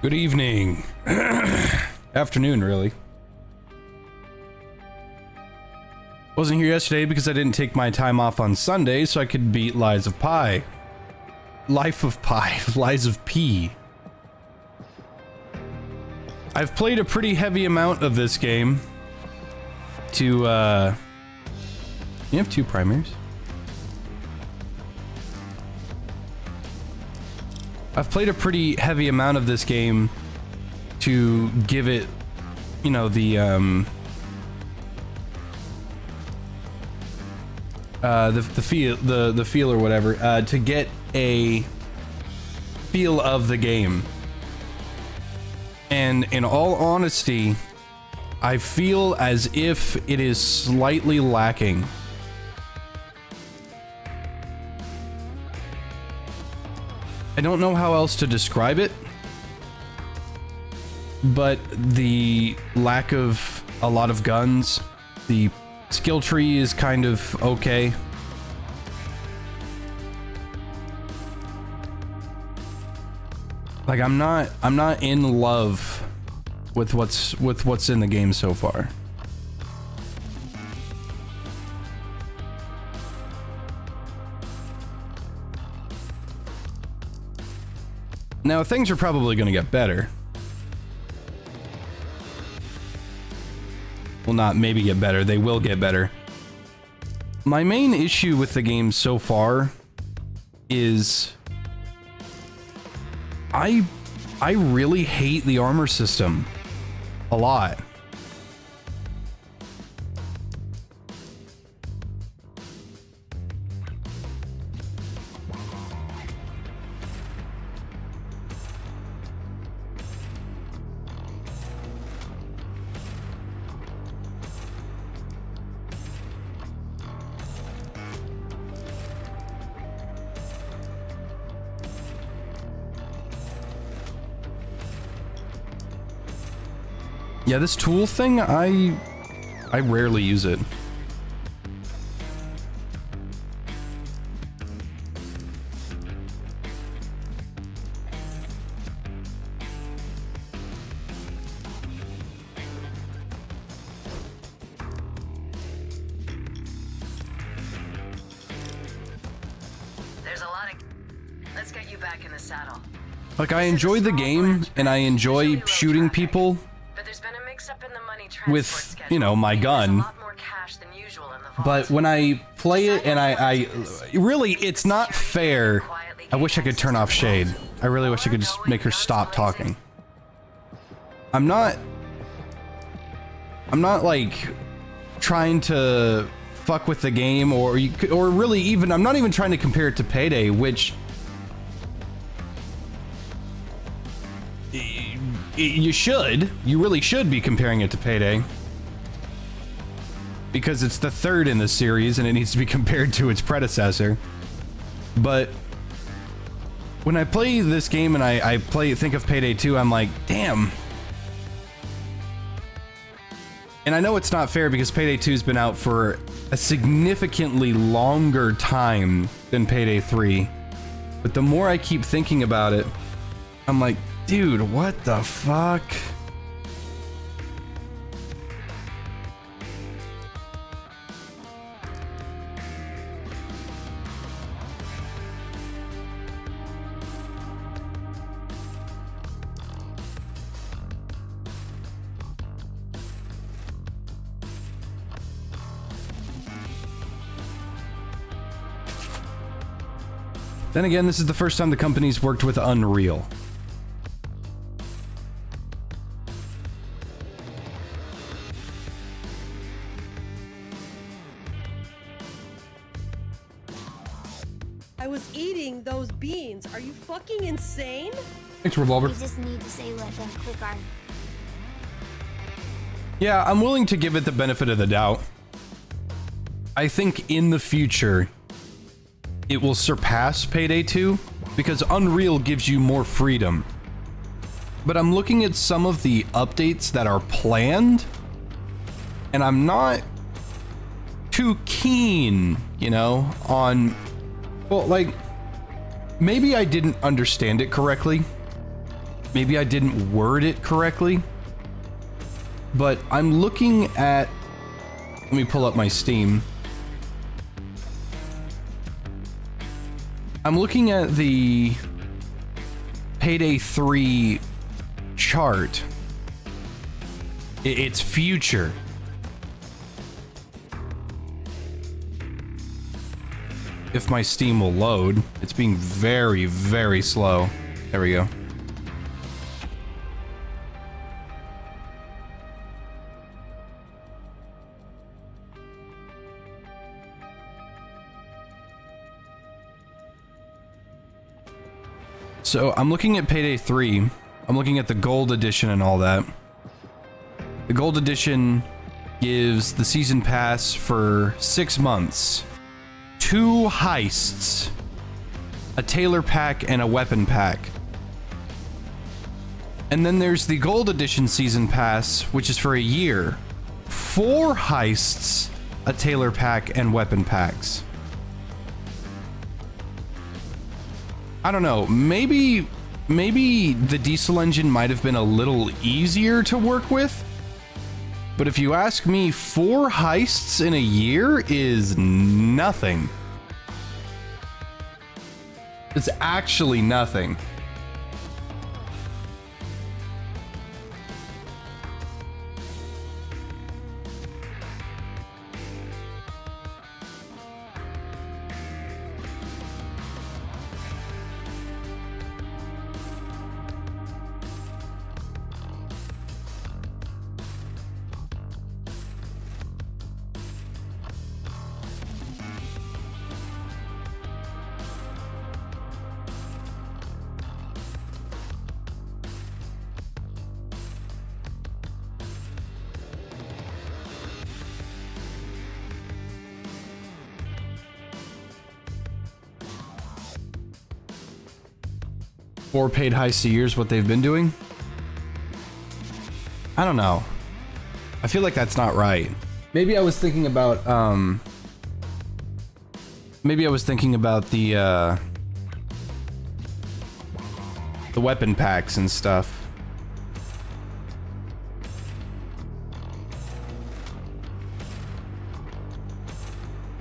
Good evening. Afternoon, really. Wasn't here yesterday because I didn't take my time off on Sunday so I could beat Lies of Pi. Life of Pi. Lies of P. I've played a pretty heavy amount of this game to, you have two primaries. I've played a pretty heavy amount of this game to give it, you know, the feel or whatever, to get a feel of the game. And in all honesty, I feel as if it is slightly lacking. I don't know how else to describe it, but the lack of a lot of guns, the skill tree is kind of okay. Like I'm not in love with what's in the game so far. Now things are probably going to get better. Well, not maybe get better, they will get better. My main issue with the game so far is I really hate the armor system a lot. Yeah, this tool thing, I rarely use it. There's a lot of... Let's get you back in the saddle. Like, I enjoy the game, and I enjoy shooting people with, you know, my gun. But when I play it and I really, it's not fair. I wish I could turn off Shade. I really wish I could just make her stop talking. I'm not like trying to fuck with the game or really even, I'm not even trying to compare it to Payday, which you really should be comparing it to Payday, because it's the third in the series and it needs to be compared to its predecessor. But when I play this game and I think of Payday 2, I'm like, damn. And I know it's not fair because Payday 2's been out for a significantly longer time than Payday 3. But the more I keep thinking about it, I'm like, dude, what the fuck? Then again, this is the first time the company's worked with Unreal. I was eating those beans. Are you fucking insane? Thanks, Revolver. You just need to say let them click on. Yeah, I'm willing to give it the benefit of the doubt. I think in the future, it will surpass Payday 2 because Unreal gives you more freedom. But I'm looking at some of the updates that are planned, and I'm not too keen, you know, on... Well, like, maybe I didn't understand it correctly, maybe I didn't word it correctly, but I'm looking at, let me pull up my Steam. I'm looking at the Payday 3 chart. It's future. If my Steam will load, it's being very, very slow. There we go. So I'm looking at Payday 3. I'm looking at the gold edition and all that. The gold edition gives the season pass for 6 months, 2 heists, a tailor pack, and a weapon pack. And then there's the gold edition season pass, which is for a year, 4 heists, a tailor pack, and weapon packs. I don't know, maybe the diesel engine might have been a little easier to work with, but if you ask me, 4 heists in a year is nothing. It's actually nothing. Four paid heists a year is what they've been doing? I don't know. I feel like that's not right. Maybe I was thinking about, maybe I was thinking about the weapon packs and stuff.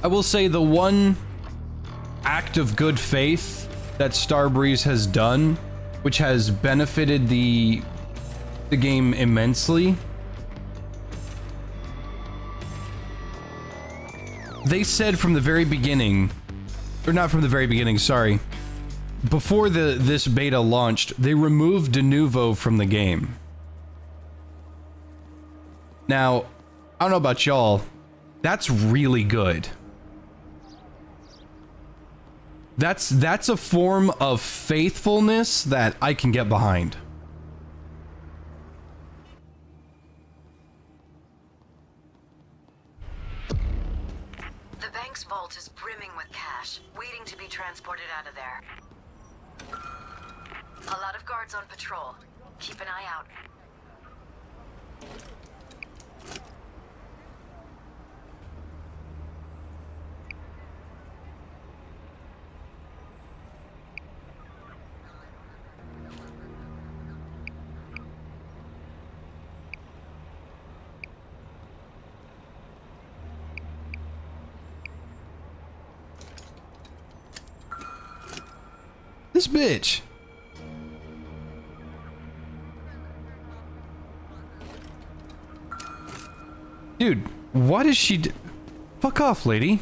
I will say the one act of good faith that Starbreeze has done, which has benefited the game immensely. They said from the very beginning, or not from the very beginning, sorry, before this beta launched, they removed de novo from the game. Now, I don't know about y'all, that's really good. That's a form of faithfulness that I can get behind. The bank's vault is brimming with cash, waiting to be transported out of there. A lot of guards on patrol. Keep an eye out. This bitch. Dude, what is she fuck off, lady.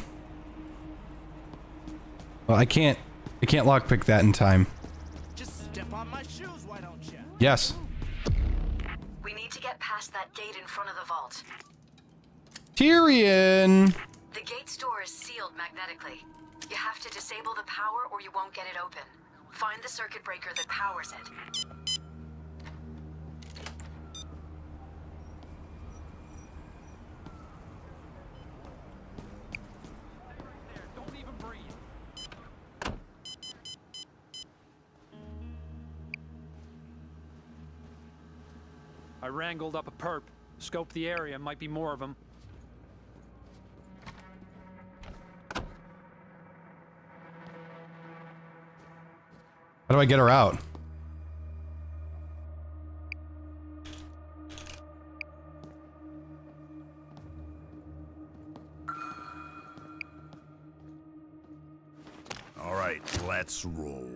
Well, I can't lockpick that in time. Just step on my shoes, why don't you? Yes. We need to get past that gate in front of the vault. Tyrion. The gate's door is sealed magnetically. You have to disable the power or you won't get it open. Find the circuit breaker that powers it. Don't even breathe. I wrangled up a perp. Scoped the area, might be more of them. How do I get her out? right, let's roll.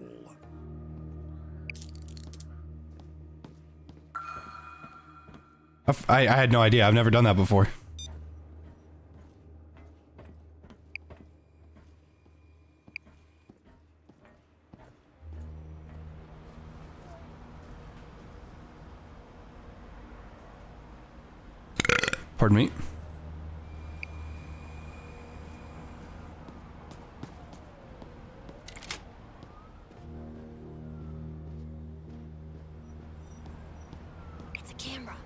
I had no idea. I've never done that before. Pardon me. It's a camera.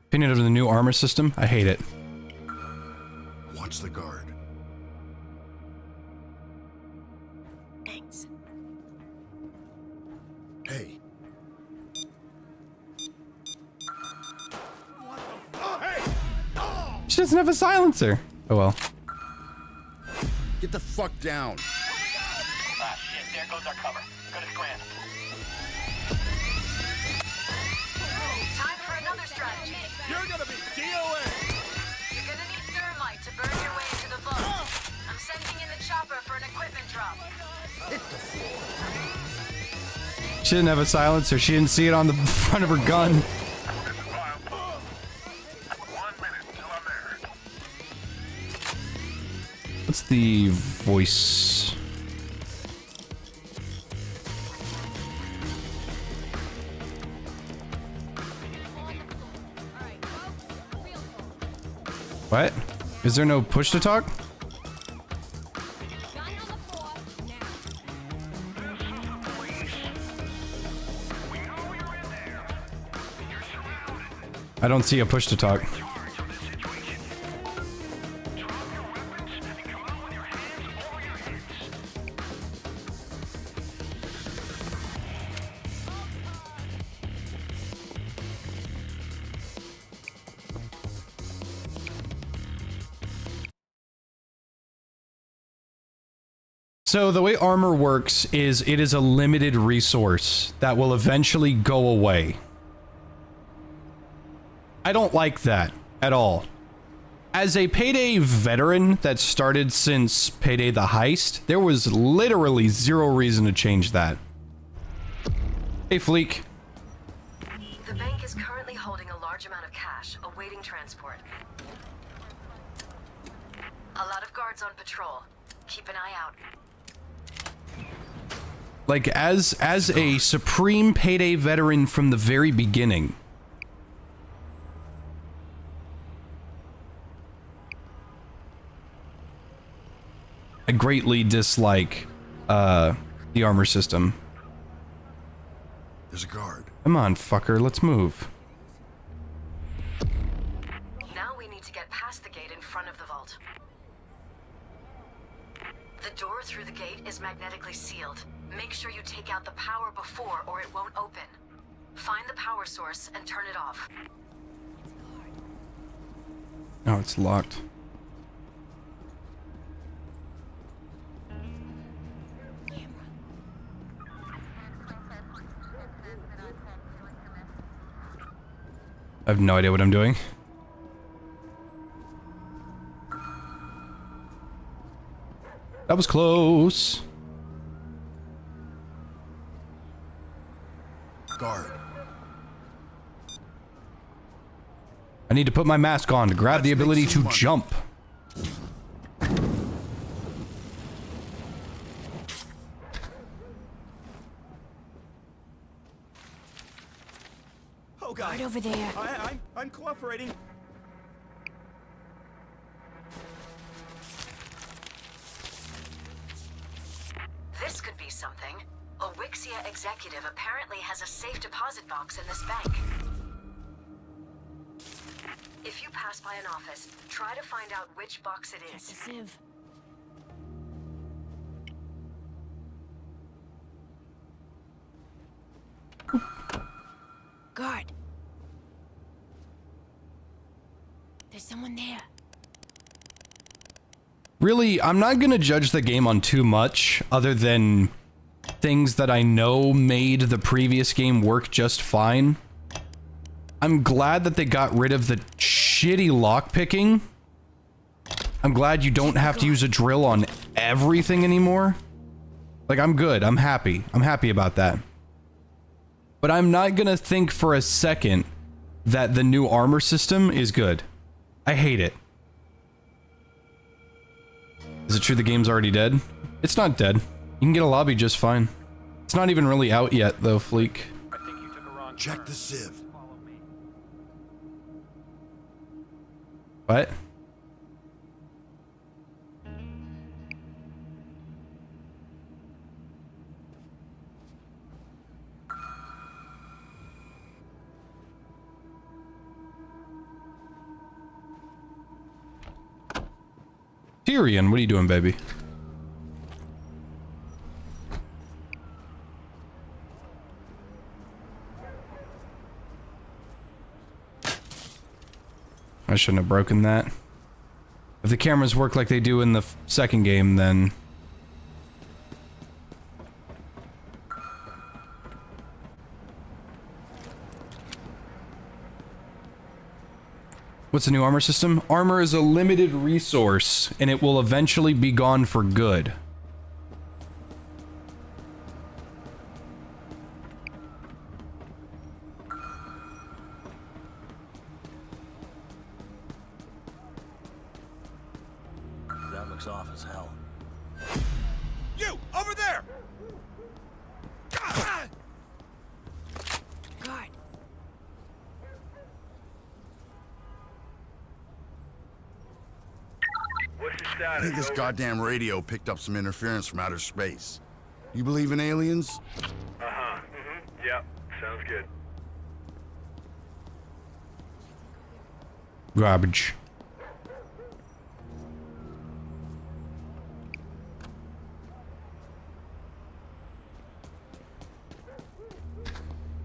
Opinion of the new armor system? I hate it. Watch the guard. Thanks. Hey. She doesn't have a silencer. Oh well. Get the fuck down. Ah, shit, there goes our cover. Go to the Grand. Time for another strategy. You're gonna be DOA. You're gonna need thermite to burn your way into the vault. I'm sending in the chopper for an equipment drop. She didn't have a silencer. She didn't see it on the front of her gun. 1 minute till I'm there. What's the voice? What? Is there no push to talk? I don't see a push to talk. So the way armor works is it is a limited resource that will eventually go away. I don't like that at all. As a Payday veteran that started since Payday the Heist, there was literally zero reason to change that. Hey, Fleek. The bank is currently holding a large amount of cash, awaiting transport. A lot of guards on patrol. Keep an eye out. Like, as a supreme Payday veteran from the very beginning, I greatly dislike the armor system. There's a guard. Come on, fucker, let's move. Now we need to get past the gate in front of the vault. The door through the gate is magnetically sealed. Make sure you take out the power before or it won't open. Find the power source and turn it off. Oh, it's locked. I have no idea what I'm doing. That was close. Guard. I need to put my mask on to grab the ability to jump. Oh God. Right over there. I'm cooperating. This could be something. A Wixia executive apparently has a safe deposit box in this bank. If you pass by an office, try to find out which box it That's a is. sieve. Guard. There's someone there. Really, I'm not gonna judge the game on too much, other than things that I know made the previous game work just fine. I'm glad that they got rid of the shitty lockpicking. I'm glad you don't have to use a drill on everything anymore. Like, I'm good. I'm happy. I'm happy about that. But I'm not gonna think for a second that the new armor system is good. I hate it. Is it true the game's already dead? It's not dead. You can get a lobby just fine. It's not even really out yet, though, Fleek. I think you took a wrong Check turn. the sieve. Follow me. What? Tyrion, what are you doing, baby? I shouldn't have broken that. If the cameras work like they do in the second game, then... What's the new armor system? Armor is a limited resource, and it will eventually be gone for good. That looks off as hell. You over there! Guard. I think this goddamn radio picked up some interference from outer space. You believe in aliens? Uh-huh. Mm-hmm. Yep. Sounds good. Garbage.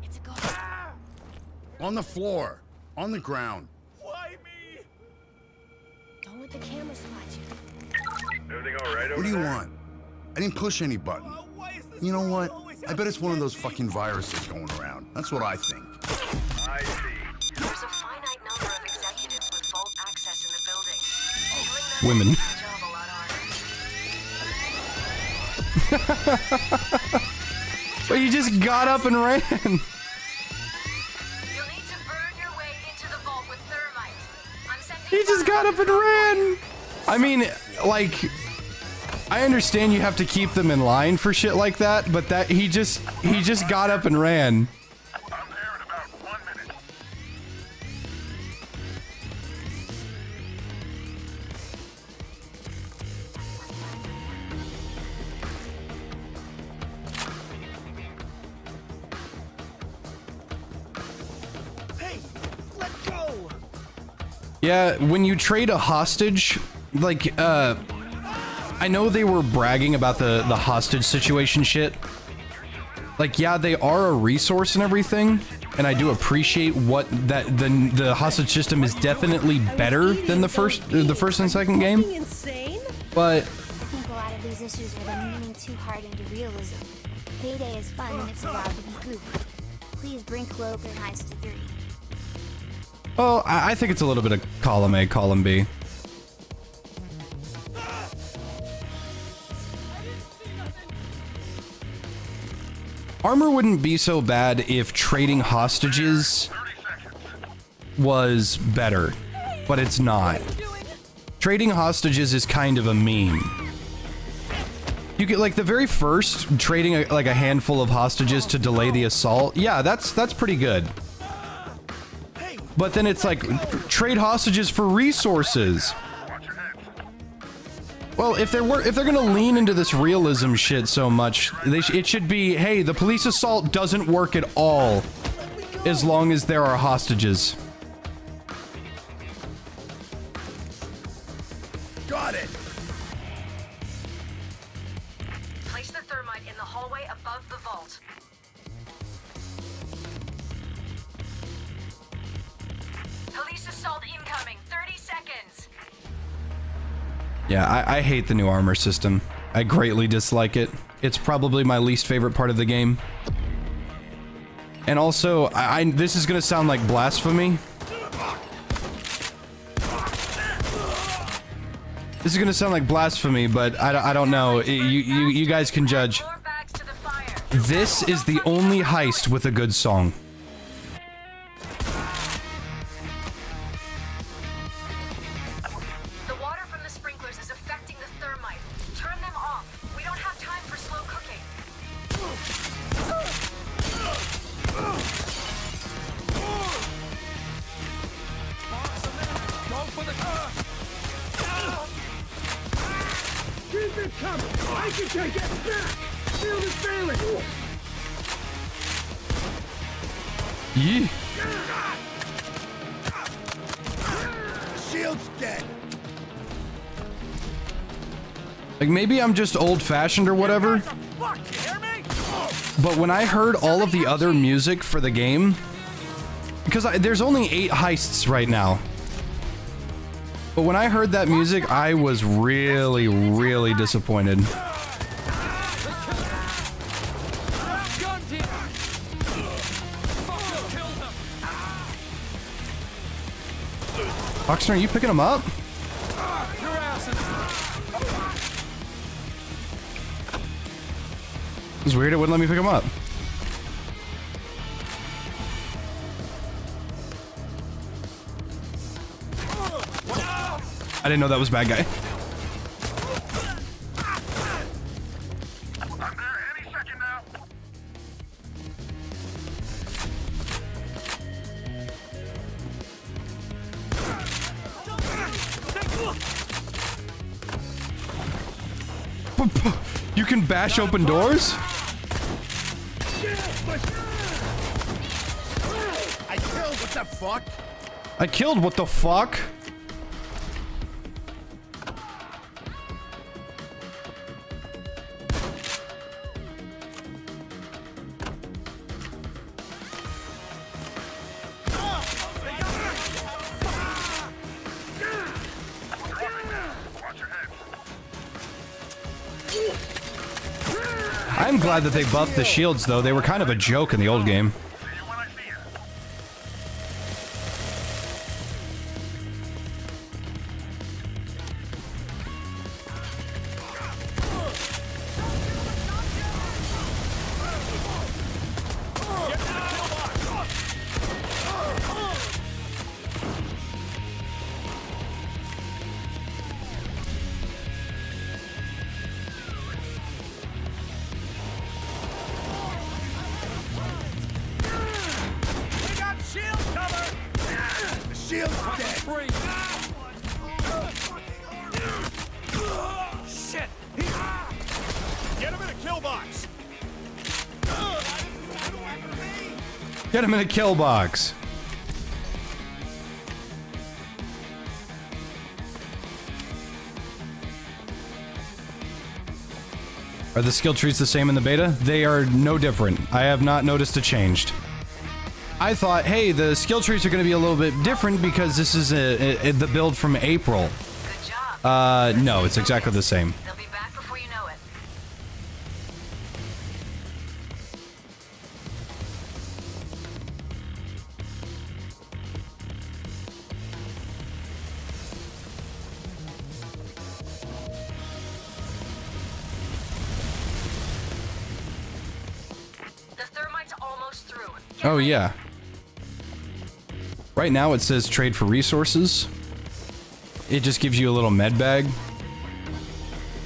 It's a guard. On the floor. On the ground. Why me? Don't let the camera spot you. Everything all right over What do you there? want? I didn't push any button. You know what? I bet it's one of those fucking viruses going around. That's what I think. I see. There's a finite number of executives with vault access in the building. Killing them Women. will make the job a lot harder. But you just got up and ran. You'll need to burn your way into the vault with thermite. I'm sending He just got up and ran. I mean, like, I understand you have to keep them in line for shit like that, but that he just got up and ran. I'm there in about 1 minute. Hey! Let go! Yeah, when you trade a hostage, like, I know they were bragging about the hostage situation shit. Like, yeah, they are a resource and everything, and I do appreciate what the hostage system is definitely better than the first and second game. Fucking insane. But I think a lot of these issues are them leaning too hard into realism. Payday is fun and it's allowed to be goofy. Please bring Cloak and Heist to 3. well, I think it's a little bit of column A, column B. Armor wouldn't be so bad if trading hostages was better, but it's not. Trading hostages is kind of a meme. You get like the very first trading like a handful of hostages to delay the assault. Yeah, that's pretty good. But then it's like trade hostages for resources. Well, if they're gonna lean into this realism shit so much, it should be, hey, the police assault doesn't work at all as long as there are hostages. Got it! Place the thermite in the hallway above the vault. Police assault incoming. 30 seconds. Yeah, I hate the new armor system. I greatly dislike it. It's probably my least favorite part of the game. And also, this is gonna sound like blasphemy. This is gonna sound like blasphemy, but I don't know. You guys can judge. More bags to the fire. This is the only heist with a good song. The water from the sprinklers is affecting the thermite. Turn them off. We don't have time for slow cooking. Go for the Keep it coming! I can take it back! Shield is failing! Yee. Shield's dead. Like, maybe I'm just old-fashioned or whatever, fuck, you hear me? but when I heard all of the other music for the game, because there's only 8 heists right now, but when I heard that music, I was really, really disappointed. Gun team. Fucking kill them. Oxner, are you picking them up? Your asses. It's weird, it wouldn't let me pick them up. I didn't know that was bad guy. I'm there any second now. You can bash open doors? I killed. What the fuck? I killed, what the fuck? I'm glad that they buffed the shields, though. They were kind of a joke in the old game. Free. Shit. Get him in a kill box. Get him in a kill box. Are the skill trees the same in the beta? They are no different. I have not noticed a change. I thought, hey, the skill trees are going to be a little bit different because this is the build from April. Good job. No, it's exactly the same. They'll be back before you know it. The thermite's almost through. Get Oh, ready. yeah. Right now it says trade for resources. It just gives you a little med bag.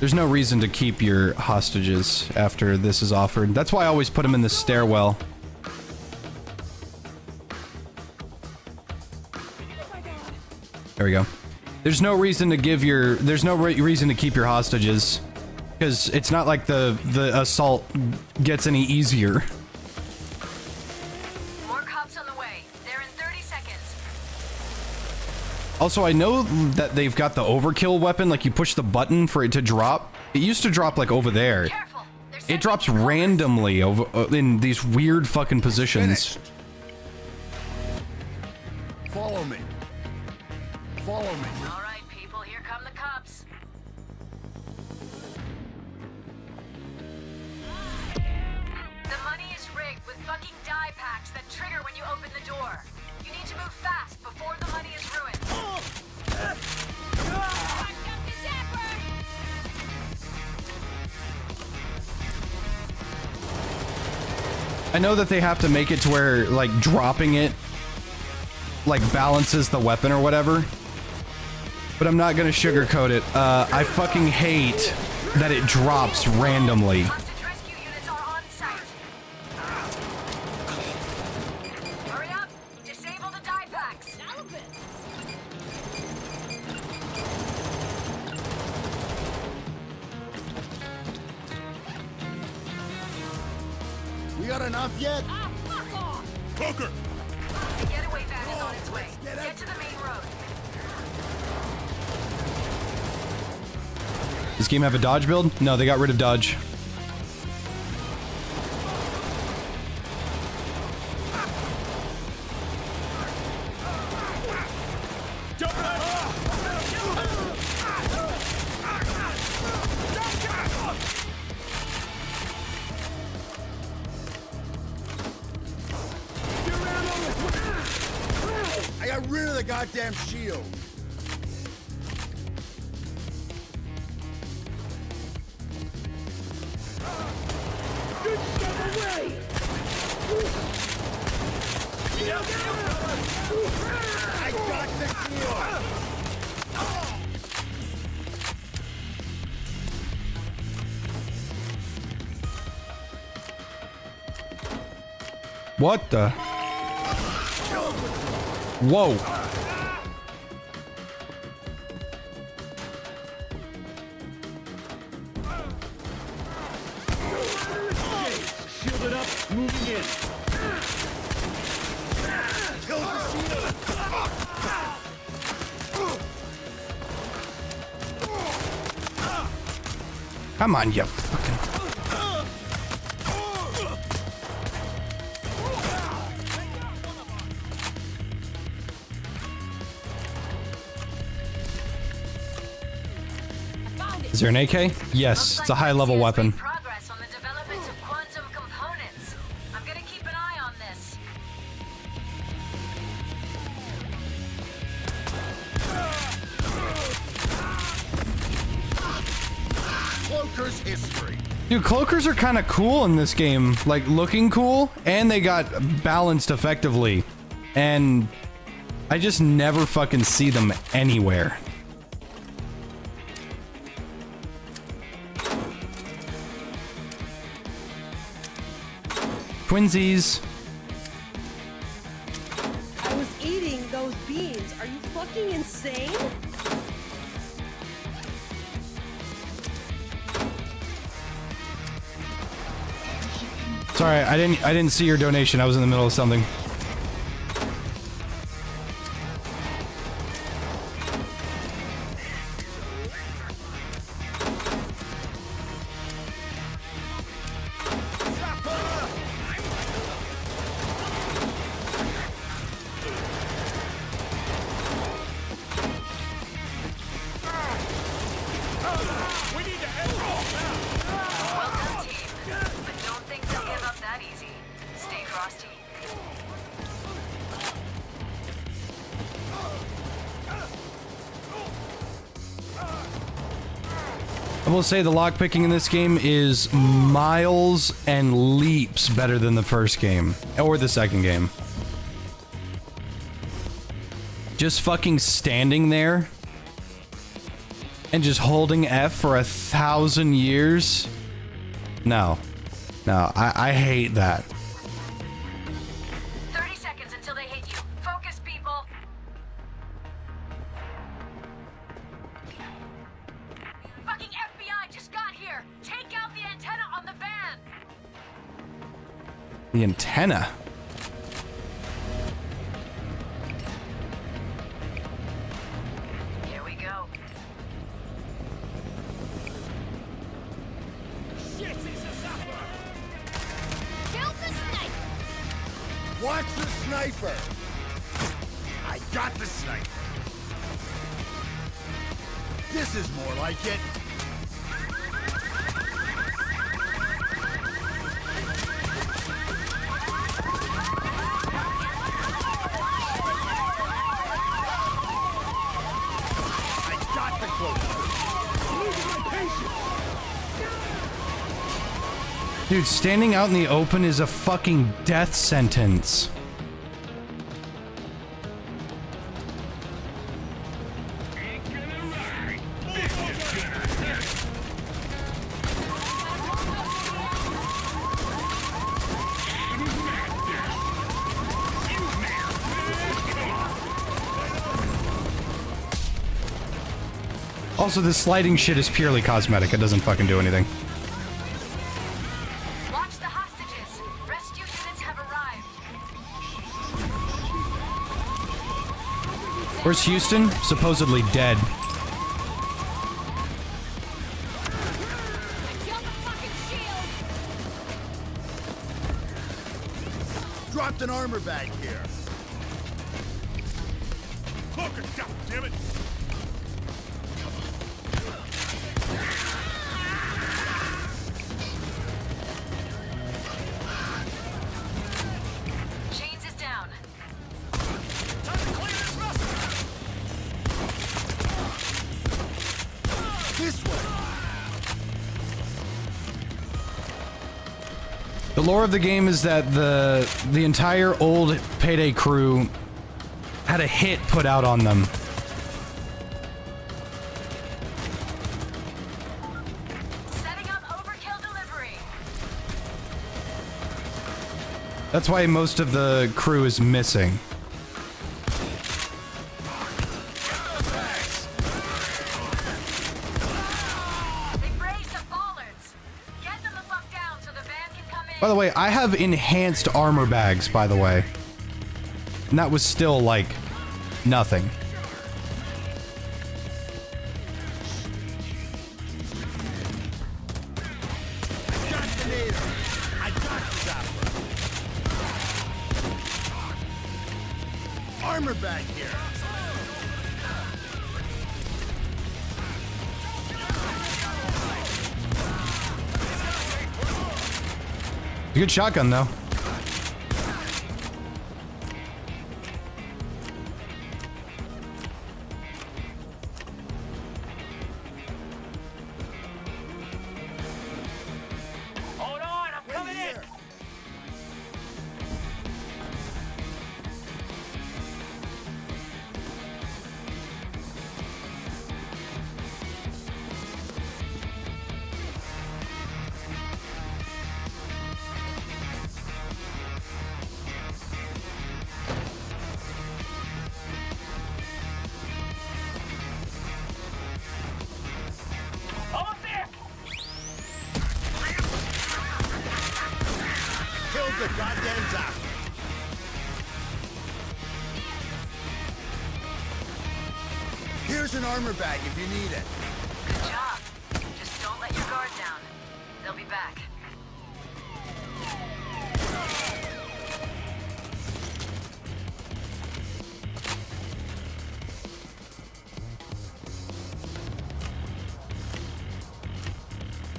There's no reason to keep your hostages after this is offered. That's why I always put them in the stairwell. There we go. There's no reason to give your... There's no reason to keep your hostages. Because it's not like the assault gets any easier. More cops on the way. They're in 30 seconds. Also, I know that they've got the overkill weapon, like you push the button for it to drop. It used to drop like over there. Careful. It drops randomly over in these weird fucking positions. Finished. Follow me. Follow me. All right, people. Here come the cops. The money is rigged with fucking die packs that trigger when you open the door. You need to move fast before the money is ruined. I know that they have to make it to where, like, dropping it, like, balances the weapon or whatever. But I'm not gonna sugarcoat it. I fucking hate that it drops randomly. Hostage rescue units are on site. Hurry up! Disable the die packs. We got enough yet? Cloaker! The getaway van is on its way. Get to the main road. Does this game have a dodge build? No, they got rid of dodge. I got rid of the goddamn shield. Good stuff away! I got the shield. What the? Whoa. Shielded up, moving in. Kill the shield. Come on, you fucking... Is there an AK? Yes, it's a high-level weapon. Progress on the development of quantum components. I'm gonna keep an eye on this. Cloaker's history. Dude, cloakers are kind of cool in this game. Like, looking cool, and they got balanced effectively. And I just never fucking see them anywhere. Twinsies. I was eating those beans. Are you fucking insane? Sorry, I didn't see your donation. I was in the middle of something. Welcome, team. But don't think they'll give up that easy. Stay frosty. I will say the lockpicking in this game is miles and leaps better than the first game. Or the second game. Just fucking standing there and just holding F for 1,000 years? No. No, I hate that. 30 seconds until they hit you. Focus, people. Fucking FBI just got here. Take out the antenna on the van. The antenna. Here we go. Kill the sniper! Watch the sniper. I got the sniper. This is more like it. I got the cloaker. Losing my patience! Dude, standing out in the open is a fucking death sentence. Also, this sliding shit is purely cosmetic. It doesn't fucking do anything. Watch the hostages. Rescue units have arrived. Where's Houston? Supposedly dead. Kill the fucking shield! Dropped an armor bag here. Fucking goddammit! Chains is down. This way. The lore of the game is that the entire old Payday crew had a hit put out on them. Setting up overkill delivery. That's why most of the crew is missing. They raised the bollards. Get them the fuck down so the van can come in. By the way, I have enhanced armor bags, by the way. And that was still, like, nothing. Armor bag here. It's a good shotgun, though. Hold on, I'm coming in. Almost there. Killed the goddamn zombie. Here's an armor bag if you need it. Good job. Just don't let your guard down. They'll be back.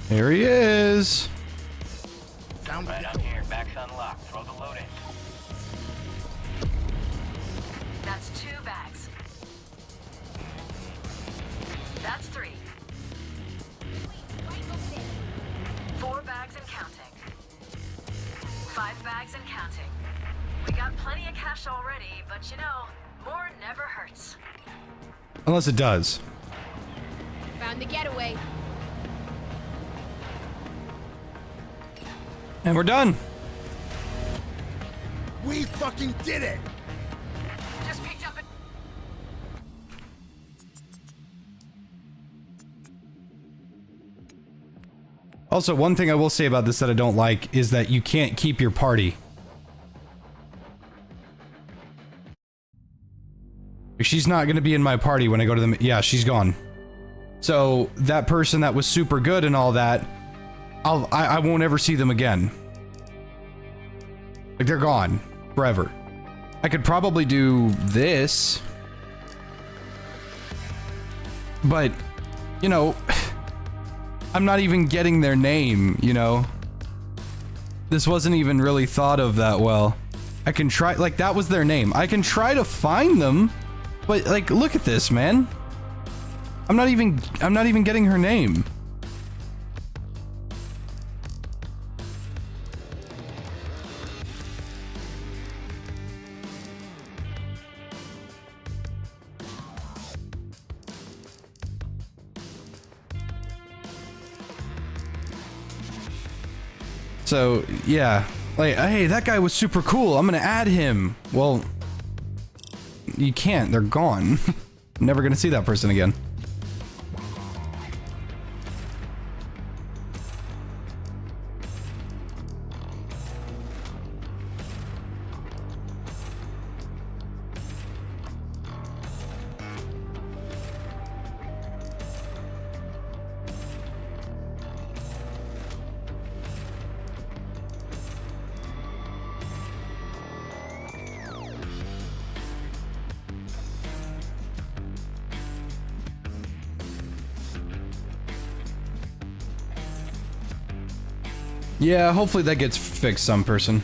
Here he is. Down Right on here. Back's unlocked. Throw the load in. That's 2 bags. That's 3. 4 bags and counting. 5 bags and counting. We got plenty of cash already, but you know, more never hurts. Unless it does. Found the getaway. And we're done. We fucking did it! Just picked up a... Also, one thing I will say about this that I don't like is that you can't keep your party. She's not going to be in my party when I go to the... Yeah, she's gone. So, that person that was super good and all that, I won't ever see them again. Like, they're gone. Forever. I could probably do this. But, you know... I'm not even getting their name, you know? This wasn't even really thought of that well. I can try... Like, that was their name. I can try to find them, but, like, look at this, man. I'm not even getting her name. So, yeah. Like, hey, that guy was super cool. I'm gonna add him. Well, you can't. They're gone. Never gonna see that person again. Yeah, hopefully that gets fixed some person.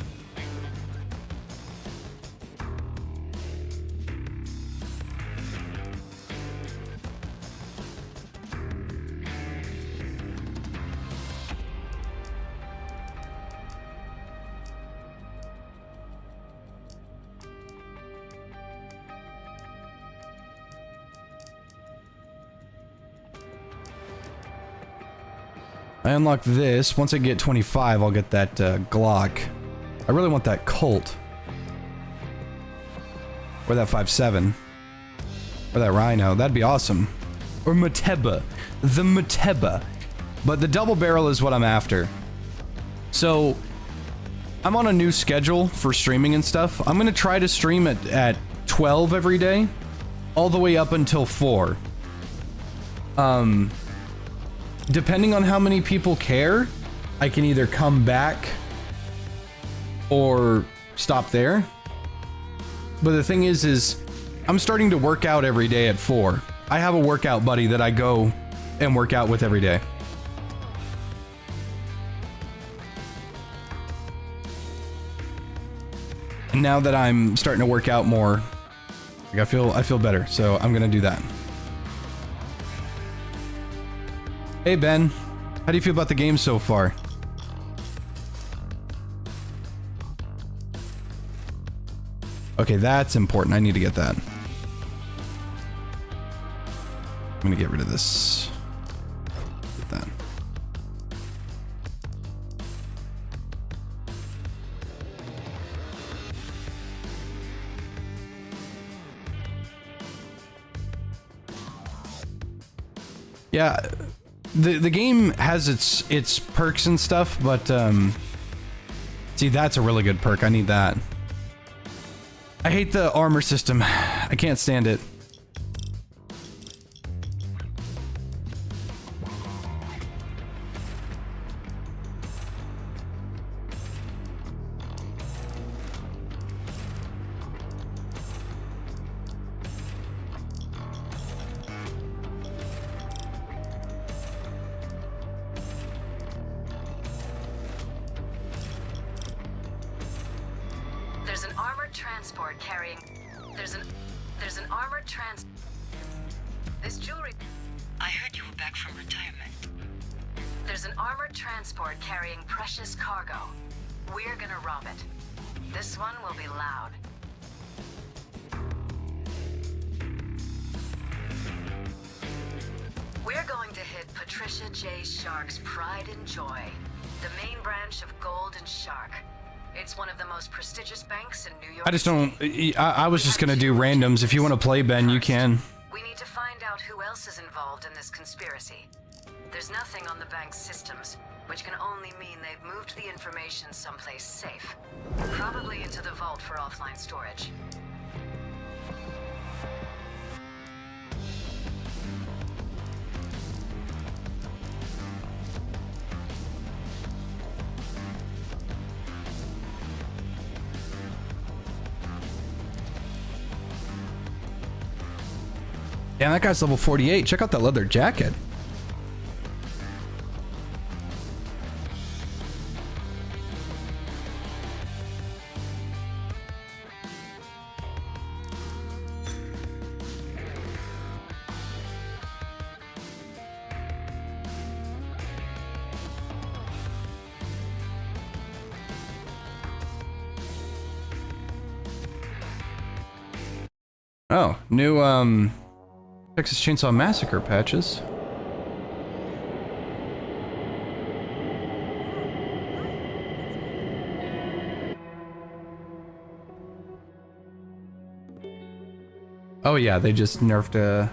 I unlock this. Once I get 25, I'll get that Glock. I really want that Colt. Or that 5.7. Or that Rhino. That'd be awesome. Or Mateba. The Mateba. But the double barrel is what I'm after. So, I'm on a new schedule for streaming and stuff. I'm going to try to stream at 12 every day. All the way up until 4. Depending on how many people care, I can either come back or stop there. But the thing is I'm starting to work out every day at 4. I have a workout buddy that I go and work out with every day. And now that I'm starting to work out more, like I feel better, so I'm gonna do that. Hey Ben, how do you feel about the game so far? Okay, that's important. I need to get that. I'm gonna get rid of this. Get that. Yeah. The game has its perks and stuff, but see, that's a really good perk. I need that. I hate the armor system. I can't stand it. This jewelry... I heard you were back from retirement. There's an armored transport carrying precious cargo. We're gonna rob it. This one will be loud. We're going to hit Patricia J. Sharke's Pride and Joy, the main branch of Gold and Sharke. It's one of the most prestigious banks in New York. I just don't... I was just gonna do randoms. If you want to play, Ben, you can. We need to find out who else is involved in this conspiracy. There's nothing on the bank's systems, which can only mean they've moved the information someplace safe. Probably into the vault for offline storage. Damn, that guy's level 48. Check out that leather jacket. Oh, new, Texas Chainsaw Massacre patches. Oh yeah, they just nerfed a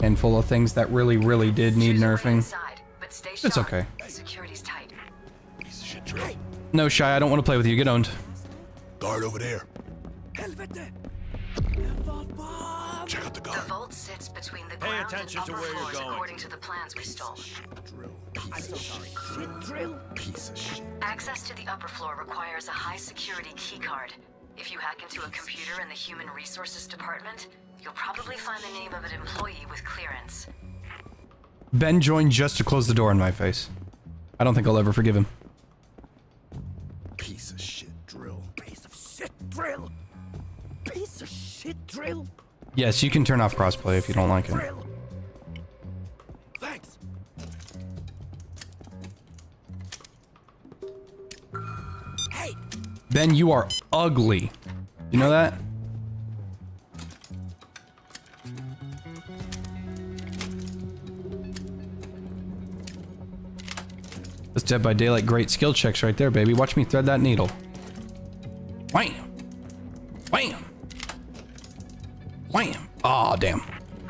handful of things that really, really did need nerfing. Inside, but stay It's sharp. okay. Security's tight. Piece of shit drill. No, Shy, I don't want to play with you. Get owned. Guard over there. Helvete! Check out the The guard. vault sits between the ground and attention to upper where you're floors going. according to the plans we stole. Drill. Piece of shit. Drill. Piece of shit. Access to the upper floor requires a high security keycard. If you hack into a computer in the Human Resources Department, you'll probably find the name of an employee with clearance. Ben joined just to close the door in my face. I don't think I'll ever forgive him. Piece of shit drill. Piece of shit drill. Piece of shit drill. Yes, you can turn off crossplay if you don't like it. Drill. Thanks. Hey, Ben, you are ugly. You know that? That's Dead by Daylight great skill checks right there, baby. Watch me thread that needle. Wham! Wham! Wham! Aw, damn.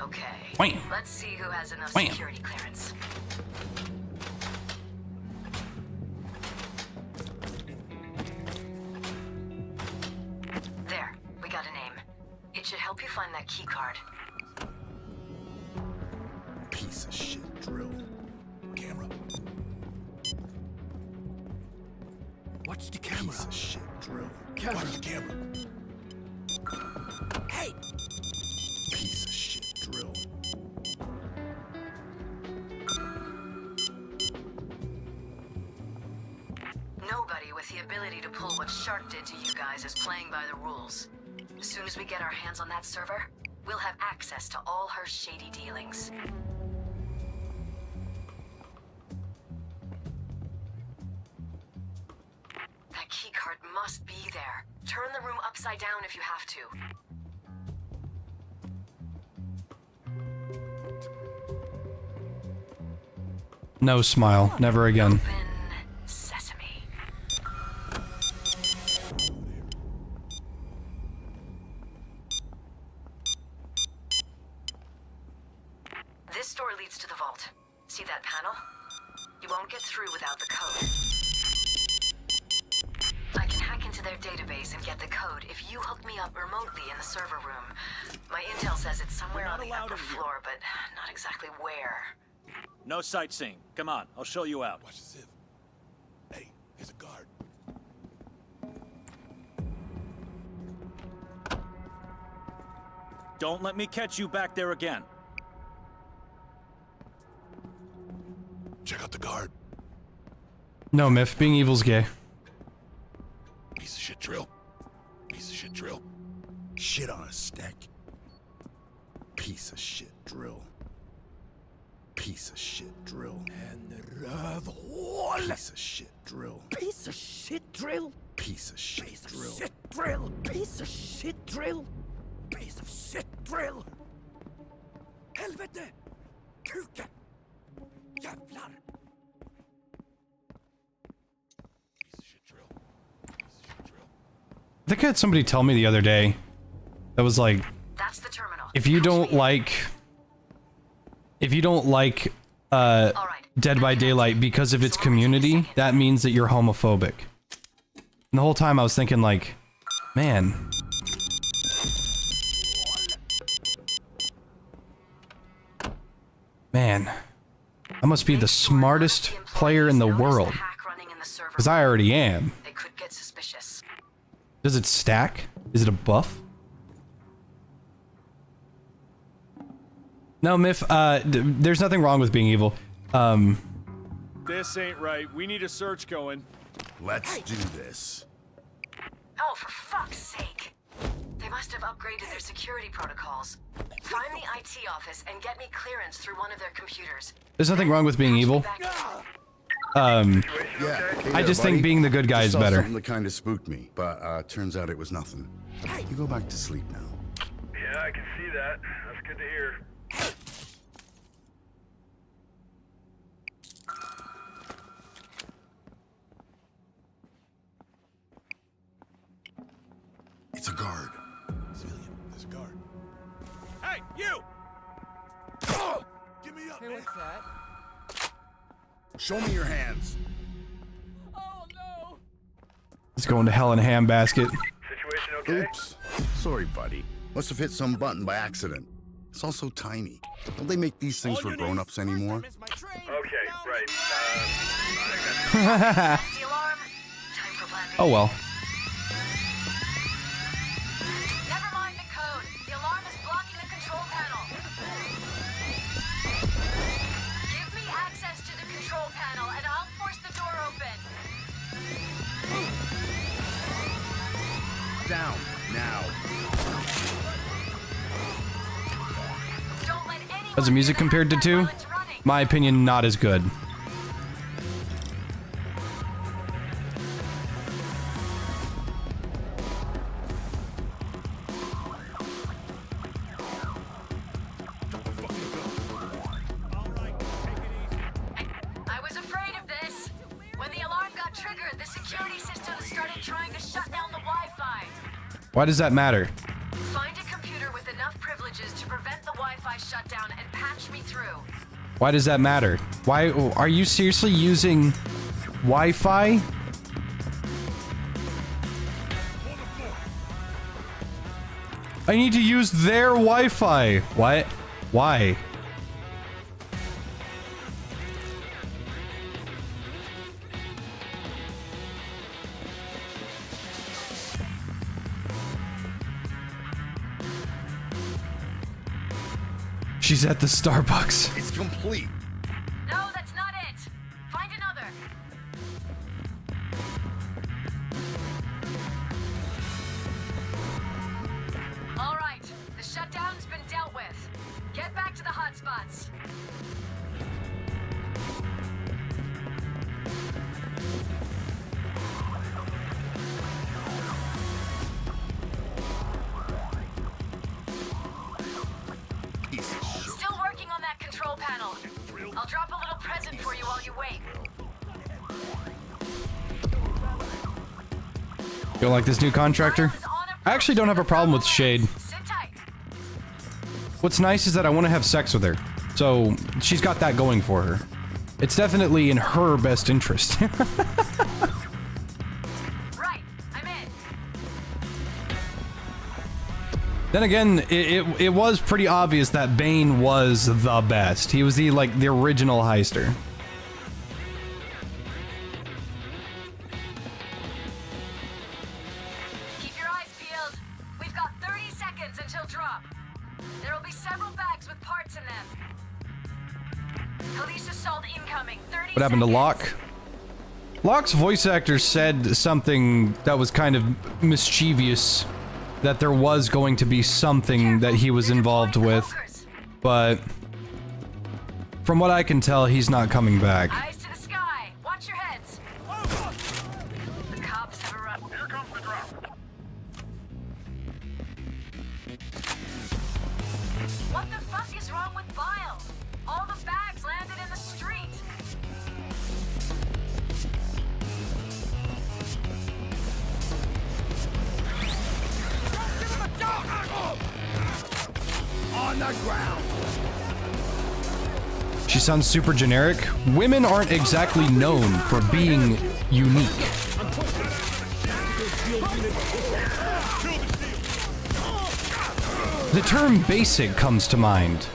Okay. Wham! Let's see who has enough Wham. security clearance. There, we got a name. It should help you find that key card. Piece of shit drill. Camera. watch the camera. Piece of shit drill. Camera. Watch the camera. Hey, Piece of shit drill. Nobody with the ability to pull what Sharke did to you guys is playing by the rules. As soon as we get our hands on that server, we'll have access to all her shady dealings. That keycard must be there. Turn the room upside down if you have to. No smile. Never again. Open sesame. This door leads to the vault. See that panel? You won't get through without the code. I can hack into their database and get the code if you hook me up remotely in the server room. My intel says it's somewhere on the upper floor, but not exactly where. No sightseeing. Come on, I'll show you out. Watch the zip. Hey, there's a guard. Don't let me catch you back there again. Check out the guard. No, Myth. Being evil's gay. Piece of shit drill. Piece of shit drill. Shit on a stick. Piece of shit drill. Piece of shit drill. and rövhål. Piece of shit drill. Piece of shit drill. Piece of shit Piece of drill. shit drill. Piece of shit drill. Piece of shit drill. Helvete! Kuken! Jävlar! Piece of shit drill. Piece of shit drill. I think I had somebody tell me the other day that was like, That's the terminal. if you don't like All right. Dead by Daylight because of its community, that means that you're homophobic. And the whole time I was thinking like, man. Man. I must be the smartest player in the world. Because I already am. They could get suspicious. Does it stack? Is it a buff? No, Myth, there's nothing wrong with being evil. This ain't right. We need a search going. Let's do this. Oh, for fuck's sake. They must have upgraded their security protocols. Find the IT office and get me clearance through one of their computers. There's nothing wrong with being evil. Yeah. I just think being the good guy is Saw better. Something that kind of spooked me, but turns out it was nothing. You go back to sleep now. Yeah, I can see that. That's good to hear. It's a guard. Civilian, there's a guard. Hey, you! Give me up, Hey, man. what's that? Show me your hands. Oh no! It's going to hell in a handbasket. Situation okay? Oops. Sorry, buddy. Must have hit some button by accident. It's all so tiny. Don't they make these things for grown-ups anymore? Okay, right. That's the alarm. Time for plan B. Oh well. Never mind the code. The alarm is blocking the control panel. Give me access to the control panel and I'll force the door open. Down, now. Don't let anyone How's the music compared to 2? while it's running. My opinion, not as good. I was afraid of this. When the alarm got triggered, the security system started trying to shut down the Wi-Fi. Why does that matter? Find a computer with enough privileges to prevent the Wi-Fi shutdown and patch me through. Why does that matter? Why are you seriously using Wi-Fi? I need to use their Wi-Fi. What? Why? She's at the Starbucks. It's complete. No, that's not it. Find another. All right, the shutdown's been dealt with. Get back to the hotspots. Still working on that control panel. I'll drop a little present for you while you wait. You don't like this new contractor? I actually don't have a problem with Shade. Sit tight. What's nice is that I want to have sex with her. So, she's got that going for her. It's definitely in her best interest. Right, I'm in. Then again, it was pretty obvious that Bane was the best. He was the original heister. Keep your eyes peeled. We've got 30 seconds until drop. There will be several bags with parts in them. Police assault incoming. 30 What happened to seconds. Locke? Locke's voice actor said something that was kind of mischievous, that there was going to be something that he was involved with, but from what I can tell, he's not coming back. Eyes to the sky. Watch your heads. The cops have arrived. Here comes the drop. What the fuck is wrong with Bile? All the bags landed in the street. On the ground. She sounds super generic. Women aren't exactly known for being unique. The term basic comes to mind.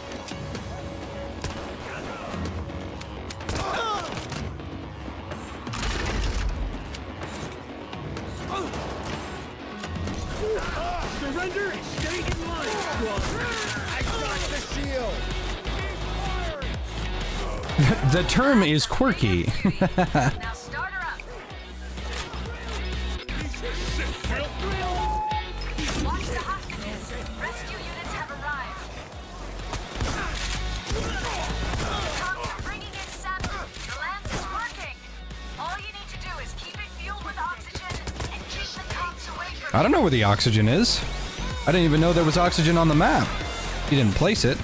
Surrender and stay in line, squad. I got the shield. The term is quirky. Now start her up. Watch the hostages. Rescue units have arrived. Cops are bringing in samples. The lance is working. All you need to do is keep it fueled with oxygen and keep the cops away from I don't know where the oxygen is. I didn't even know there was oxygen on the map. You didn't place it.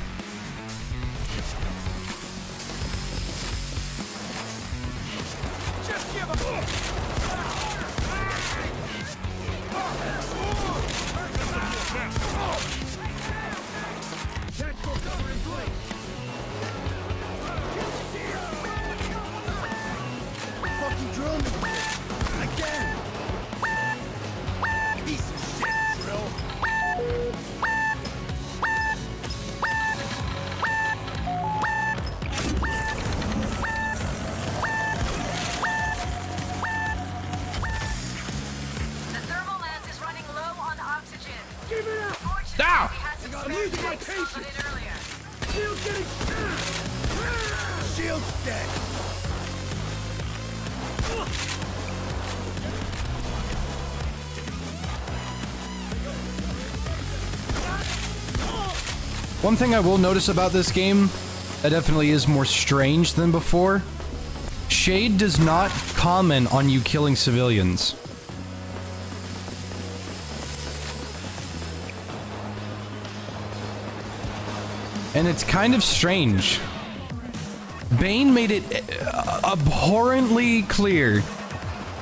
Give it up! Ah! I'm losing my patience! Shield's getting shot! Shield's dead! One thing I will notice about this game that definitely is more strange than before, Shade does not comment on you killing civilians. And it's kind of strange. Bane made it abhorrently clear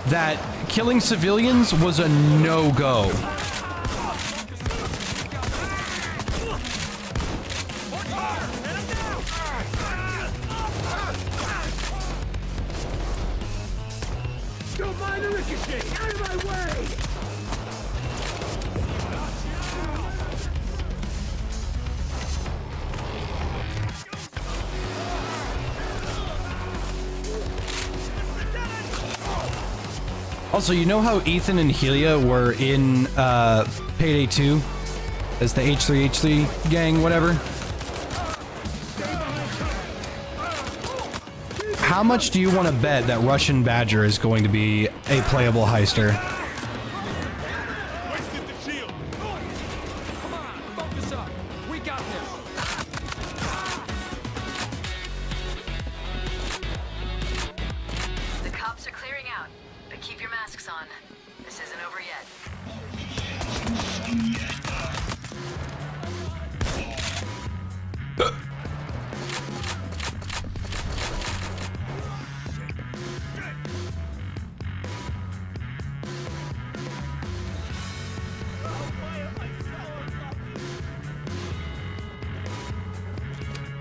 that killing civilians was a no-go. Don't mind the ricochet! Out of my way! Also, you know how Ethan and Helia were in Payday 2 as the H3H3 gang, whatever? How much do you want to bet that Russian Badger is going to be a playable heister? Wasted the shield. Come on, focus up. We got this. The cops are clearing out, but keep your masks on. This isn't over yet.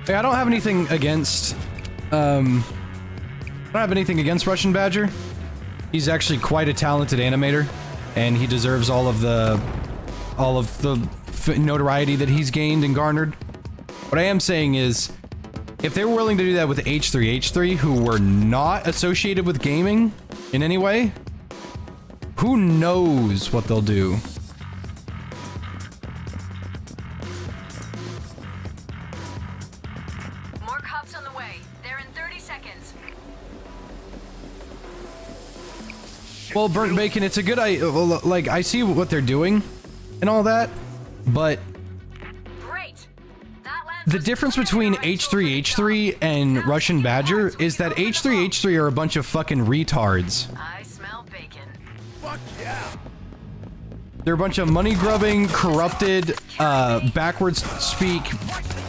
Hey, I don't have anything against, I don't have anything against Russian Badger. He's actually quite a talented animator, and he deserves all of the notoriety that he's gained and garnered. What I am saying is, if they were willing to do that with H3H3, who were not associated with gaming in any way, who knows what they'll do? More cops on the way. They're in 30 seconds. Well, Burnt Bacon, it's a good idea. Like, I see what they're doing and all that, but Great. That lands the us difference clear between of the right H3H3 and Russian Badger is that H3H3 are a bunch of fucking retards. I smell bacon. Fuck yeah! They're a bunch of money-grubbing, corrupted, backwards speak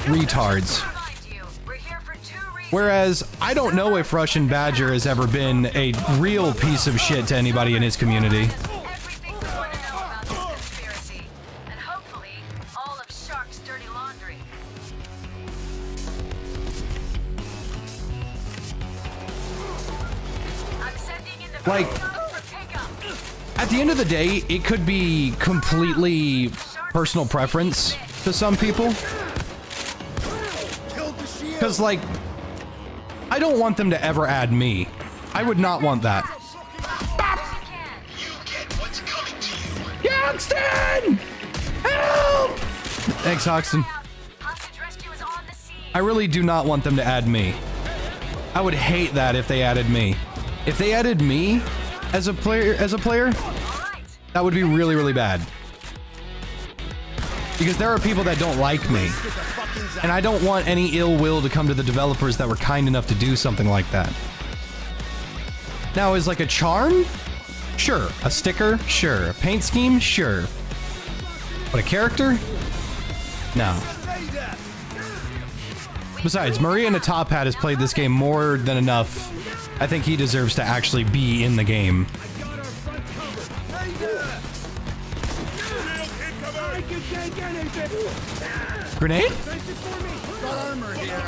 retards. Remind you, we're here for 2 reasons. Whereas, I don't know if Russian Badger has ever been a real piece of shit to anybody in his community. Everything we want to know about this conspiracy, and hopefully all of Sharke's dirty laundry. I'm sending in the Like, for pickup. at the end of the day, it could be completely personal preference to some people. Killed the shield! Because, like, I don't want them to ever add me. I would not want that. You get what's coming to you. Hoxton! Help! Thanks, Hoxton. Hostage rescue is on the scene. I really do not want them to add me. I would hate that if they added me. If they added me as a player, that would be really, really bad. Because there are people that don't like me. And I don't want any ill will to come to the developers that were kind enough to do something like that. Now, is like a charm? Sure. A sticker? Sure. A paint scheme? Sure. But a character? No. Besides, Maria in a top hat has played this game more than enough. I think he deserves to actually be in the game. Grenade? Got armor here.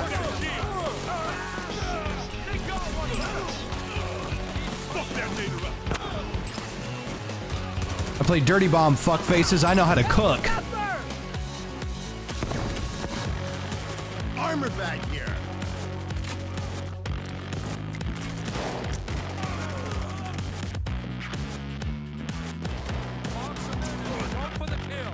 I play Dirty Bomb fuckfaces. I know how to cook. Armor bag here. Going for the kill.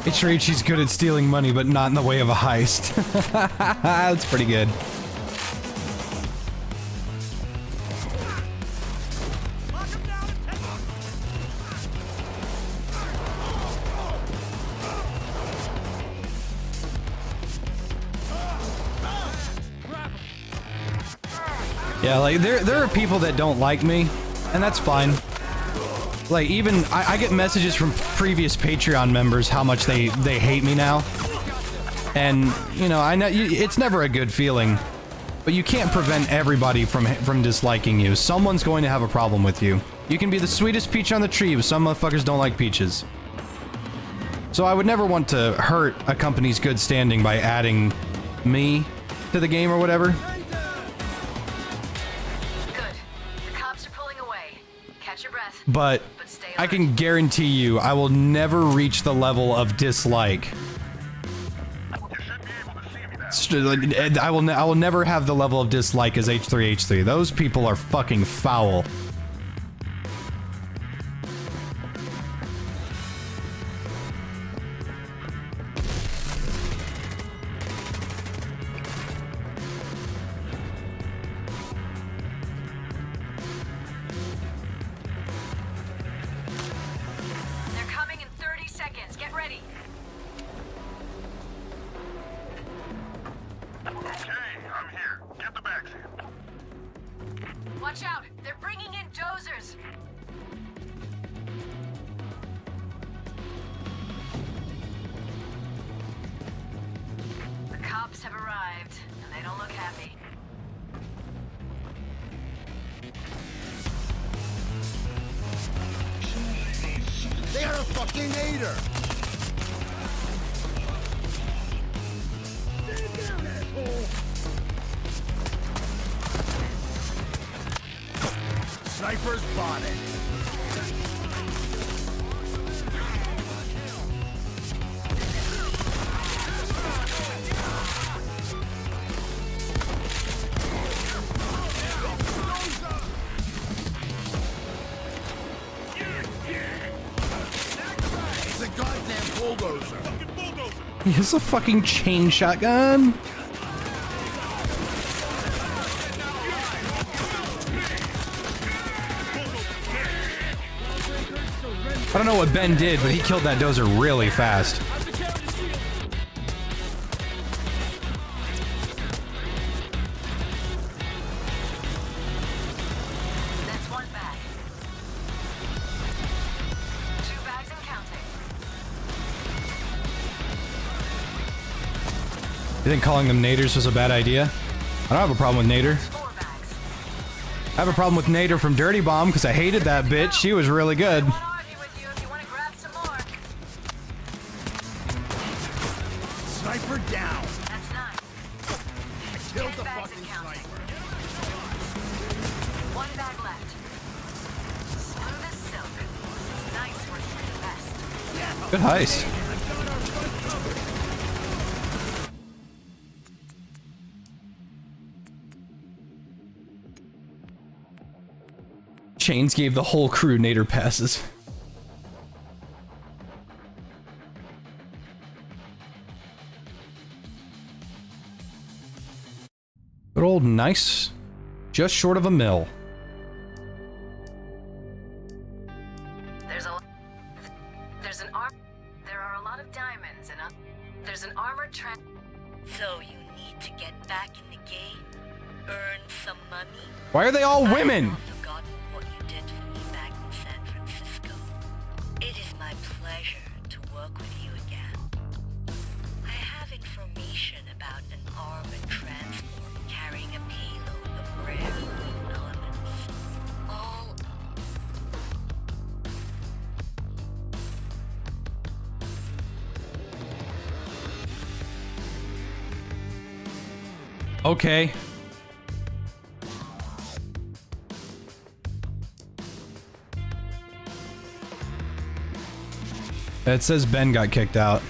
H3H's good at stealing money, but not in the way of a heist. That's pretty good. Yeah, like, there are people that don't like me, and that's fine. Like, even, I get messages from previous Patreon members how much they hate me now. And, you know, I know, it's never a good feeling. But you can't prevent everybody from disliking you. Someone's going to have a problem with you. You can be the sweetest peach on the tree, but some motherfuckers don't like peaches. So I would never want to hurt a company's good standing by adding me to the game or whatever. But I can guarantee you, I will never reach the level of dislike. I will never have the level of dislike as H3H3. Those people are fucking foul. Watch out! They're bringing in dozers! The cops have arrived, and they don't look happy. They are a fucking aider! Stand down, asshole! Sniper's spotted. It's a goddamn bulldozer. He has a fucking chain shotgun. I don't know what Ben did, but he killed that dozer really fast. That's one bag. 2 bags and counting. You think calling them naders was a bad idea? I don't have a problem with Nader. 4 bags. I have a problem with Nader from Dirty Bomb because I hated that bitch. She was really good. Sniper down. That's 9. Killed the 10 bags fucking and counting. sniper. 1 bag left. Smooth as silk. It's nice working with the best. Good heist. Chains gave the whole crew Nader passes. Good old nice, just short of a mill. There are a lot of diamonds and there's an armored trend. So you need to get back in the game, earn some money. Why are they all women? I've forgotten what you did for me back in San Francisco. It is my pleasure to work with you again. I have information about an armored transport carrying a payload of rare earth elements. All Okay. It says Ben got kicked out.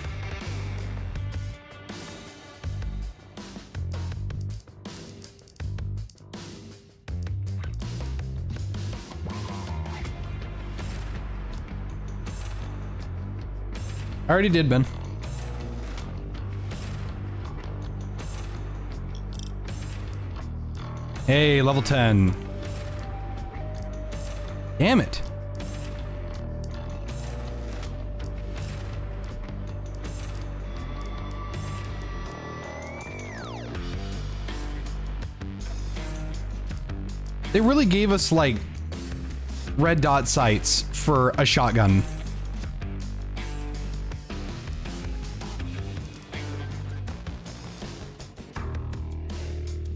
I already did, Ben. Hey, level 10. Damn it. They really gave us, like, red dot sights for a shotgun.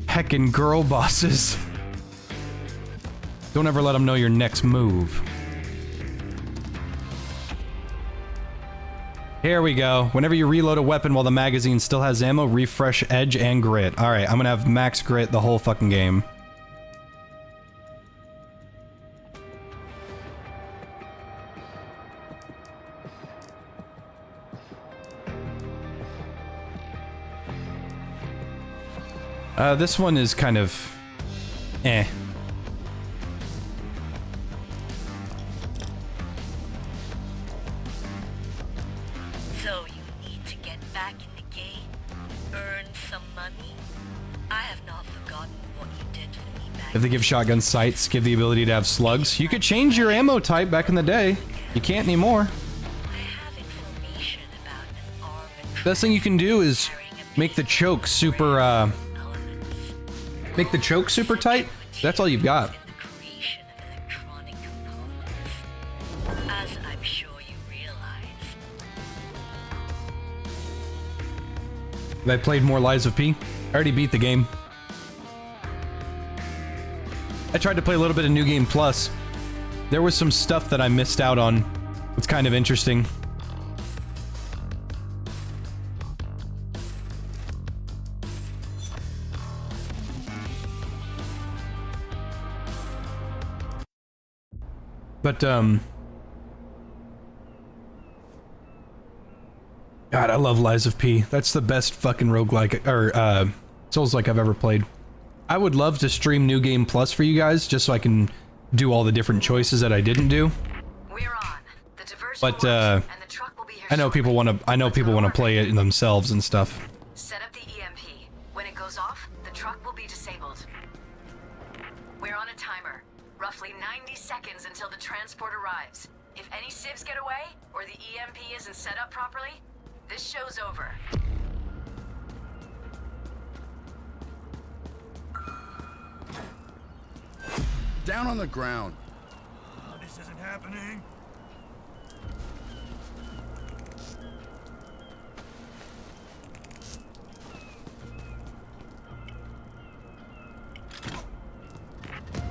Heckin' girl bosses. Don't ever let them know your next move. Here we go. Whenever you reload a weapon while the magazine still has ammo, refresh edge and grit. Alright, I'm gonna have max grit the whole fucking game. This one is kind of... eh. So you need to get back in the game, earn some money. I have not forgotten what you did for me back. If they give shotgun sights, give the ability to have slugs. You could change your ammo type back in the day. You can't anymore. I have information about an armored Best thing you can do is make the choke super, make the choke super tight. That's all you've got. creation of electronic components, as I'm sure you realize. Have I played more Lies of P? I already beat the game. I tried to play a little bit of New Game Plus. There was some stuff that I missed out on. It's kind of interesting. But, God, I love Lies of P. That's the best fucking roguelike, or, Souls-like I've ever played. I would love to stream New Game Plus for you guys, just so I can do all the different choices that I didn't do. We're on. The diversion But, works, and the truck will be here I know people want to play it themselves and stuff. Set up the EMP. When it goes off, the truck will be disabled. We're on a timer. Roughly 90 seconds until the transport arrives. If any civs get away, or the EMP isn't set up properly, this show's over. Down on the ground. This isn't happening.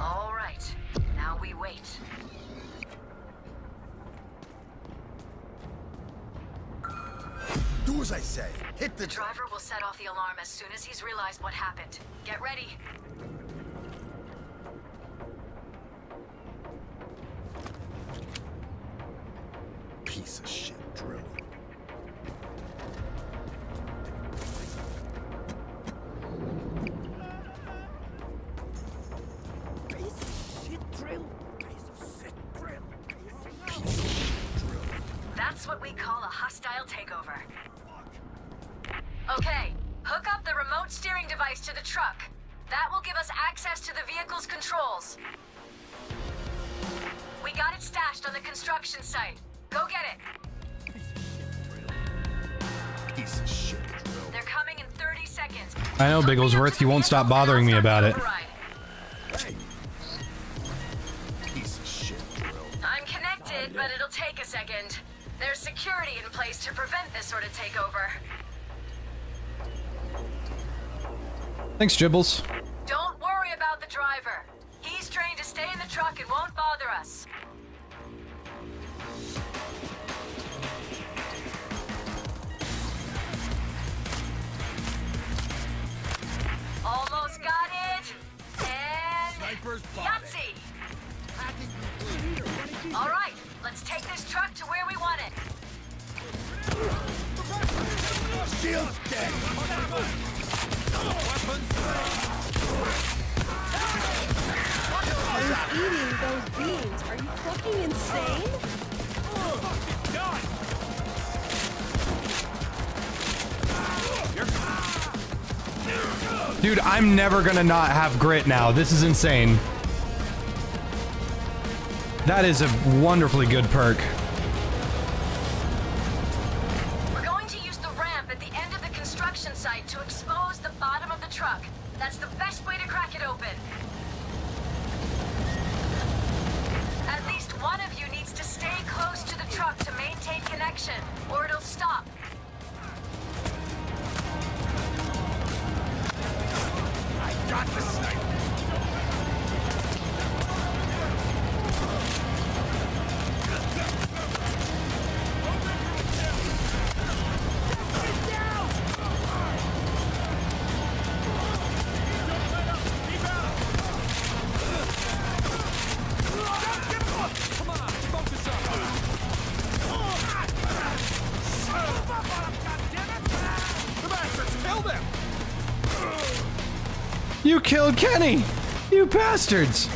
All right. Now we wait. Do as I say. Hit the... The driver will set off the alarm as soon as he's realized what happened. Get ready. Piece of shit drill. Piece of shit drill. Piece of shit drill. Piece of shit drill. That's what we call a hostile takeover. Okay, hook up the remote steering device to the truck. That will give us access to the vehicle's controls. We got it stashed on the construction site. Go get it. Piece of shit drill. They're coming in 30 seconds. I know, Bigglesworth, you won't stop bothering me about it. Hey. Piece of shit drill. I'm connected, but it'll take a second. There's security in place to prevent this sort of takeover. Thanks, Gibbles. Don't worry about the driver. He's trained to stay in the truck and won't bother us. Almost got it. And Sniper's spotted. Yahtzee. All right, let's take this truck to where we want it. Shield's dead. I was eating those beans. Are you fucking insane? Dude, I'm never gonna not have grit now. This is insane. That is a wonderfully good perk. We're going to use the ramp at the end of the construction site to expose the bottom of the truck. That's the best way to crack it open. At least one of you needs to stay close to the truck to maintain connection, or it'll stop. I got the sniper. You killed Kenny! You bastards!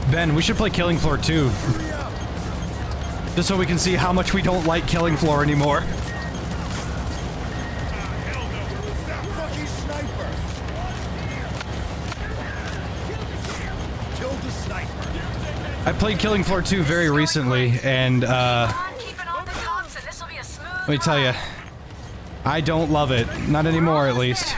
Ben, we should play Killing Floor 2. Just so we can see how much we don't like Killing Floor anymore. Fucking sniper. Killed the sniper. I played Killing Floor 2 very recently, and let me tell you, I don't love it. Not anymore, at least.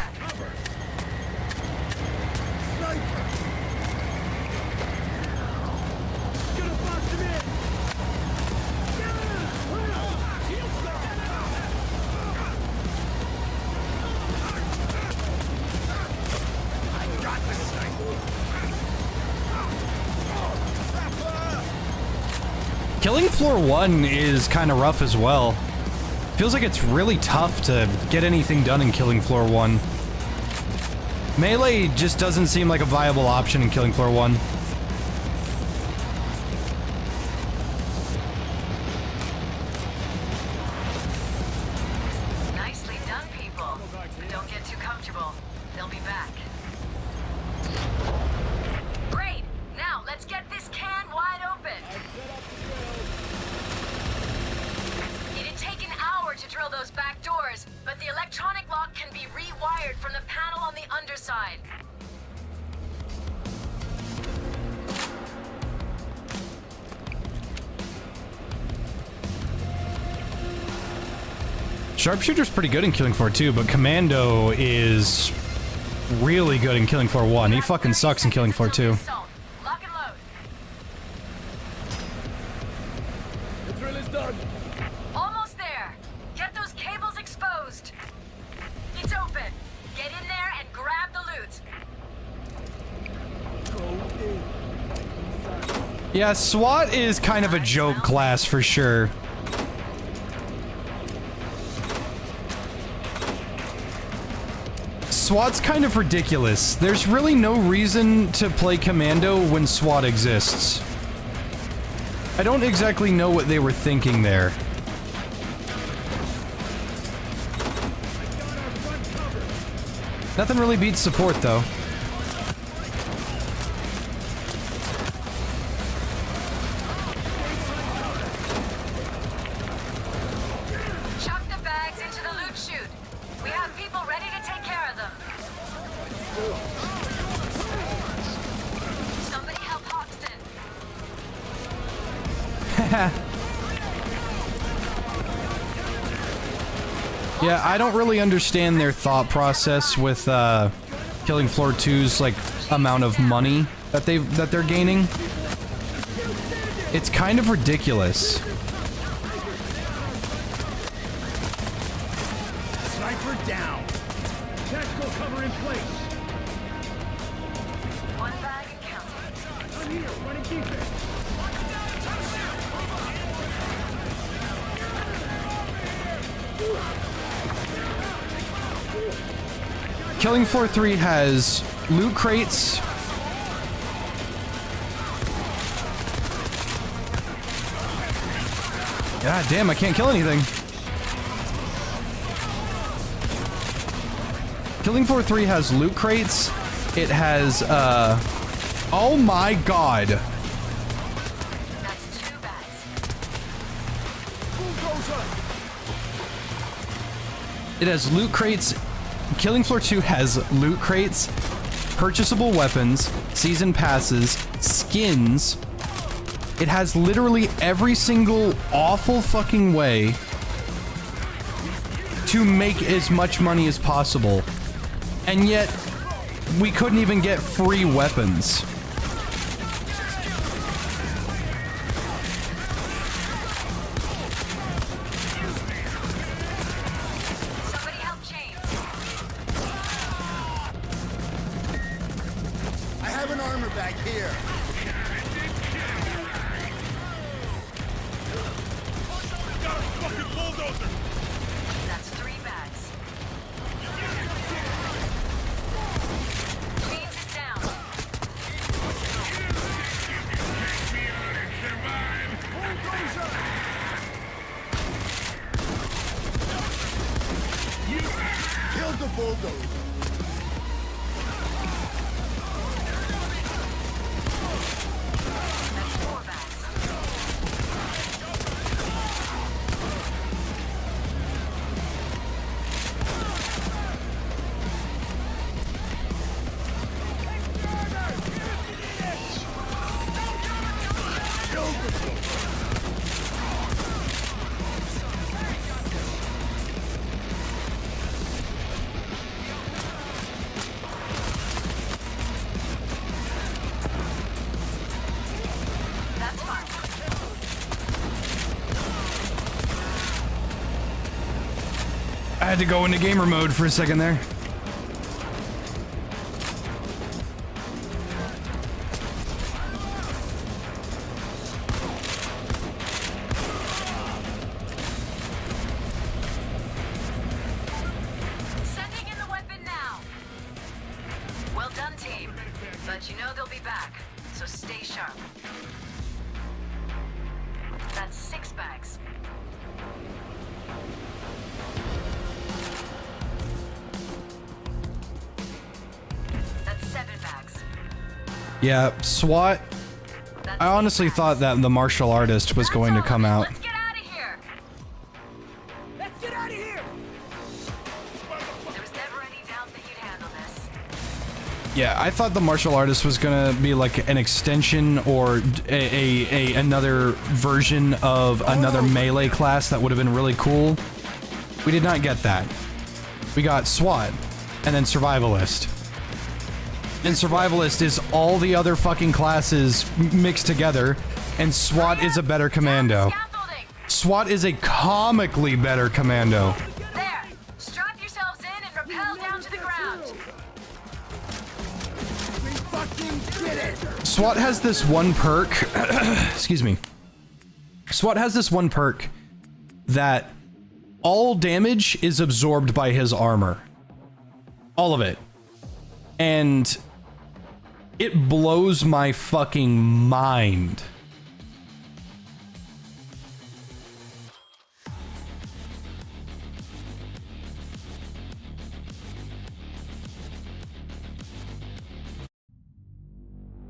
Killing Floor 1 is kind of rough as well. Feels like it's really tough to get anything done in Killing Floor 1. Melee just doesn't seem like a viable option in Killing Floor 1. Nicely done, people. Don't get too comfortable. They'll be back. Great! Now, let's get this can wide open. It'd take an hour to drill those back doors, but the electronic lock can be rewired from the panel on the underside. Sharpshooter's pretty good in Killing Floor 2, but Commando is really good in Killing Floor 1. He fucking sucks in Killing Floor 2. Lock and load. The drill is done. Almost there. Get those cables exposed. It's open. Get in there and grab the loot. Yeah, SWAT is kind of a joke class for sure. SWAT's kind of ridiculous. There's really no reason to play Commando when SWAT exists. I don't exactly know what they were thinking there. Nothing really beats support, though. Chuck the bags into the loot chute. We have people ready to take care of them. Somebody help Hoxton. Yeah, I don't really understand their thought process with Killing Floor 2's like amount of money that they're gaining. It's kind of ridiculous. Sniper down. Tactical cover in place. One bag and counting. I'm here. Running defense. Killing Floor 3 has loot crates. God damn, I can't kill anything. Killing Floor 3 has loot crates. It has, oh my god. That's 2 bags. It has loot crates. Killing Floor 2 has loot crates, purchasable weapons, season passes, skins. It has literally every single awful fucking way to make as much money as possible. And yet, we couldn't even get free weapons. Somebody help James. I have an armor bag here. Got a fucking bulldozer! That's 3 bags. James is down. Killed the bulldozer. That's 4 bags. That's fine. I had to go into gamer mode for a second there. Sending in the weapon now. Well done, team. But you know they'll be back, so stay sharp. That's 6 bags. That's 7 bags. Yeah, SWAT. That's I honestly 8 bags. thought that the martial artist was going to come out. Let's get out of here. Let's get out of here! There was never any doubt that you'd handle this. Yeah, I thought the martial artist was gonna be like an extension or another version of another melee class that would have been really cool. We did not get that. We got SWAT and then Survivalist. And Survivalist is all the other fucking classes mixed together, and SWAT is a better commando. Scaffolding. SWAT is a comically better commando. There. Strap yourselves in and rappel down to the ground. We fucking did it! SWAT has this one perk. Excuse me. SWAT has this one perk that all damage is absorbed by his armor. All of it. And it blows my fucking mind.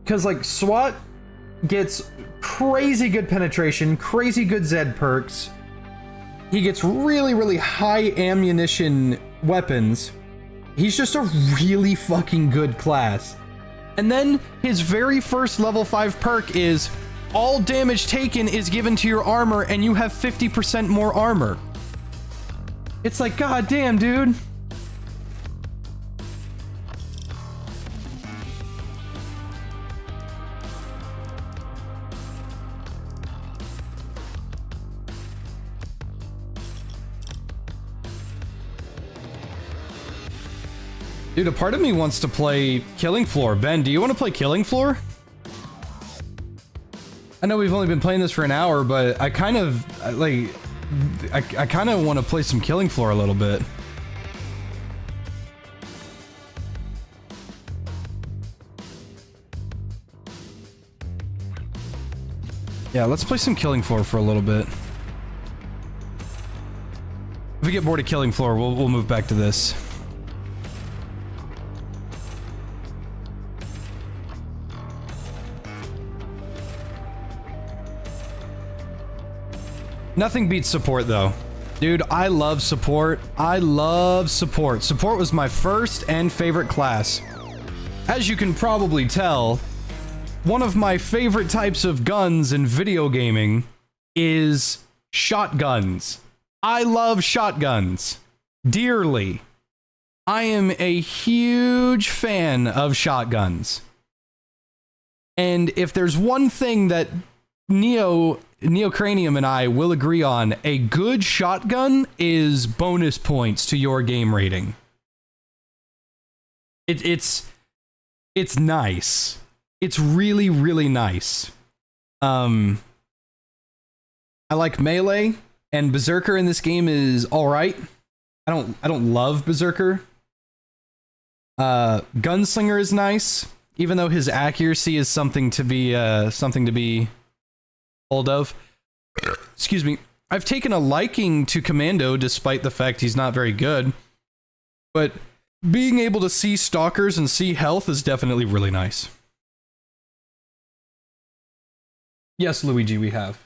Because, like, SWAT gets crazy good penetration, crazy good Zed perks. He gets really, really high ammunition weapons. He's just a really fucking good class. And then his very first level 5 perk is all damage taken is given to your armor and you have 50% more armor. It's like, god damn, dude. Dude, a part of me wants to play Killing Floor. Ben, do you want to play Killing Floor? I know we've only been playing this for an hour, but I kind of, like, I kind of want to play some Killing Floor a little bit. Yeah, let's play some Killing Floor for a little bit. If we get bored of Killing Floor, we'll move back to this. Nothing beats support, though. Dude, I love support. I love support. Support was my first and favorite class. As you can probably tell, one of my favorite types of guns in video gaming is shotguns. I love shotguns dearly. I am a huge fan of shotguns. And if there's one thing that Neocranium and I will agree on, a good shotgun is bonus points to your game rating. It's nice. It's really, really nice. I like melee, and Berserker in this game is all right. I don't love Berserker. Gunslinger is nice, even though his accuracy is something to be hold of. Excuse me. I've taken a liking to Commando despite the fact he's not very good. But being able to see stalkers and see health is definitely really nice. Yes, Luigi, we have.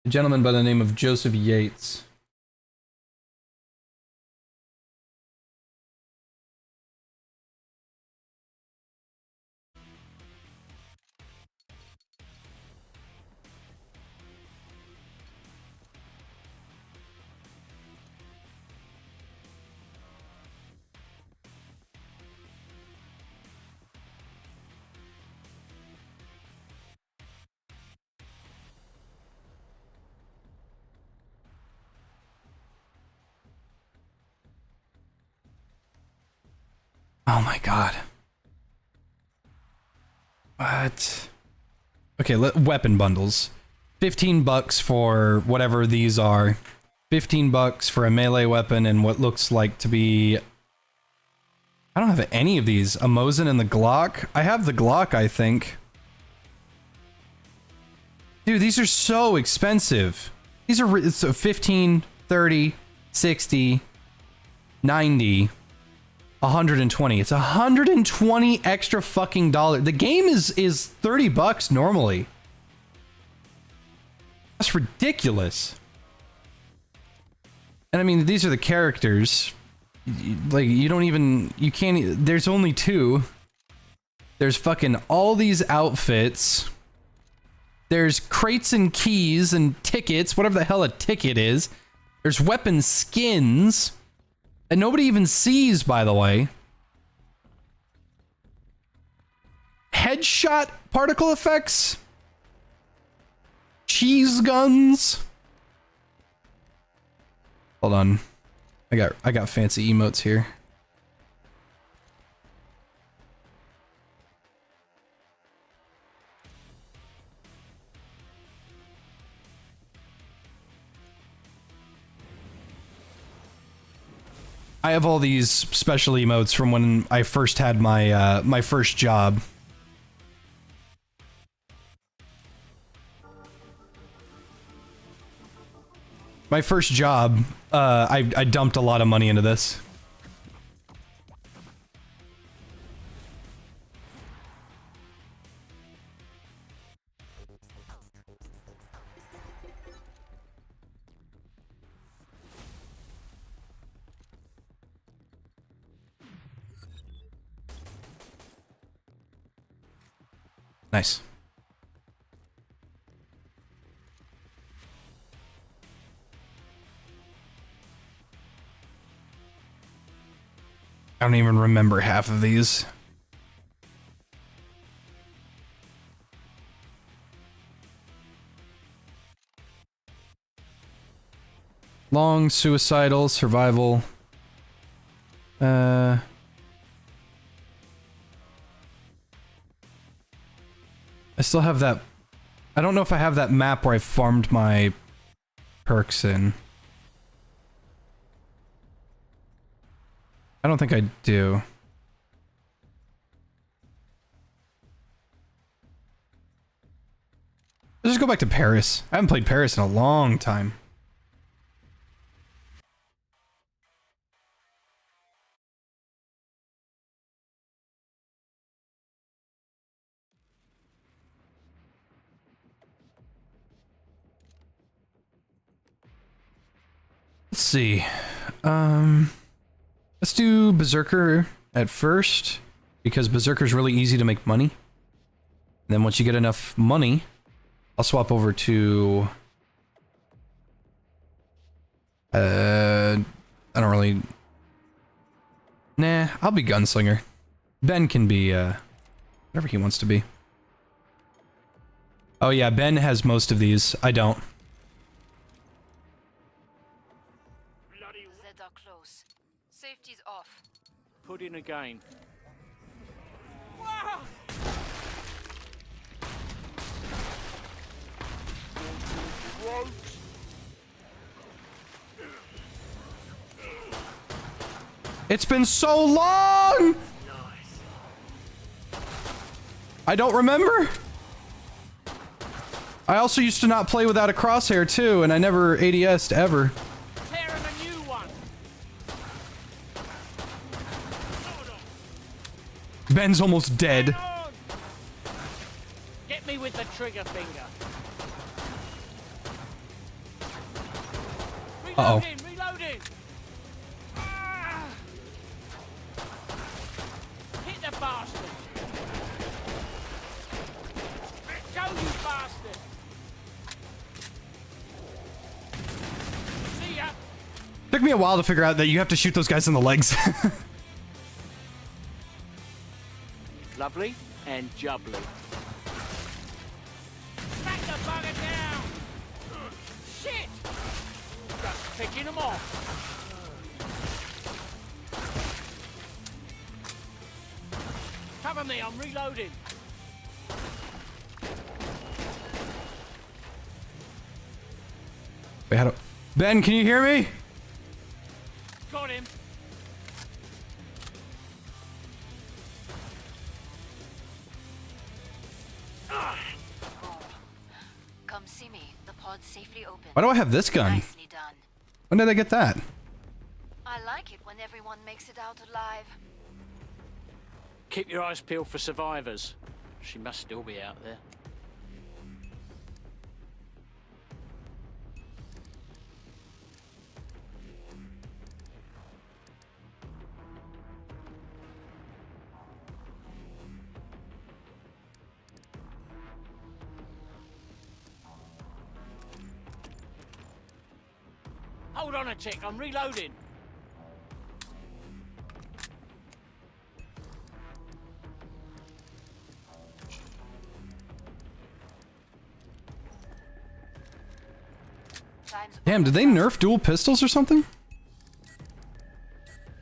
A gentleman by the name of Joseph Yates. Oh my god. What? Okay, weapon bundles. 15 bucks for whatever these are. 15 bucks for a melee weapon and what looks like to be... I don't have any of these. A Mosin and the Glock? I have the Glock, I think. Dude, these are so expensive. These are 15, 30, 60, 90... 120. It's 120 extra fucking dollars. The game is 30 bucks normally. That's ridiculous. And I mean, these are the characters. Like, you can't, there's only two. There's fucking all these outfits. There's crates and keys and tickets, whatever the hell a ticket is. There's weapon skins. And nobody even sees, by the way. Headshot particle effects. Cheese guns. Hold on. I got fancy emotes here. I have all these special emotes from when I first had my my first job. My first job, I dumped a lot of money into this. Nice. I don't even remember half of these. Long, suicidal, survival. I still have that. I don't know if I have that map where I farmed my perks in. I don't think I do. go back to Paris. I haven't played Paris in a long time. Let's see. Let's do Berserker at first, because Berserker's really easy to make money. And then once you get enough money, I'll swap over to... I don't really... Nah, I'll be Gunslinger. Ben can be, whatever he wants to be. Oh yeah, Ben has most of these. I don't. Zeds are close. Safety's off. Put in again. It's been so long! I don't remember. I also used to not play without a crosshair too, and I never ADS'd ever. Tear him a new one. Ben's almost dead. Get me with the trigger finger. Uh-oh. Reloading. Ah! Hit the bastard. Let go, you bastard. See ya. Took me a while to figure out that you have to shoot those guys in the legs. Lovely and jubbly. Smack the bugger down. Shit. Just picking them off. Cover me, I'm reloading. Wait, how do... Ben, can you hear me? Got him. Come see me. The pod's safely open. Why do I have this gun? Nicely done. When did I get that? I like it when everyone makes it out alive. Keep your eyes peeled for survivors. She must still be out there. Hold on a tick, I'm reloading. Damn, did they nerf dual pistols or something?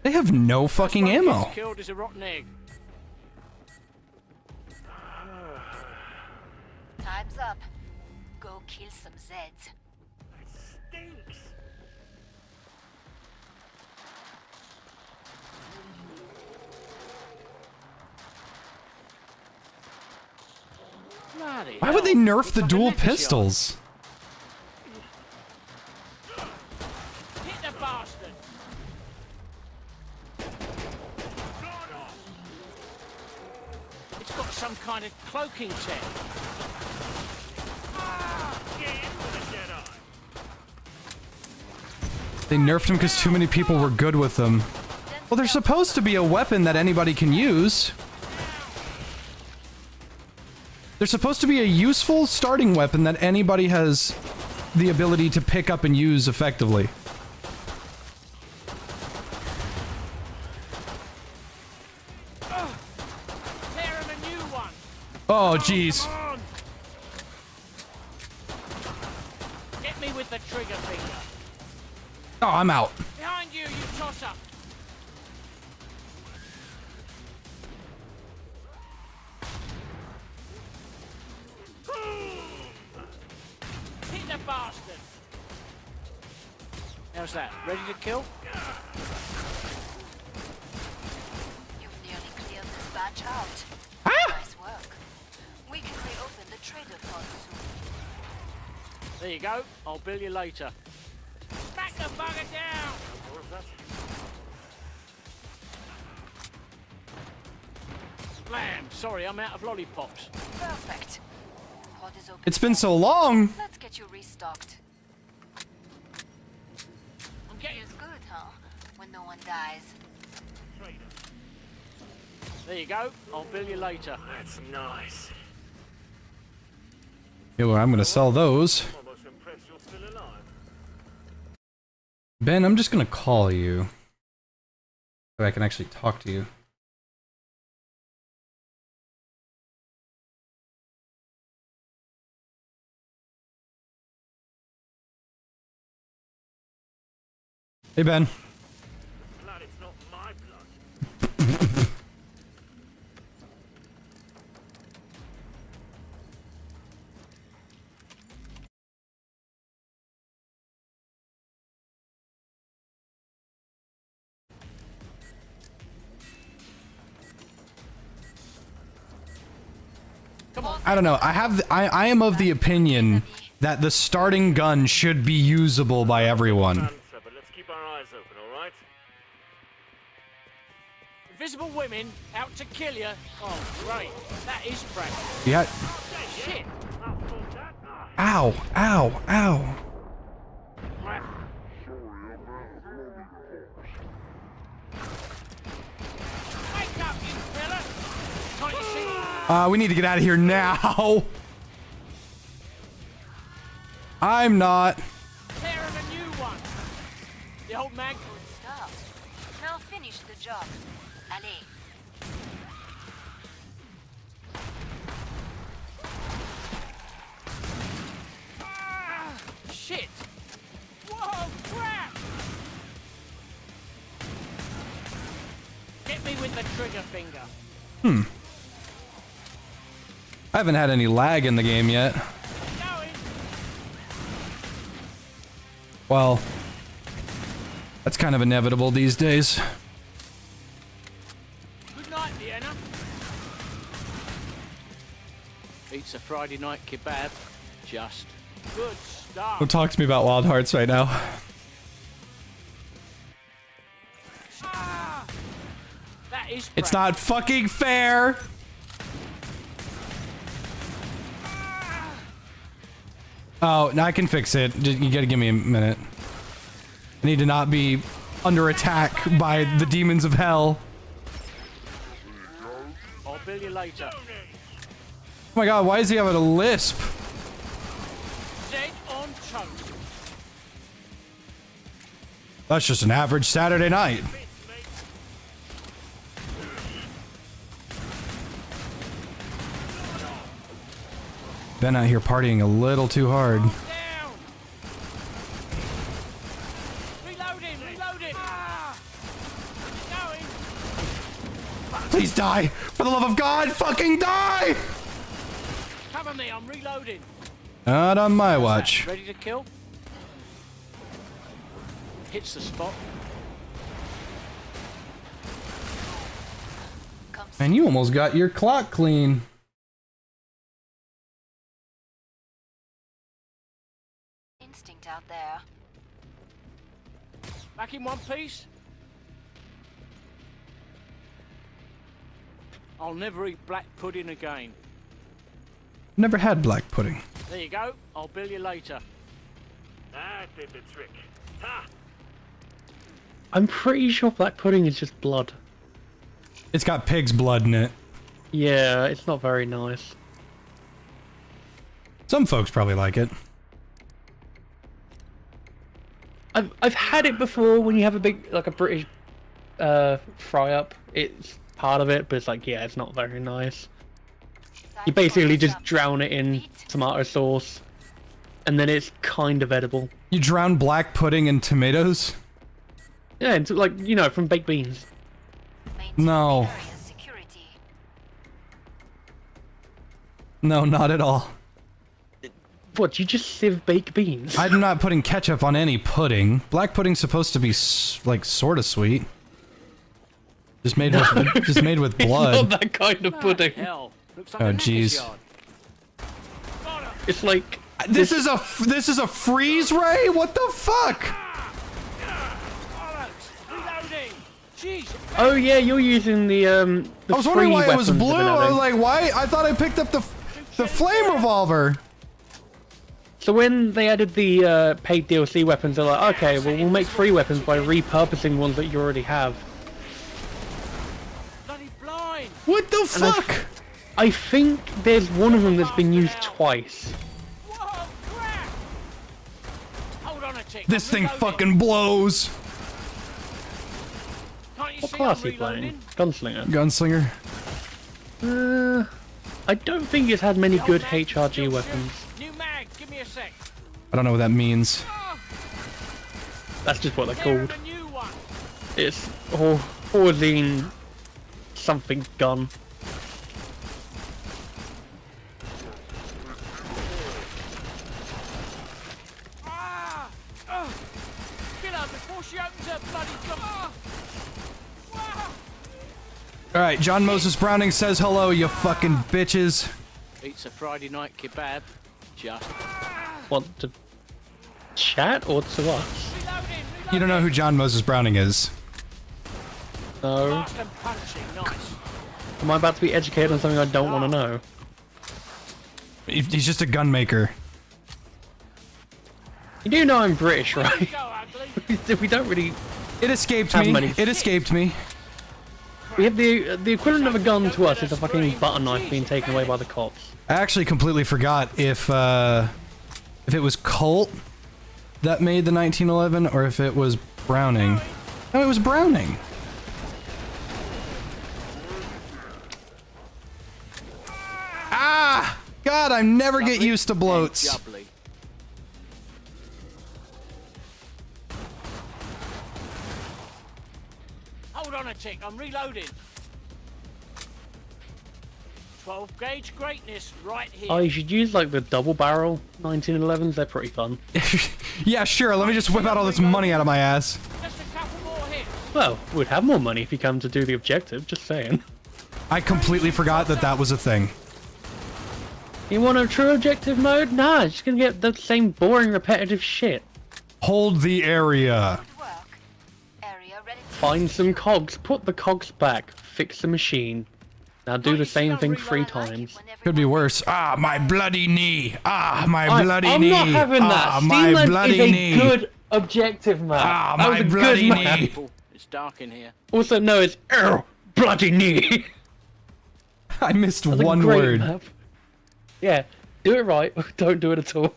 They have no fucking ammo. Killed as a rotten egg. Time's up. Go kill some Zeds. Stinks. Bloody Why would they hell. nerf Looks the like a dual necklace pistols? yard. Hit the bastard. It's got some kind of cloaking tech. They nerfed him because too many people were good with them. Well, they're supposed to be a weapon that anybody can use. They're supposed to be a useful starting weapon that anybody has the ability to pick up and use effectively. Tear him a new one. Oh, jeez. Come on. Get me with the trigger finger. Oh, I'm out. Behind you, you toss up. Hit the bastard. How's that? Ready to kill? You've nearly cleared this batch out. Ah! Nice work. We can reopen the trader pod soon. There you go. I'll bill you later. Back the bugger down! Blam! Sorry, I'm out of lollipops. Perfect. Pod is open. It's been so long. Let's get you restocked. I'm getting... Feels good, huh? When no one dies. There you go. I'll bill you later. That's nice. Yeah, well, I'm gonna sell those. Almost impressed you're still alive. Ben, I'm just gonna call you. So I can actually talk to you. Hey, Ben. Glad it's not my blood. Come on. I don't know. I am of the opinion that the starting gun should be usable by everyone. Answer, but let's keep our eyes open, all right? Invisible women out to kill you. Oh, great. That is practice. Yeah. Shit. Ow. Ow. Ow. Wake up, you fella. Can't you see? We need to get out of here now. I'm not. Pair of a new one. The old man. Good start. Now finish the job. Allez. Shit. Whoa, crap. Get me with the trigger finger. I haven't had any lag in the game yet. Going. Well, that's kind of inevitable these days. Good night, Vienna. Eats a Friday night kebab. Just good stuff. Don't talk to me about Wild Hearts right now. Ah, that is. It's not fucking fair. Oh, now I can fix it. You gotta give me a minute. I need to not be under attack by the demons of hell. I'll bill you later. Oh my god, why is he having a lisp? Dead on toast. That's just an average Saturday night. Been out here partying a little too hard. Down. Reloading, reloading. Ah. Going. Please die! For the love of God, fucking die! Cover me, I'm reloading. Not on my watch. Ready to kill? Hits the spot. And you almost got your clock clean. Instinct out there. Back in one piece. I'll never eat black pudding again. Never had black pudding. There you go. I'll bill you later. That did the trick. Ha! I'm pretty sure black pudding is just blood. It's got pig's blood in it. Yeah, it's not very nice. Some folks probably like it. I've had it before when you have a big, like a British fry up. It's part of it, but it's like, yeah, it's not very nice. You basically just drown it in tomato sauce, and then it's kind of edible. You drown black pudding in tomatoes? Yeah, it's like, you know, from baked beans. No. No, not at all. What, you just sieve baked beans? I'm not putting ketchup on any pudding. Black pudding's supposed to be, like, sort of sweet. Just made with, just made with blood. It's not that kind of pudding. Hell. Looks like Oh, a knacker's jeez. yard. It's like This is a freeze ray? What the fuck? Reloading. Jeez. Oh yeah, you're using the I was wondering why it was blue. I was adding. like, why? I thought I picked up the flame revolver. So when they added the paid DLC weapons, they're like, okay, well we'll make free weapons by repurposing ones that you already have. Bloody blind. What the fuck? I think there's one of them that's been used twice. Whoa, crap. Hold on a tick. This I'm thing reloading. fucking blows. Can't you What see class I'm are you playing? reloading? Gunslinger. Gunslinger. I don't think it's had many good Old man, HRG still weapons. shoot. New mag. Give me a sec. I don't know what that means. That's just what they're There, called. a new one. It's Horzine something gun. Kill her before she opens her bloody door. All right, John Moses Browning says hello, you fucking bitches. It's a Friday night kebab. Just. Want to chat or to us? You don't know who John Moses Browning is? No. Fast and punching. Nice. Am I about to be educated on something I don't want to know? He's just a gun maker. You do know I'm British, right? Go, ugly. We don't really. It escaped Have me. many. It escaped me. We have the equivalent of a gun to us is a fucking butter knife being taken away by the cops. I actually completely forgot if it was Colt that made the 1911 or if it was Browning. No, it was Browning. Ah! God, I never get used to bloats. Jubbly. Hold on a tick. I'm reloading. 12 gauge greatness right here. Oh, you should use like the double barrel 1911s. They're pretty fun. Yeah, sure. Let me just whip out all this money out of my ass. Just a couple more hits. Well, we'd have more money if you come to do the objective. Just saying. I completely forgot that that was a thing. You want a true objective mode? Nah, just gonna get the same boring, repetitive shit. Hold the area. Good work. Area ready to Find some cogs, put the cogs back, fix the machine. Now do the same thing 3 times. Could be worse. Ah, my bloody knee. Ah, my bloody I'm knee. not having that. Ah, my Steamland bloody is a knee. good objective map. Ah, That was my a good bloody map. knee. It's dark in here. Also, no, it's bloody knee. I missed That's a one great word. map. Yeah, do it right. Don't do it at all.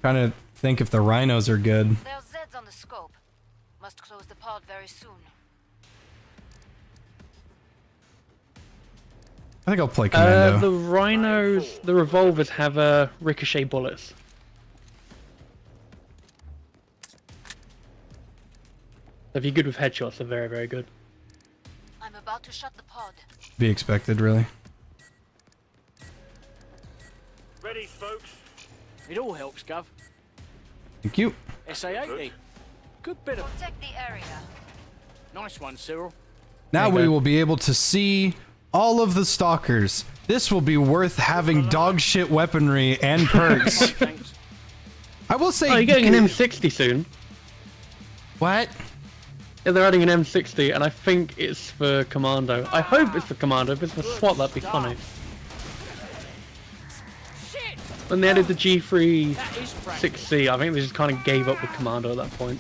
Trying to think if the rhinos are good. There's Zeds on the scope. Must close the pod very soon. I think I'll play Commando. The rhinos, the revolvers have ricochet bullets. If you're good with headshots, they're very, very good. I'm about to shut the pod. Be expected, really. Ready, folks? It all helps, Gov. Thank you. SA-80. Good bit of... Protect the area. Nice one, Cyril. Now Okay. we will be able to see all of the stalkers. This will be worth having dog shit weaponry and perks. Thanks. I will say. Oh, you're getting an M60 soon. What? Yeah, they're adding an M60, and I think it's for Commando. I hope it's for Commando, if it's for SWAT, that'd be funny. Shit! When they added the G3 That is practical. 6C, I think they just kind of gave up with Commando at that point.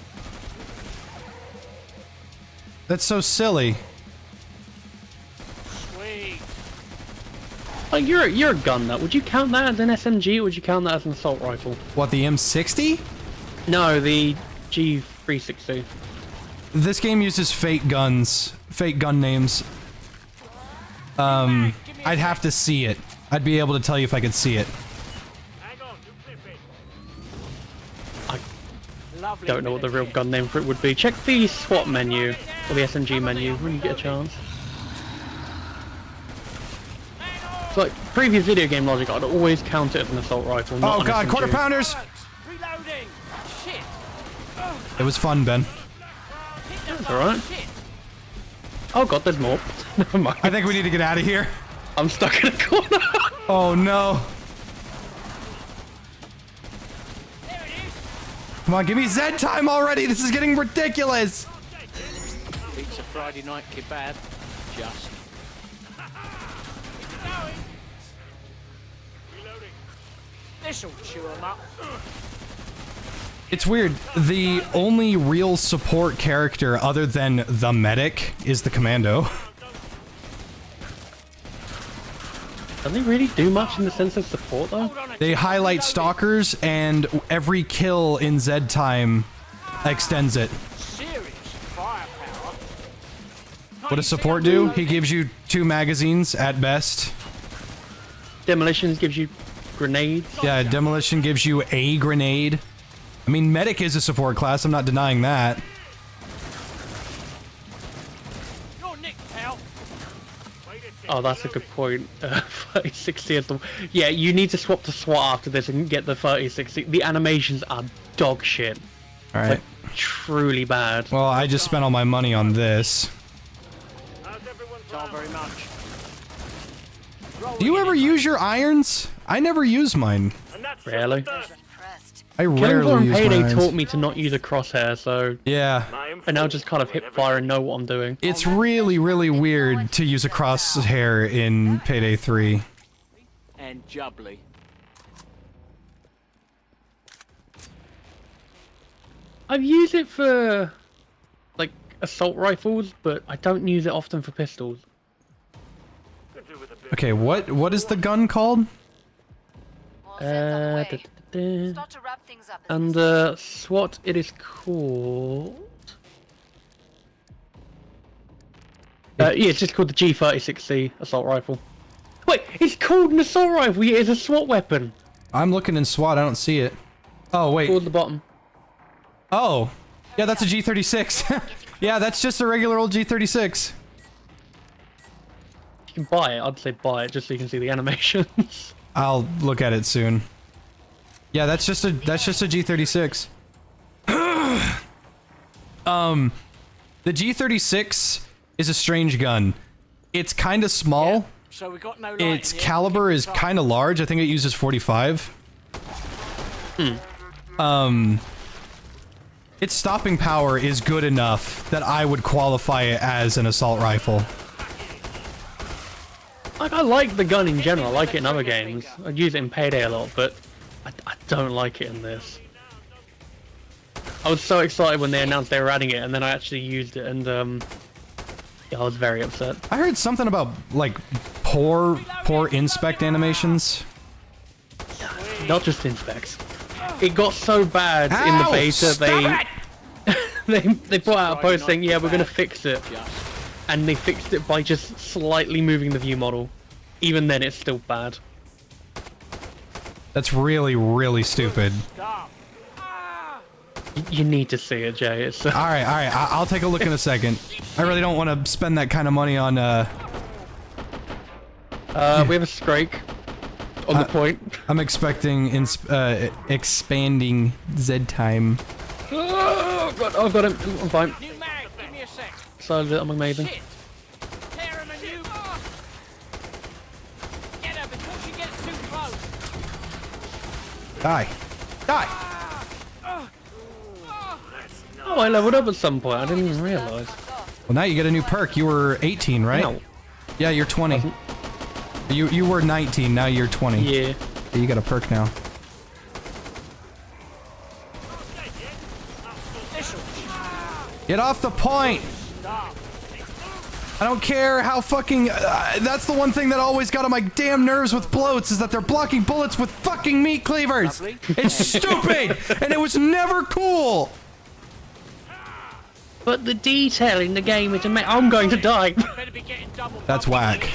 That's so silly. Sweet. Like, you're a gun nut. Would you count that as an SMG, or would you count that as an assault rifle? What, the M60? No, the G360. This game uses fake guns, fake gun names. I'd have to see it. I'd be able to tell you if I could see it. Hang on, you clip it. I Lovely don't know what the minute real here. gun name for it would be. Check the SWAT menu, or the SMG menu, when you get a chance. It's like, previous video game logic, I'd always count it as an assault rifle, not Oh an god, SMG. quarter pounders! Reloading. Shit. It was fun, Ben. That's alright. Shit. Oh god, there's more. Never mind. I think we need to get out of here. I'm stuck in a corner. Oh no. Come on, give me Z time already. This is getting ridiculous. Beats a Friday night kebab. Just. This'll chew 'em up. It's weird. The only real support character other than the medic is the commando. Don't they really do much in the sense of support though? They highlight stalkers, and every kill in Z time extends it. Serious firepower. What does support do? He gives you 2 magazines at best. Demolitions gives you grenades. Yeah, demolition gives you a grenade. I mean, medic is a support class. I'm not denying that. You're Nick, pal. Oh, that's a good point. 3060 is the... Yeah, you need to swap to SWAT after this and get the 3060. The animations are dog shit. All right. Like, truly bad. Well, I just spent all my money on this. Not very much. Do you ever use your irons? I never use mine. Really? I Killing rarely and use my Payday irons. taught me to not use a crosshair, so... Yeah. I now just kind of hip fire and know what I'm doing. It's really, really weird to use a crosshair in Payday 3. And jubbly. I've used it for, like, assault rifles, but I don't use it often for pistols. Okay, what is the gun called? And SWAT it is called... yeah, it's just called the G36C assault rifle. Wait, it's called an assault rifle, yeah, it's a SWAT weapon. I'm looking in SWAT, I don't see it. Oh, wait. Towards the bottom. Oh, yeah, that's a G36. Yeah, that's just a regular old G36. You can buy it, I'd say buy it, just so you can see the animations. I'll look at it soon. Yeah, that's just a G36. The G36 is a strange gun. It's kind of small. Yeah, so we got no Its caliber is kind of large. I think it uses 45. Its stopping power is good enough that I would qualify it as an assault rifle. Like, I like the gun in general, I like it in other games. I'd use it in Payday a lot, but I don't like it in this. I was so excited when they announced they were adding it, and then I actually used it, and yeah, I was very upset. I heard something about, like, poor inspect animations. Not just inspects. It got so bad in the beta, they put out a post saying, yeah, we're gonna fix it. And they fixed it by just slightly moving the view model. Even then, it's still bad. That's really, really stupid. You need to see it, Jay. It's Alright, I'll take a look in a second. I really don't want to spend that kind of money on, we have a Shrake on the point. I'm expecting expanding Z time. Oh, God, I've got him. I'm fine. New mag, give me a sec. So I'm amazing. Shit. Tear him a new... Get her before she gets too close. Die. Die! Oh, I leveled up at some point. I didn't even realize. Well, now you get a new perk. You were 18, right? No. Yeah, you're 20. You were 19, now you're 20. Yeah. You got a perk now. Get off the point! I don't care how fucking... that's the one thing that always got on my damn nerves with bloats, is that they're blocking bullets with fucking meat cleavers! It's stupid! And it was never cool! But the detail in the game is amazing. I'm going to die. That's whack.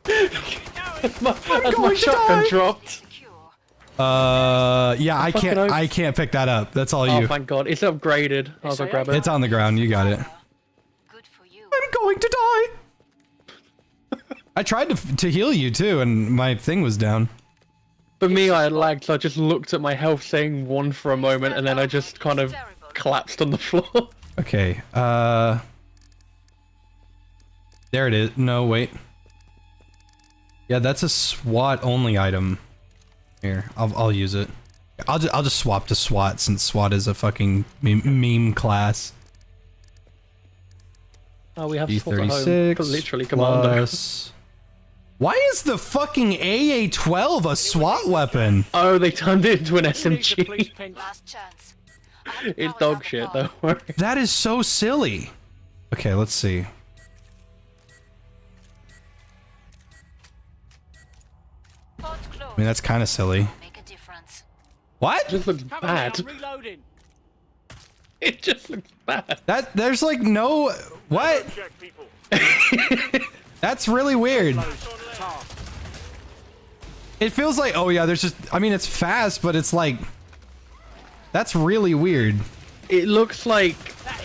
That's my shotgun dropped. Yeah, I can't pick that up. That's all you. Oh, thank God. It's upgraded. I'll go grab it. It's on the ground. You got it. I'm going to die! I tried to heal you too, and my thing was down. For me, I had lagged, so I just looked at my health saying 1 for a moment, and then I just kind of collapsed on the floor. Okay, there it is. No, wait. Yeah, that's a SWAT only item. Here, I'll use it. I'll just swap to SWAT since SWAT is a fucking meme class. Oh, we have SWAT at home. E36 Literally commando. plus... Why is the fucking AA-12 a SWAT weapon? Oh, they turned it into an SMG. Last chance. It's dog shit, don't worry. That is so silly. Okay, let's see. I mean, that's kind of silly. Make a difference. What? It just looks bad. Reloading. It just looks bad. There's like no... What? Check people. That's really weird. It feels like, oh yeah, there's just... I mean, it's fast, but it's like... That's really weird. It looks like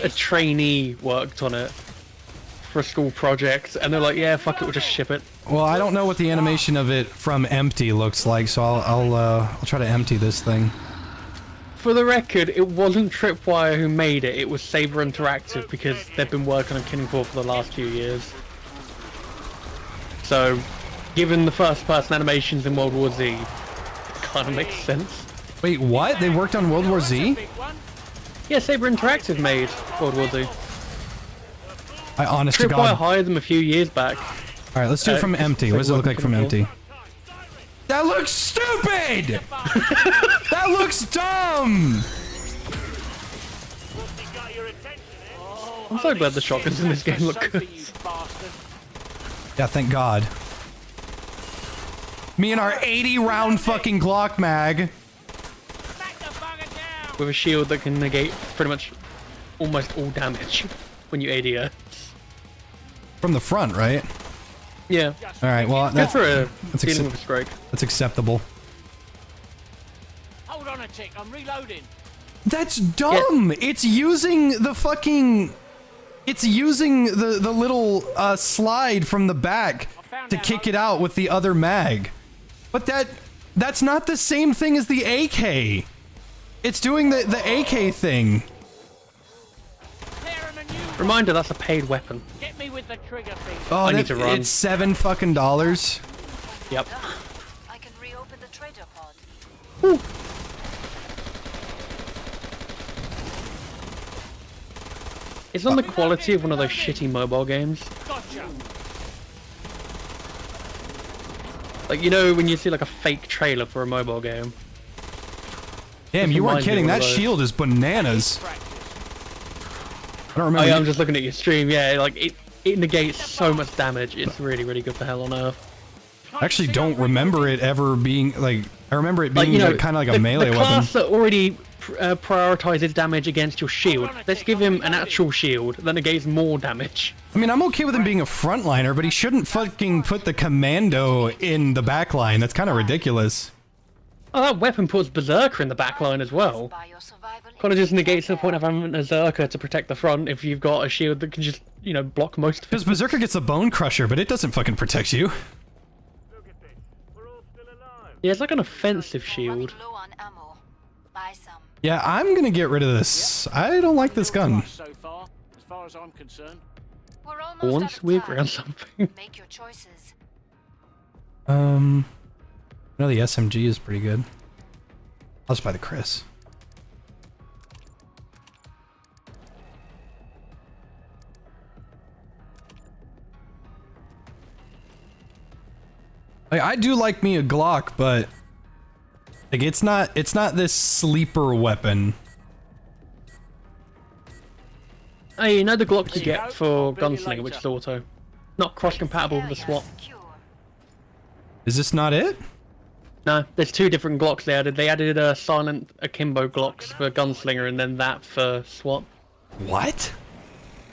a trainee worked on it for a school project, and they're like, yeah, fuck it, we'll just ship it. Well, I don't know what the animation of it from empty looks like, so I'll try to empty this thing. For the record, it wasn't Tripwire who made it, it was Saber Interactive, because they've been working on Killing Floor for the last few years. So, given the first-person animations in World War Z, it kind of makes sense. Wait, what? They worked on World War Z? Yeah, Saber Interactive made World War Z. I honest to Tripwire God. hired them a few years back. Alright, let's do it from empty. What does it look like from empty? That looks stupid! That looks dumb! I'm so glad the shotguns in this game look good. Yeah, thank God. Me and our 80-round fucking Glock mag. With a shield that can negate pretty much almost all damage when you ADO. From the front, right? Yeah. Alright, well, That's for a that's dealing with a strike. That's acceptable. Hold on a tick, I'm reloading. That's dumb! Yeah. It's using the fucking... It's using the little slide from the back to kick it out with the other mag. But that's not the same thing as the AK. It's doing the AK thing. Reminder, that's a paid weapon. Get me with the trigger thing. Oh, I need to run. It's $7 fucking dollars. Yep. I can reopen the trader pod. Woo. It's on the quality of one of those shitty mobile games. Gotcha. Like, you know when you see like a fake trailer for a mobile game? Damn, This you weren't reminds me kidding. of one That of those. shield is bananas. I don't Oh remember. yeah, I'm just looking at your stream. Yeah, like it negates so much damage. It's really, really good for hell on earth. I actually don't remember it ever being like. I remember it Like, being you know, kind of like a melee the weapon. class that already prioritizes damage against your shield. Let's give him an actual shield that negates more damage. I mean, I'm okay with him being a frontliner, but he shouldn't fucking put the commando in the backline. That's kind of ridiculous. Oh, that weapon puts Berserker in the backline as well. Kind of just negates the point of having a Berserker to protect the front if you've got a shield that can just, you know, block most of it. Because Berserker gets a bone crusher, but it doesn't fucking protect you. Yeah, it's like an offensive shield. Yeah, I'm gonna get rid of this. I don't like this gun. So far, as far as I'm concerned. We're almost Once we agree on something. Make your choices. No, the SMG is pretty good. I'll just buy the Chris. Like, I do like me a Glock, but like it's not this sleeper weapon. Hey, you know the Glock you get for Gunslinger, which is auto. Not cross-compatible with the SWAT. Is this not it? No, there's two different Glocks they added. They added a silent akimbo Glocks for Gunslinger and then that for SWAT. What?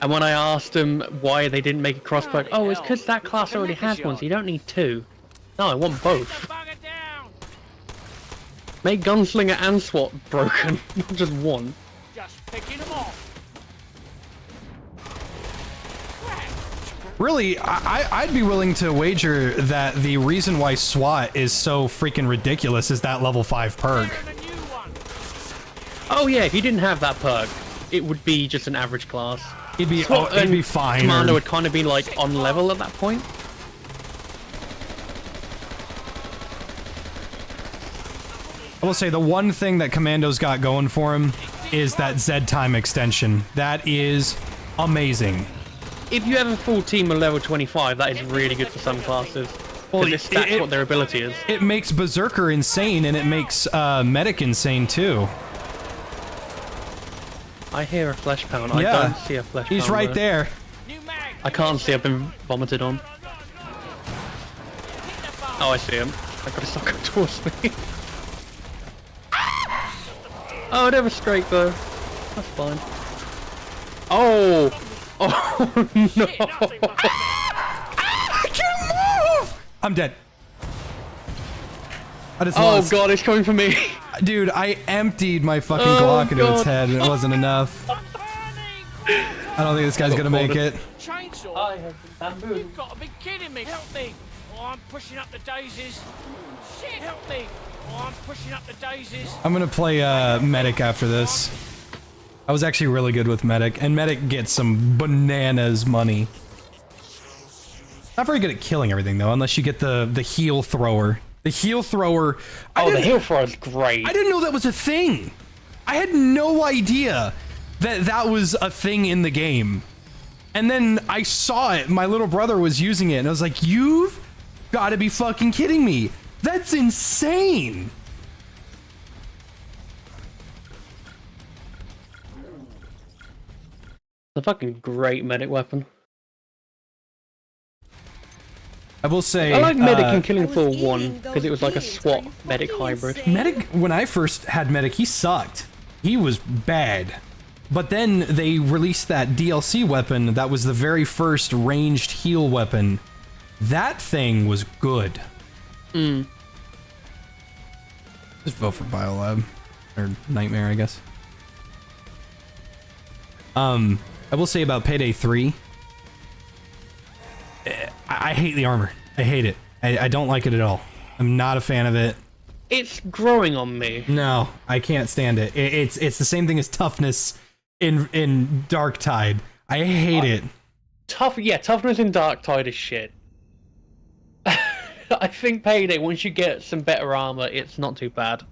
And when I asked them why they didn't make a cross-plug, oh, it's because that class already has one, so you don't need two. No, I want both. Make Gunslinger and SWAT broken, not just one. Just picking them off. Really, I'd be willing to wager that the reason why SWAT is so freaking ridiculous is that level 5 perk. Oh yeah, if you didn't have that perk, it would be just an average class. It'd be fine. Commando would kind of be like on level at that point. I will say the one thing that Commando's got going for him is that Z time extension. That is amazing. If you have a full team of level 25, that is really good for some classes. Well, Because it stacks what their ability is. It makes Berserker insane, and it makes Medic insane too. I hear a flesh pound. I don't see a flesh pound. He's right there. I can't see. I've been vomited on. Oh, I see him. I gotta stop going towards me. Oh, they were straight though. That's fine. Oh! Oh no! I can't move! I'm dead. I just lost. God, it's coming for me. Dude, I emptied my fucking Glock into its head and it wasn't enough. I don't think this guy's gonna make it. Chainsaw? I have bamboo. You've got to be kidding me. Help me. Oh, I'm pushing up the daisies. Shit, help me. Oh, I'm pushing up the daisies. I'm gonna play Medic after this. I was actually really good with Medic, and Medic gets some bananas money. Not very good at killing everything though, unless you get the heal thrower. The heal thrower. Oh, the heal thrower is great. I didn't know that was a thing. I had no idea that that was a thing in the game. And then I saw it. My little brother was using it, and I was like, "You've got to be fucking kidding me! That's insane!" It's a fucking great medic weapon. I will say, I like Medic in Killing Floor 1 because it was like a SWAT Medic hybrid. Medic, when I first had Medic, he sucked. He was bad. But then they released that DLC weapon that was the very first ranged heal weapon. That thing was good. Mm. Just vote for Biolab. Or Nightmare, I guess. I will say about Payday 3. I hate the armor. I hate it. I don't like it at all. I'm not a fan of it. It's growing on me. No, I can't stand it. It's the same thing as toughness in Dark Tide. I hate it. Toughness in Dark Tide is shit. I think Payday, once you get some better armor, it's not too bad.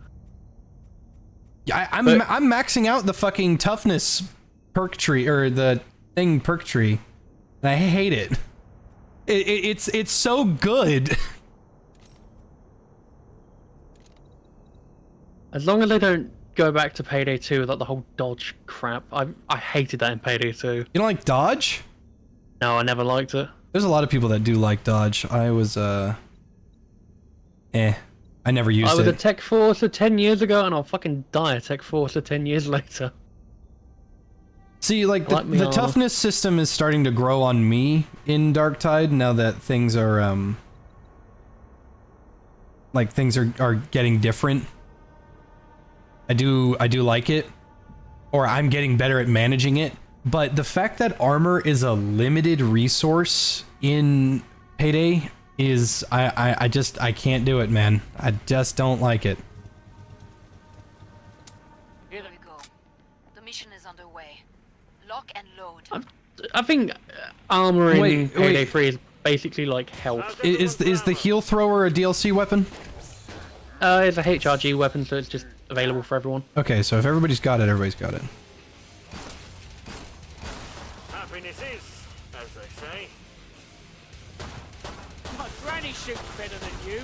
Yeah, I'm maxing out the fucking toughness perk tree, or the thing perk tree. And I hate it. It's so good. As long as they don't go back to Payday 2 with like the whole dodge crap. I hated that in Payday 2. You don't like dodge? No, I never liked it. There's a lot of people that do like dodge. I was I never used it. I was a Tech Forcer 10 years ago and I'll fucking die a Tech Forcer 10 years later. See, like, the toughness system is starting to grow on me in Dark Tide now that things are, like, things are getting different. I do like it. Or I'm getting better at managing it. But the fact that armor is a limited resource in Payday is, I can't do it, man. I just don't like it. Here we go. The mission is underway. Lock and load. I think armor in Payday 3 is basically like health. Is the heal thrower a DLC weapon? It's a HRG weapon, so it's just available for everyone. Okay, so if everybody's got it, everybody's got it. Happiness is, as they say. My granny shoots better than you.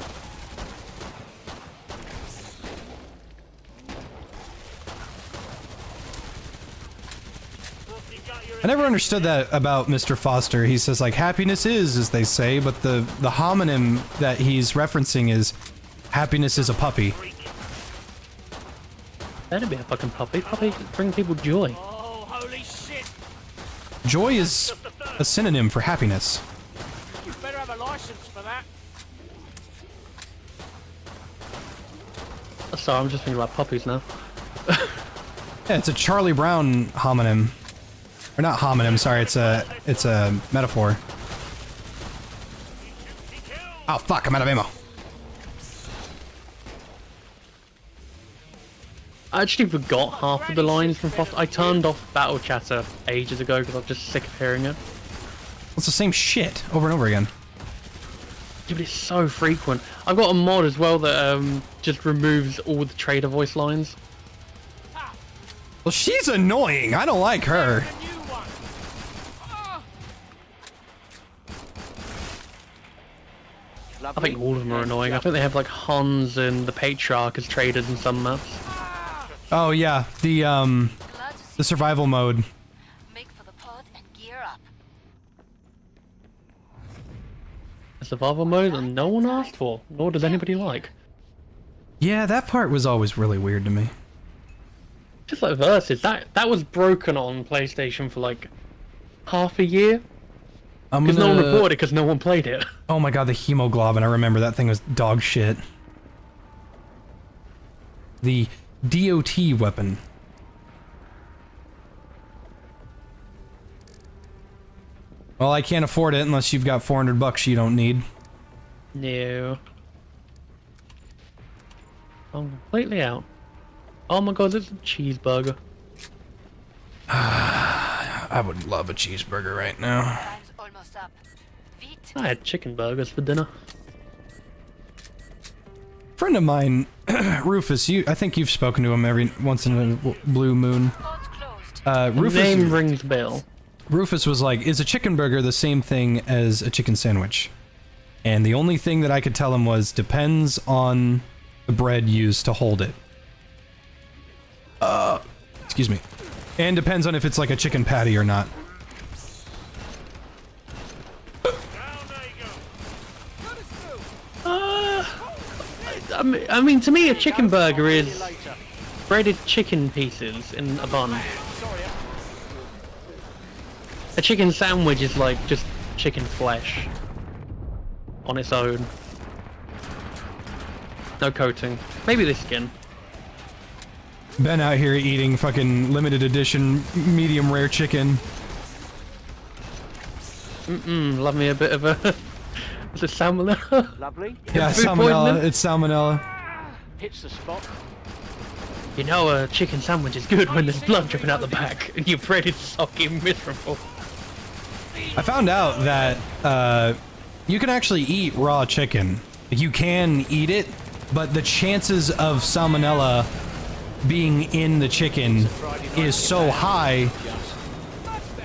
I never understood that about Mr. Foster. He says, like, happiness is, as they say, but the homonym that he's referencing is happiness is a puppy. That'd be a fucking puppy. Puppies bring people joy. Oh, holy shit! Joy is a synonym for happiness. You better have a license for that. Sorry, I'm just thinking about puppies now. Yeah, it's a Charlie Brown homonym. Or not homonym, sorry, it's a metaphor. Oh fuck, I'm out of ammo. I actually forgot half of the lines from Foster. I turned off battle chatter ages ago because I'm just sick of hearing it. It's the same shit over and over again. Yeah, but it's so frequent. I've got a mod as well that just removes all the trader voice lines. Well, she's annoying. I don't like her. I think all of them are annoying. I think they have like Hans and the Patriarch as traders in some maps. Oh yeah, the survival mode. Make for the pod and gear up. A survival mode that no one asked for, nor does anybody like. Yeah, that part was always really weird to me. Just like Versus, that was broken on PlayStation for like half a year. Because no one reported it because no one played it. Oh my god, the hemoglobin. I remember that thing was dog shit. The DOT weapon. Well, I can't afford it unless you've got $400 you don't need. No. I'm completely out. Oh my god, there's a cheeseburger. I would love a cheeseburger right now. Time's almost up. Vite. I had chicken burgers for dinner. Friend of mine, Rufus, I think you've spoken to him every once in a blue moon. Rufus, name rings bell. Rufus was like, is a chicken burger the same thing as a chicken sandwich? And the only thing that I could tell him was, depends on the bread used to hold it. Excuse me. And depends on if it's like a chicken patty or not. I mean, to me, a chicken burger is breaded chicken pieces in a bun. A chicken sandwich is like just chicken flesh on its own. No coating. Maybe the skin. Ben out here eating fucking limited edition medium rare chicken. Love me a bit of a... Is it salmonella? Lovely. Yeah, salmonella. It's salmonella. Hits the spot. You know a chicken sandwich is good when there's blood dripping out the back and your bread is soggy and miserable. I found out that you can actually eat raw chicken. You can eat it, but the chances of salmonella being in the chicken is so high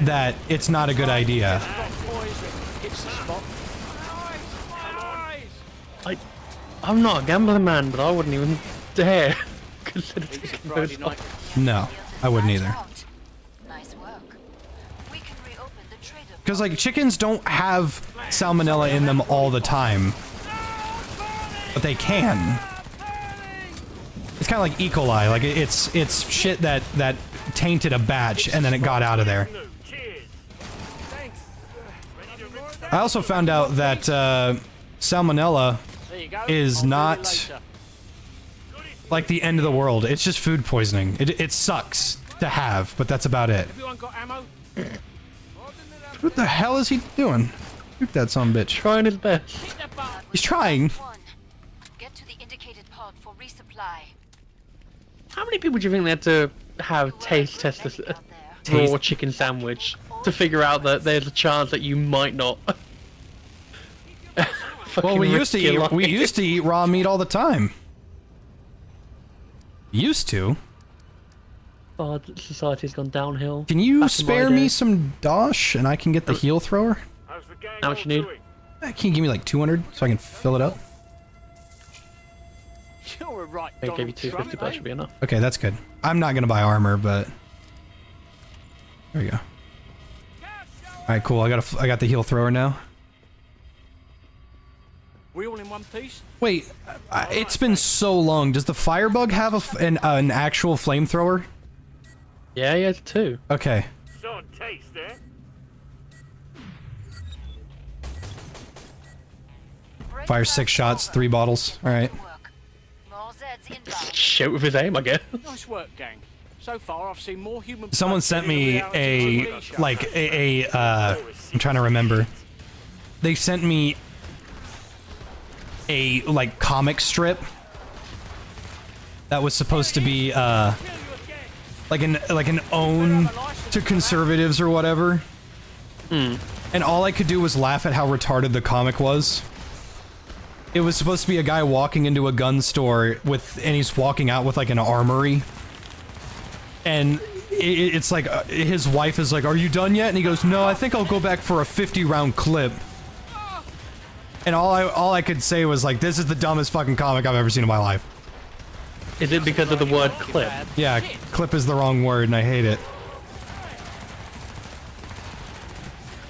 that it's not a good idea. I'm not a gambling man, but I wouldn't even dare consider taking those off. No, I wouldn't either. Nice work. We can reopen the trader. Because like chickens don't have salmonella in them all the time, but they can. It's kind of like E. coli. Like it's shit that tainted a batch and then it got out of there. I also found out that salmonella is not like the end of the world. It's just food poisoning. It sucks to have, but that's about it. What the hell is he doing? Shoot that son of a bitch. Trying his best. He's trying. Get to the indicated pod for resupply. How many people do you think they had to have taste test a raw chicken sandwich to figure out that there's a chance that you might not? Well, we used to eat raw meat all the time. Used to. Oh, society's gone downhill. Can you spare me some dosh and I can get the heel thrower? How much you need? Can you give me like 200 so I can fill it up? You're a right. I gave you 250, but that should be enough. Okay, that's good. I'm not gonna buy armor, but there we go. All right, cool. I got the heel thrower now. We all in one piece? Wait, it's been so long. Does the firebug have an actual flamethrower? Yeah, he has two. Okay. So taste, eh? Fire 6 shots, 3 bottles. All right. Shoot with his aim, I guess. Nice work, gang. So far, I've seen more human. Someone sent me I'm trying to remember. They sent me a like comic strip that was supposed to be like an own to conservatives or whatever. And all I could do was laugh at how retarded the comic was. It was supposed to be a guy walking into a gun store and he's walking out with like an armory. And it's like, his wife is like, "Are you done yet?" And he goes, "No, I think I'll go back for a 50-round clip." And all I could say was like, this is the dumbest fucking comic I've ever seen in my life. Is it because of the word clip? Yeah, clip is the wrong word and I hate it.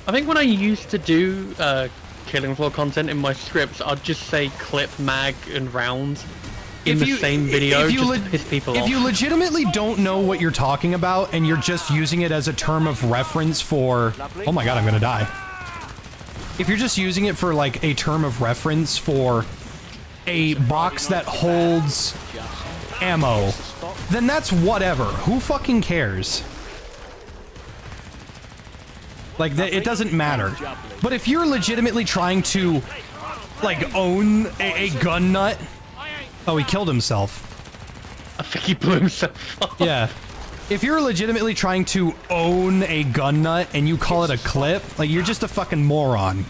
I think when I used to do killing floor content in my scripts, I'd just say clip, mag, and rounds in the same video just to piss people off. If you legitimately don't know what you're talking about and you're just using it as a term of reference for... Oh my god, I'm gonna die. If you're just using it for like a term of reference for a box that holds ammo, then that's whatever. Who fucking cares? Like, it doesn't matter. But if you're legitimately trying to, like, own a gun nut... Oh, he killed himself. I think he blew himself up. Yeah. If you're legitimately trying to own a gun nut and you call it a clip, like, you're just a fucking moron.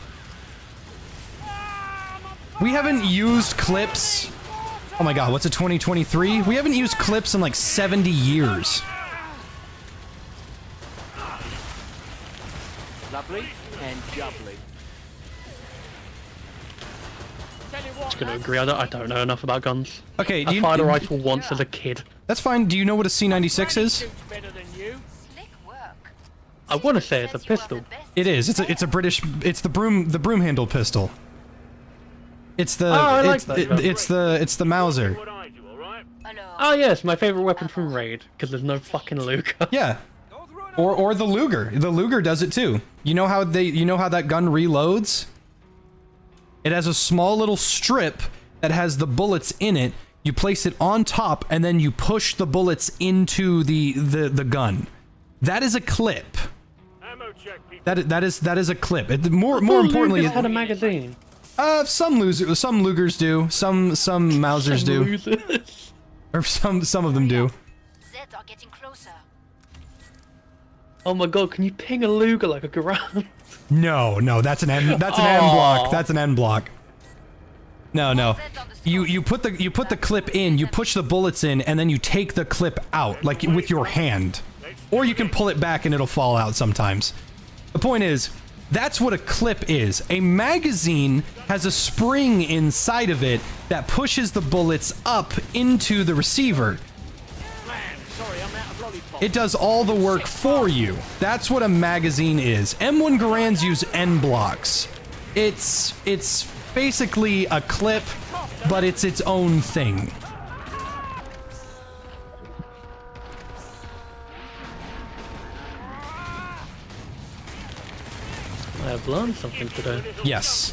We haven't used clips... Oh my god, what's it, 2023? We haven't used clips in, like, 70 years. Lovely and jubbly. Just gonna agree, I don't know enough about guns. Okay, I fired a rifle once as a kid. That's fine. Do you know what a C96 is? I want to say it's a pistol. It is. It's a British. It's the broom handle pistol. It's the. It's the Mauser. Oh yes, my favorite weapon from Raid because there's no fucking Luger. Yeah. Or the Luger. The Luger does it too. You know how that gun reloads? It has a small little strip that has the bullets in it. You place it on top and then you push the bullets into the gun. That is a clip. That is a clip. More importantly, it had a magazine. Some Lugers do. Some Mausers do. Or some of them do. Zeds are getting closer. Oh my god, can you ping a Luger like a Garand? No, that's an N block. That's an N block. No. You put the clip in, you push the bullets in, and then you take the clip out, like with your hand. Or you can pull it back and it'll fall out sometimes. The point is, that's what a clip is. A magazine has a spring inside of it that pushes the bullets up into the receiver. It does all the work for you. That's what a magazine is. M1 Garands use N blocks. It's basically a clip, but it's its own thing. I have learned something today. Yes.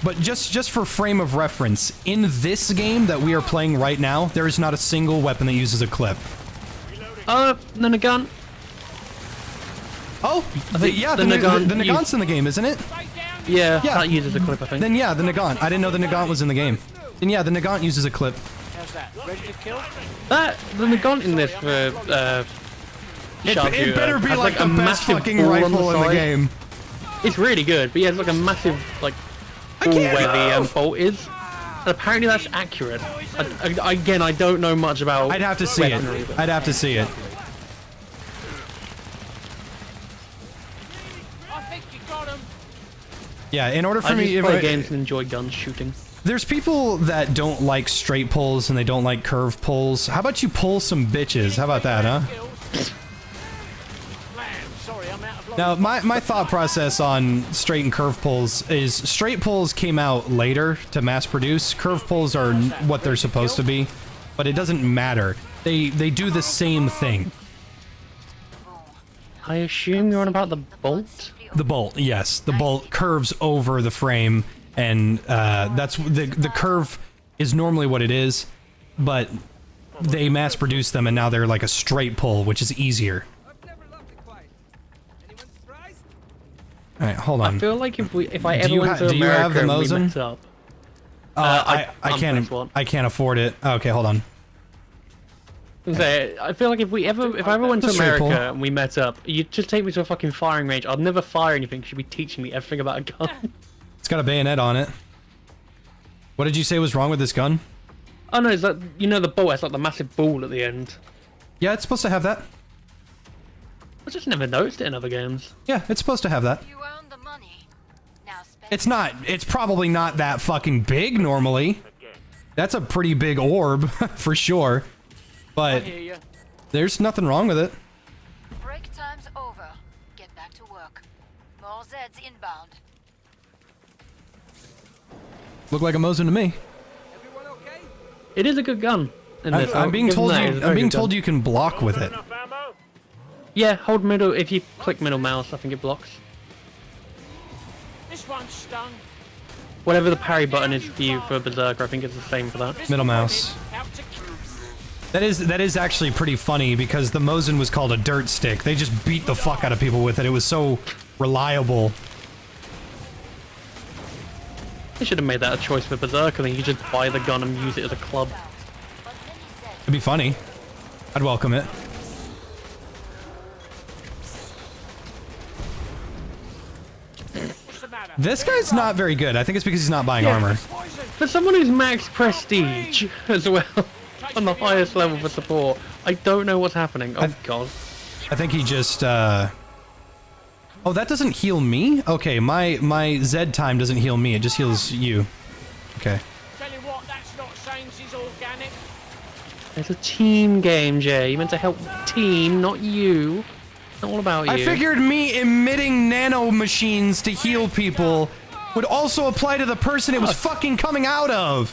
But just for frame of reference, in this game that we are playing right now, there is not a single weapon that uses a clip. Then a gun. Oh, the Nagant's in the game, isn't it? Yeah, that uses a clip, I think. Then yeah, the Nagant. I didn't know the Nagant was in the game. Then yeah, the Nagant uses a clip. How's that? Ready to kill? The Nagant in this Sharke, it better be has like the a best massive fucking ball on rifle in the side. game. It's really good, but yeah, it's like a massive like ball where the bolt is. And apparently that's accurate. Again, I don't know much about. I'd have to see it. I'd have to see it. Yeah, in order for me, I play games and enjoy gun shooting. There's people that don't like straight pulls and they don't like curve pulls. How about you pull some bitches? How about that, huh? Now, my thought process on straight and curve pulls is straight pulls came out later to mass produce. Curve pulls are what they're supposed to be, but it doesn't matter. They do the same thing. I assume you're on about the bolt? The bolt, yes. The bolt curves over the frame, and that's the curve is normally what it is, but they mass produce them and now they're like a straight pull, which is easier. Alright, hold on. I feel like if I ever went to America and we met up... I can't afford it. Okay, hold on. I feel like if I ever went to America and we met up, you'd just take me to a fucking firing range. I'd never fire anything. You'd be teaching me everything about a gun. It's got a bayonet on it. What did you say was wrong with this gun? Oh no, is that, you know, the bolt has like the massive ball at the end. Yeah, it's supposed to have that. I just never noticed it in other games. Yeah, it's supposed to have that. You earn the money. Now spend It's not, it's probably not that fucking big normally. That's a pretty big orb, for sure. But there's nothing wrong with it. break time's over. Get back to work. More Zeds inbound. Look like a Mosin to me. It is a good gun. In this. I'm being I'll give told them that, you, it's a I'm very being good gun. told you can block with it. Yeah, hold middle. If you click middle mouse, I think it blocks. This one's stung. Whatever the parry button is for you for Berserker, I think it's the same for that. Middle mouse. Out to That is actually pretty funny because the Mosin was called a dirt stick. They just beat the fuck out of people with it. It was so reliable. They should have made that a choice for Berserker, then you could just buy the gun and use it as a club. It'd be funny. I'd welcome it. what's the matter? This guy's not very good. I think it's because he's not buying Yeah. armor. For someone who's max prestige as well, on the highest level for support, I don't know what's happening. Oh god. I think he just, Oh, that doesn't heal me? Okay, my Z time doesn't heal me. It just heals you. Okay. Tell you what, that's not Sains's organic. It's a team game, Jay. You meant to help the team, not you. It's not all about you. I figured me emitting nano machines to heal people would also apply to the person it was fucking coming out of.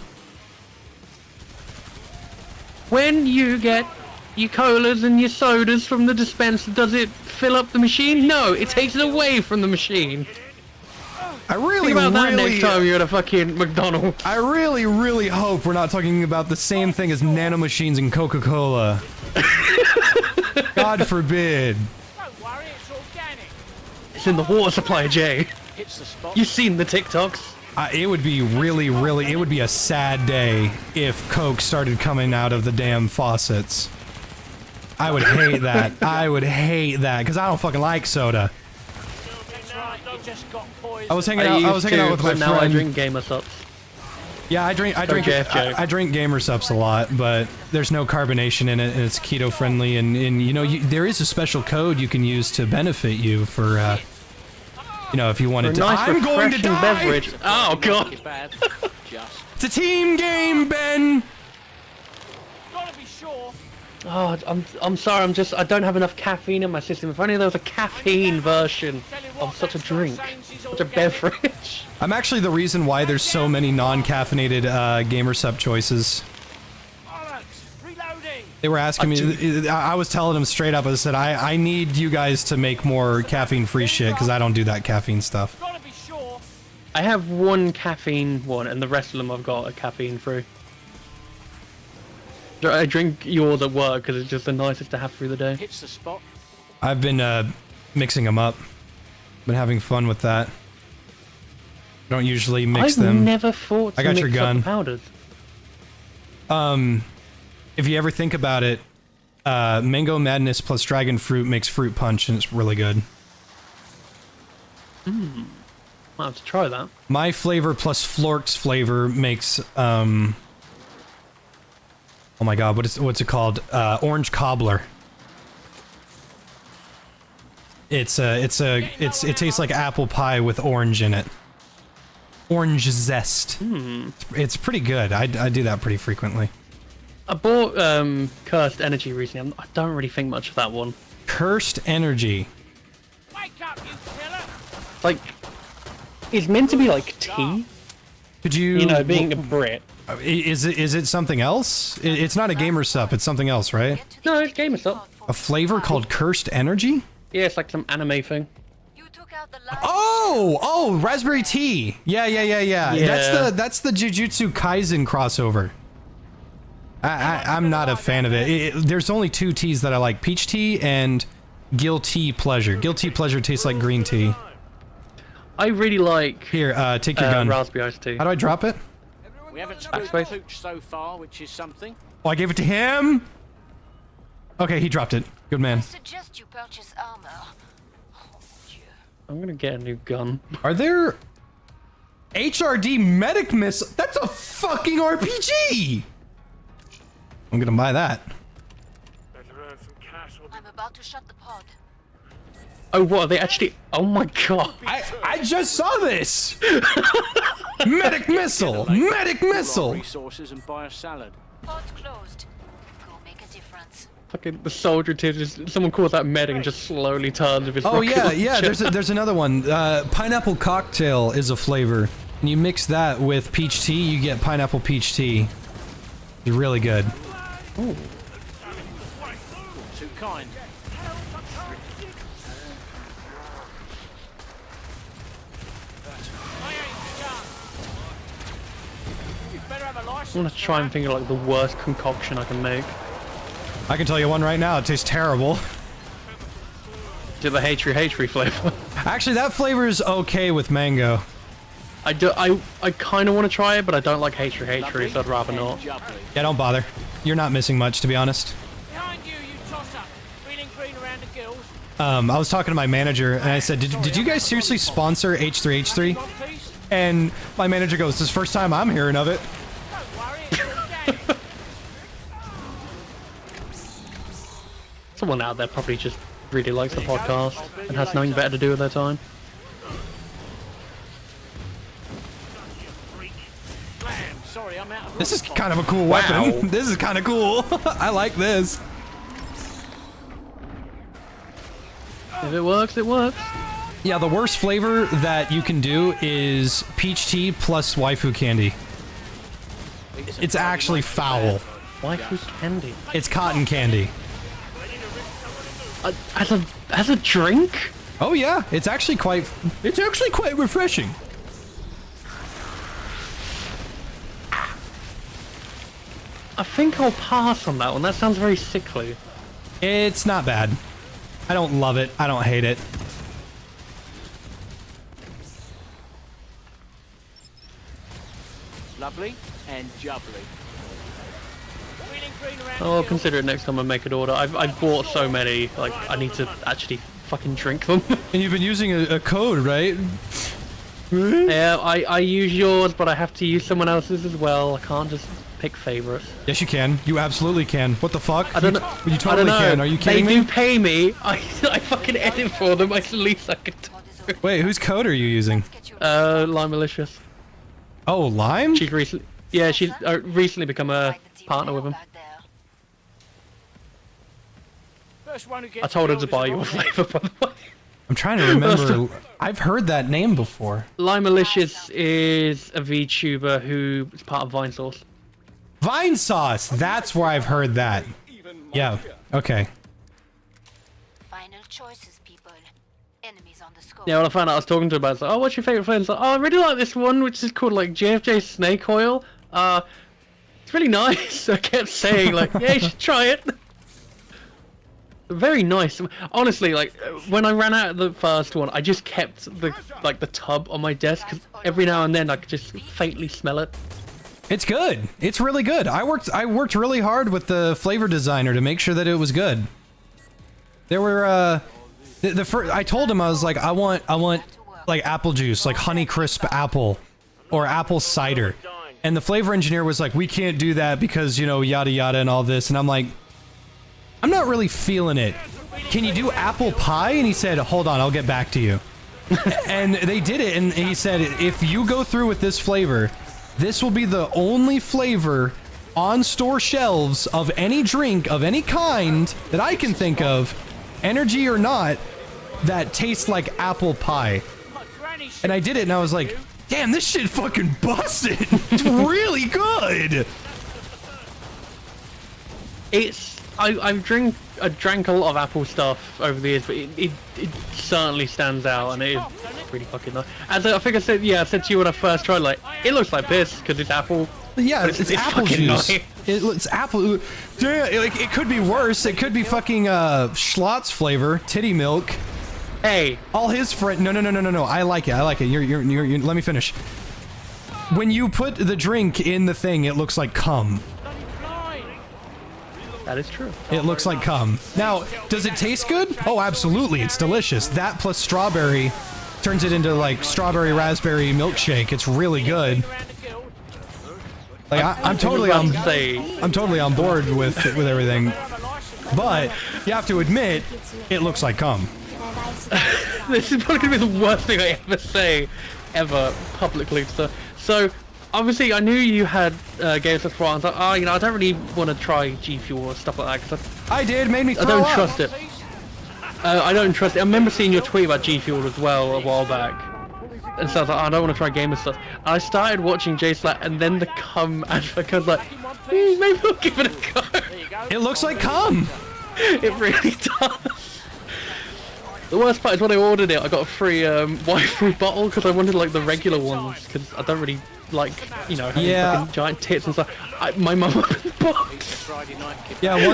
When you get your colas and your sodas from the dispenser, does it fill up the machine? No, it takes it away from the machine. I really, Think about that really, next time you're at a fucking McDonald's. I really, really hope we're not talking about the same thing as nanomachines and Coca-Cola. God forbid. Don't worry, it's organic. It's in the water supply, Jay. Hits the spot. You've seen the TikToks. It would be really, really, it would be a sad day if Coke started coming out of the damn faucets. I would hate that. I would hate that, because I don't fucking like soda. That's right, you just got poisoned. I was hanging out with my now I friend. drink Gamer Sups. Yeah, I drink JFJ. I drink Gamer Sups a lot, but there's no carbonation in it, and it's keto friendly, and you know, there is a special code you can use to benefit you for, you know, if you wanted to. Nice I'm going to refreshing die! beverage. Oh god. Bad. Just. It's a team game, Ben! Gotta be sure. Oh, I'm sorry. I don't have enough caffeine in my system. If only there was a caffeine version of such a drink, such a beverage. I'm actually the reason why there's so many non-caffeinated Gamer Sup choices. Bollocks. Reloading. They were asking me, I was telling them straight up, I said, I need you guys to make more caffeine-free shit, because I don't do that caffeine stuff. Gotta be sure. I have one caffeine one, and the rest of them I've got are caffeine free. I drink yours at work because it's just the nicest to have through the day. Hits the spot. I've been mixing them up. Been having fun with that. Don't usually mix them. I've never thought to I got mix your gun. up powders. If you ever think about it, Mango Madness plus Dragon Fruit makes Fruit Punch, and it's really good. Might have to try that. My flavor plus Flork's flavor makes oh my god, what's it called? Orange Cobbler. It tastes like apple pie with orange in it. Orange zest. It's pretty good. I do that pretty frequently. I bought Cursed Energy recently. I don't really think much of that one. Cursed Energy. Wake up, you killer. Like, it's meant to be like tea. Could you? You know, being a Brit. Is it something else? It's not a Gamer Sup. It's something else, right? No, it's Gamer Sup. A flavor called Cursed Energy? Yeah, it's like some anime thing. You took out the last Oh, raspberry tea. Yeah. That's the Jujutsu Kaisen crossover. I'm not a fan of it. There's only two teas that I like: peach tea and guilty pleasure. Guilty pleasure tastes like green tea. I really like. Here, take your gun. Raspberry iced tea. How do I drop it? We haven't spooked the pooch so far, which is something. Oh, I gave it to him. Okay, he dropped it. Good man. I suggest you purchase armor. Oh, Dieu. I'm gonna get a new gun. Are there HRD medic missile. That's a fucking RPG. I'm gonna buy that. I'm about to shut the pod. Oh, what are they actually? Oh my god! I just saw this. Medic missile. Medic missile. Resources and buy a salad. Pod's closed. Go make a difference. Fucking the soldier just someone calls that medic and just slowly turns with his. Oh rocket yeah. launcher. There's another one. Pineapple cocktail is a flavor. And you mix that with peach tea, you get pineapple peach tea. It's really good. Ooh. Too kind. I want to try and think of like the worst concoction I can make. I can tell you one right now. It tastes terrible. Do the hatry flavor. Actually, that flavor is okay with mango. I kind of want to try it, but I don't like hatry, so I'd rather not. Yeah, don't bother. You're not missing much, to be honest. Behind you, you tosser. Feeling green around the gills. I was talking to my manager, and I said, did you guys seriously sponsor H3H3? And my manager goes, this is the first time I'm hearing of it. Don't worry, it's all down. Someone out there probably just really likes the podcast and has nothing better to do with their time. Sorry, I'm out of This is kind of a cool weapon. This is kind of cool. I like this. If it works, it works. Yeah, the worst flavor that you can do is peach tea plus waifu candy. It's actually foul. Waifu candy. It's cotton candy. As a drink? Oh yeah, it's actually quite refreshing. I think I'll pass on that one. That sounds very sickly. It's not bad. I don't love it. I don't hate it. Lovely and jubbly. I'll consider it next time I make an order. I've bought so many, like, I need to actually fucking drink them. And you've been using a code, right? Yeah, I use yours, but I have to use someone else's as well. I can't just pick favorites. Yes, you can. You absolutely can. What the fuck? I don't know. You totally can. Are you kidding me? They do pay me. I fucking edit for them. At least I could do. Wait, whose code are you using? Lime Malicious. Oh, Lime? She's recently, yeah, she's recently become a partner with him. I told her to buy your flavor, by the way. I'm trying to remember. I've heard that name before. Lime Malicious is a VTuber who is part of Vine Source. Vine Sauce! That's where I've heard that. Yeah, okay. Final choices, people. Enemies on the scope. Yeah, when I found out, I was talking to her about it. It's like, oh, what's your favorite flavor? It's like, oh, I really like this one, which is called like JFJ Snake Oil. It's really nice. I kept saying like, yeah, you should try it. Very nice. Honestly, like when I ran out of the first one, I just kept the tub on my desk because every now and then I could just faintly smell it. It's good. It's really good. I worked really hard with the flavor designer to make sure that it was good. There were the first I told him I was like I want like apple juice, like Honey Crisp apple or apple cider. And the flavor engineer was like, "We can't do that because, you know, yada yada and all this." And I'm like, I'm not really feeling it. Can you do apple pie? And he said, hold on, I'll get back to you. And they did it, and he said, if you go through with this flavor, this will be the only flavor on store shelves of any drink of any kind that I can think of, energy or not, that tastes like apple pie. And I did it, and I was like, damn, this shit fucking busted. It's really good. I've drank a lot of apple stuff over the years, but it certainly stands out, and it is really fucking nice. As I think I said, yeah, I said to you when I first tried, like, it looks like piss because it's apple. Yeah, it's apple juice. Nice. It's apple. Yeah, like it could be worse. It could be fucking Schlotz flavor, titty milk. Hey, all his friend. No. I like it. I like it. You're. Let me finish. When you put the drink in the thing, it looks like cum. That is true. It looks like cum. Now, does it taste good? Oh, absolutely. It's delicious. That plus strawberry turns it into like strawberry raspberry milkshake. It's really good. Like I'm totally on board with everything, but you have to admit it looks like cum. This is probably gonna be the worst thing I ever say, ever publicly. So obviously I knew you had games before. I was like, oh, you know, I don't really want to try G Fuel or stuff like that because I did, made me throw I don't up. trust it. I don't trust it. I remember seeing your tweet about G Fuel as well a while back. And so I was like, oh, I don't want to try gamer stuff. And I started watching J-Slat and then the cum advert. I was like, maybe I'll give it a go. It looks like cum. It really does. The worst part is when I ordered it, I got a free Wi-Fi bottle because I wanted like the regular ones because I don't really like, you know, having fucking giant tits and stuff. My mum opened the box. Yeah,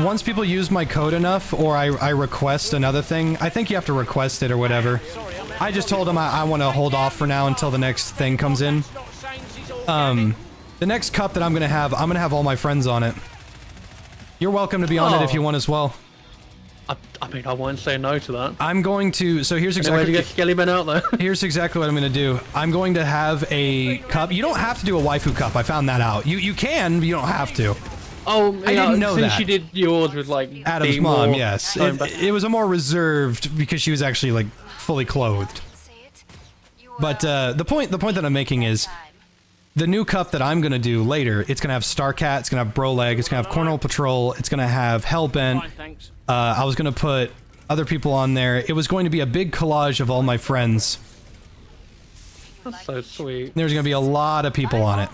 once people use my code enough, or I request another thing, I think you have to request it or whatever. I just told them I want to hold off for now until the next thing comes in. The next cup that I'm gonna have all my friends on it. You're welcome to be on it if you want as well. I mean, I won't say no to that. I'm going to, so here's exactly... to get Skelly Ben out there. Here's exactly what I'm going to do. I'm going to have a cup. You don't have to do a waifu cup. I found that out. You can, but you don't have to. Oh, I didn't know since that. you did yours with, like, Adam's mom, yes. It was a more reserved, because she was actually, like, fully clothed. But the point that I'm making is, the new cup that I'm going to do later, it's going to have Starcat, it's going to have Broleg, it's going to have Cornhole Patrol, it's going to have Hellbent. I was going to put other people on there. It was going to be a big collage of all my friends. That's so sweet. There's going to be a lot of people on it.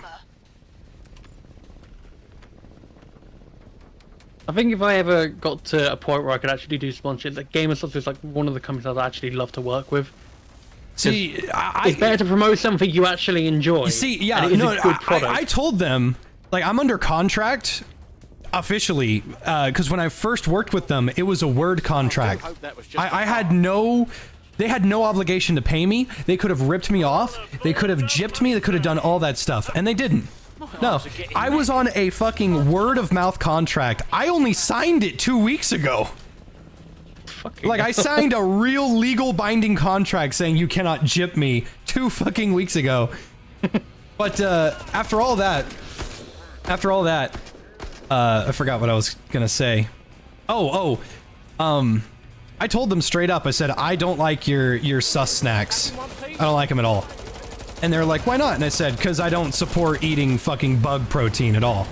I think if I ever got to a point where I could actually do sponsorship, that Gamer Subs is like one of the companies I'd actually love to work with. See, it's better to promote something you actually enjoy. You see, yeah, no, I told them, like, I'm under contract officially, because when I first worked with them, it was a word contract. I had no... They had no obligation to pay me. They could have ripped me off. They could have gypped me. They could have done all that stuff. And they didn't. No. I was on a fucking word-of-mouth contract. I only signed it 2 weeks ago. Like, I signed a real legal binding contract saying you cannot gyp me 2 fucking weeks ago. But, after all that, I forgot what I was gonna say. I told them straight up, I said, I don't like your sus snacks. I don't like them at all. And they're like, why not? And I said, because I don't support eating fucking bug protein at all.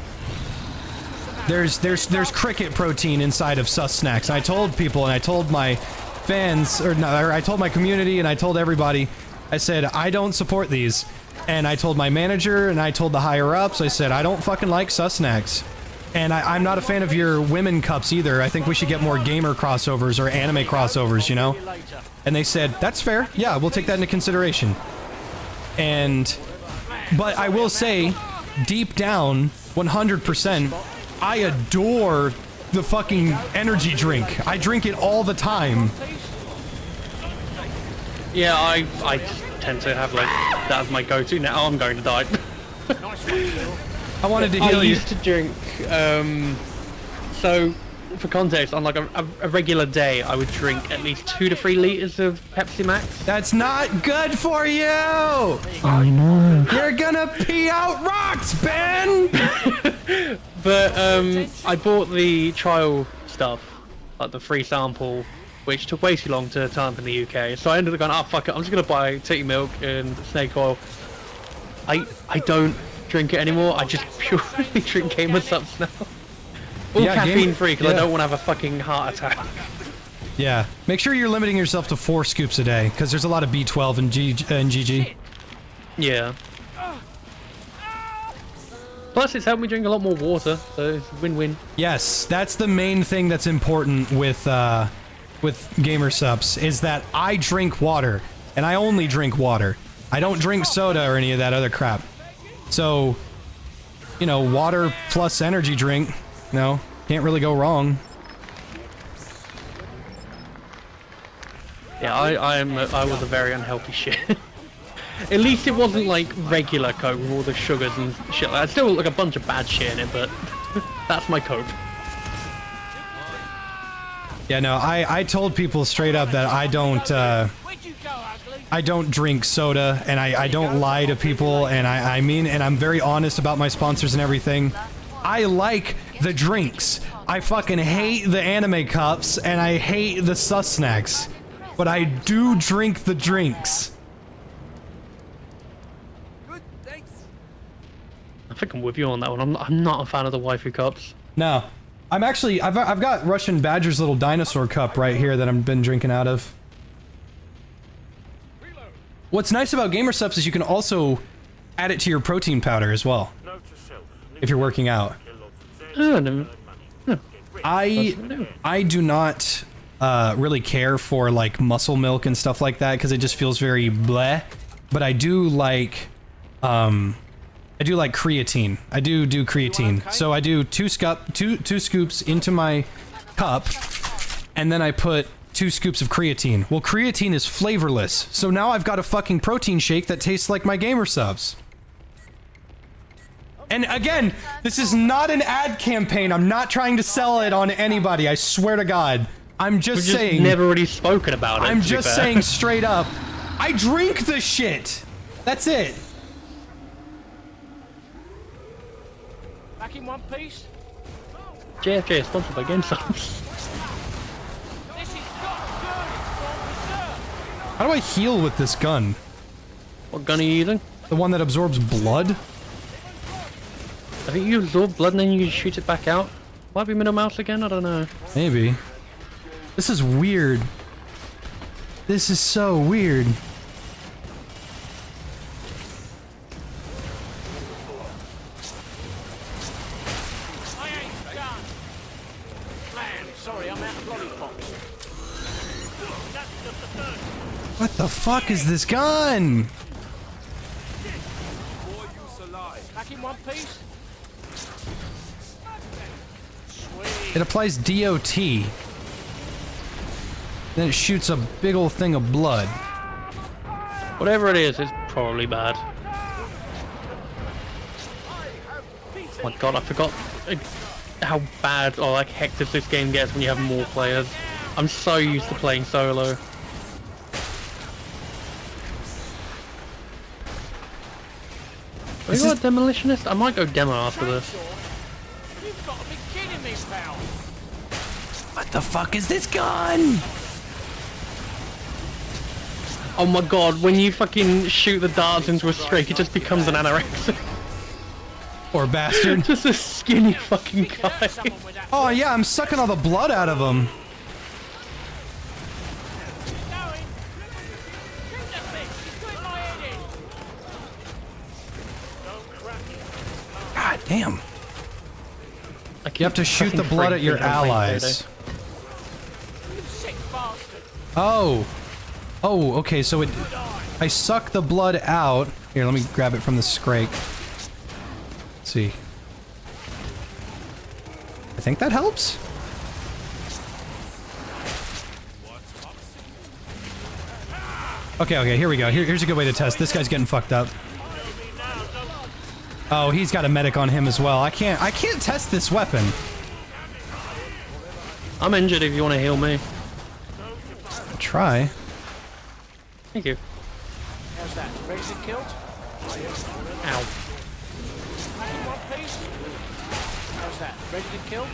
There's cricket protein inside of sus snacks. I told people, and I told my fans, I told my community, and I told everybody, I said, I don't support these. And I told my manager, and I told the higher-ups, I said, I don't fucking like sus snacks. And I'm not a fan of your women cups either. I think we should get more gamer crossovers or anime crossovers, you know? And they said, that's fair. Yeah, we'll take that into consideration. But I will say, deep down, 100%, I adore the fucking energy drink. I drink it all the time. Yeah, I just tend to have, like, that as my go-to. Now I'm going to die. I wanted to heal you. I used to drink, so, for context, on like a regular day, I would drink at least 2 to 3 liters of Pepsi Max. That's not good for you! I know. You're gonna pee out rocks, Ben! But, I bought the trial stuff, like the free sample, which took way too long to turn up in the UK. So I ended up going, oh fuck it, I'm just gonna buy titty milk and snake oil. I don't drink it anymore. I just purely drink Gamer Subs now. All caffeine free because I don't want to have a fucking heart attack. Yeah, make sure you're limiting yourself to 4 scoops a day because there's a lot of B12 and GG. Yeah. Plus, it's helped me drink a lot more water, so it's a win-win. Yes, that's the main thing that's important with Gamer Subs is that I drink water, and I only drink water. I don't drink soda or any of that other crap. So, you know, water plus energy drink, no, can't really go wrong. Yeah, I was a very unhealthy shit. At least it wasn't like regular Coke with all the sugars and shit like that. Still like a bunch of bad shit in it, but that's my Coke. Yeah, no, I told people straight up that I don't drink soda, and I don't lie to people, and and I'm very honest about my sponsors and everything. I like the drinks. I fucking hate the anime cups, and I hate the sus snacks. But I do drink the drinks. Good, thanks. I think I'm with you on that one. I'm not a fan of the waifu cups. No. I'm actually, I've got Russian Badger's little dinosaur cup right here that I've been drinking out of. What's nice about Gamer Subs is you can also add it to your protein powder as well. If you're working out. I do not really care for like muscle milk and stuff like that because it just feels very bleh. But I do like creatine. I do creatine. So I do two scoops into my cup, and then I put 2 scoops of creatine. Well, creatine is flavorless, so now I've got a fucking protein shake that tastes like my Gamer Subs. And again, this is not an ad campaign. I'm not trying to sell it on anybody. I swear to God. I'm just saying. We've never really spoken about it. I'm just saying straight up. I drink the shit. That's it. Back in one piece. JFJ is sponsored by Game Subs. How do I heal with this gun? What gun are you using? The one that absorbs blood? I think you absorb blood and then you shoot it back out. Might be middle mouse again, I don't know. Maybe. This is weird. This is so weird. Sorry, I'm out of lollipops. What the fuck is this gun? Back in one piece. Sweet. It applies DOT. Then it shoots a big old thing of blood. Whatever it is, it's probably bad. Oh my god, I forgot how bad or like hectic this game gets when you have more players. I'm so used to playing solo. Are you a demolitionist? I might go demo after this. You've got to be kidding me, pal. What the fuck is this gun? Oh my god, when you fucking shoot the darts into a streak, it just becomes an anorexic. Or bastard. Just a skinny fucking guy. Oh yeah, I'm sucking all the blood out of him. God damn. You have to shoot the blood at your allies. Oh. Oh, okay, so I suck the blood out. Here, let me grab it from the Sharke. Let's see. I think that helps? Okay, here we go. Here's a good way to test. This guy's getting fucked up. Oh, he's got a medic on him as well. I can't test this weapon. I'm injured if you want to heal me. I'll try. Thank you. How's that? Ready to kill? Ow. Back in one piece. How's that? Ready to kill?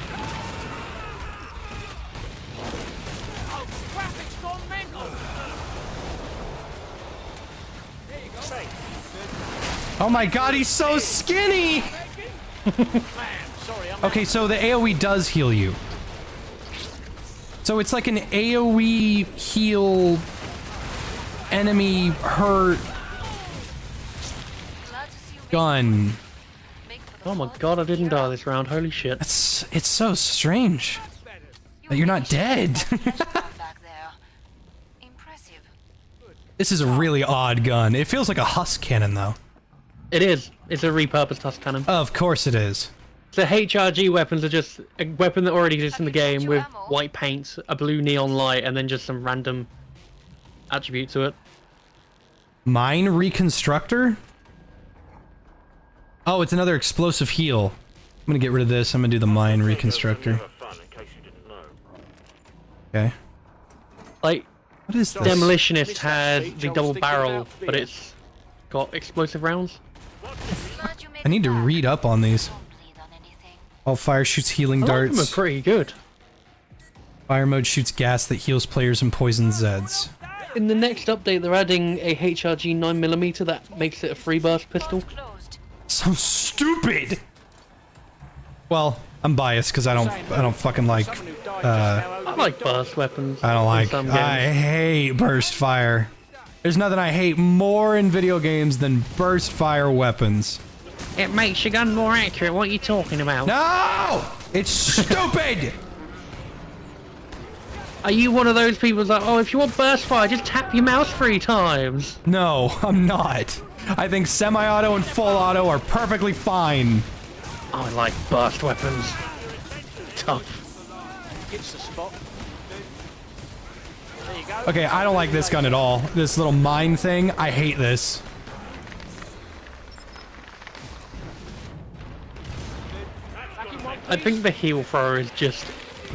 Oh, graphics gone mental. There you go. Oh my god, he's so skinny! Okay, so the AoE does heal you. So it's like an AoE heal enemy hurt gun. Oh my god, I didn't die this round. Holy shit. It's so strange that you're not dead. This is a really odd gun. It feels like a husk cannon though. It is. It's a repurposed husk cannon. Of course it is. So HRG weapons are just a weapon that already exists in the game with white paint, a blue neon light, and then just some random attribute to it. Mine Reconstructor? Oh, it's another explosive heal. I'm gonna get rid of this. I'm gonna do the Mine Reconstructor. Okay. Like, what is this? Demolitionist has the double barrel, but it's got explosive rounds. I need to read up on these. All fire shoots healing darts. Them are pretty good. Fire mode shoots gas that heals players and poisons Zeds. In the next update, they're adding a HRG 9mm that makes it a free burst pistol. So stupid. Well, I'm biased because I don't fucking like. I like burst weapons. I don't like. Some games. I hate burst fire. There's nothing I hate more in video games than burst fire weapons. It makes your gun more accurate. What are you talking about? No! It's stupid! Are you one of those people that's like, oh, if you want burst fire, just tap your mouse 3 times? No, I'm not. I think semi-auto and full auto are perfectly fine. I like burst weapons. Tough. Hits the spot. There you go. Okay, I don't like this gun at all. This little mine thing, I hate this. I think the heel thrower is just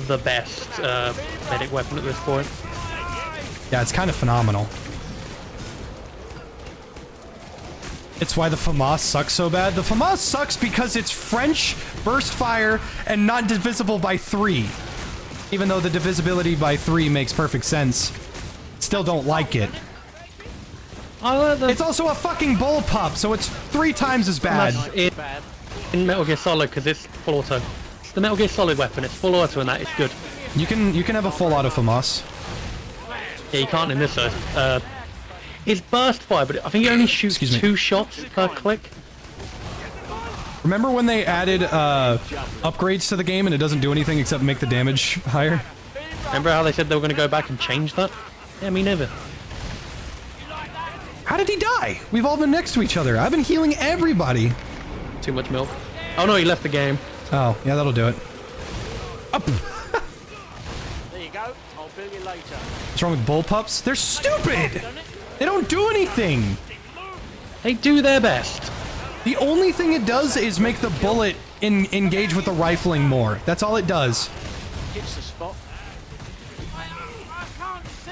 the best medic weapon at this point. Yeah, it's kind of phenomenal. It's why the FAMAS sucks so bad. The FAMAS sucks because it's French, burst fire, and not divisible by 3. Even though the divisibility by 3 makes perfect sense. Still don't like it. It's also a fucking bullpup, so it's 3 times as bad. In Metal Gear Solid, because it's full auto. It's the Metal Gear Solid weapon, it's full auto and that, it's good. You can have a full auto FAMAS. Yeah, you can't in this though. It's burst fire, but I think it only shoots 2 shots per click. Remember when they added upgrades to the game and it doesn't do anything except make the damage higher? Remember how they said they were going to go back and change that? Yeah, me neither. How did he die? We've all been next to each other. I've been healing everybody. Too much milk. Oh no, he left the game. Oh, yeah, that'll do it. Up. There you go. I'll bill you later. What's wrong with bullpups? They're stupid! They don't do anything! They do their best. The only thing it does is make the bullet engage with the rifling more. That's all it does. Hits the spot.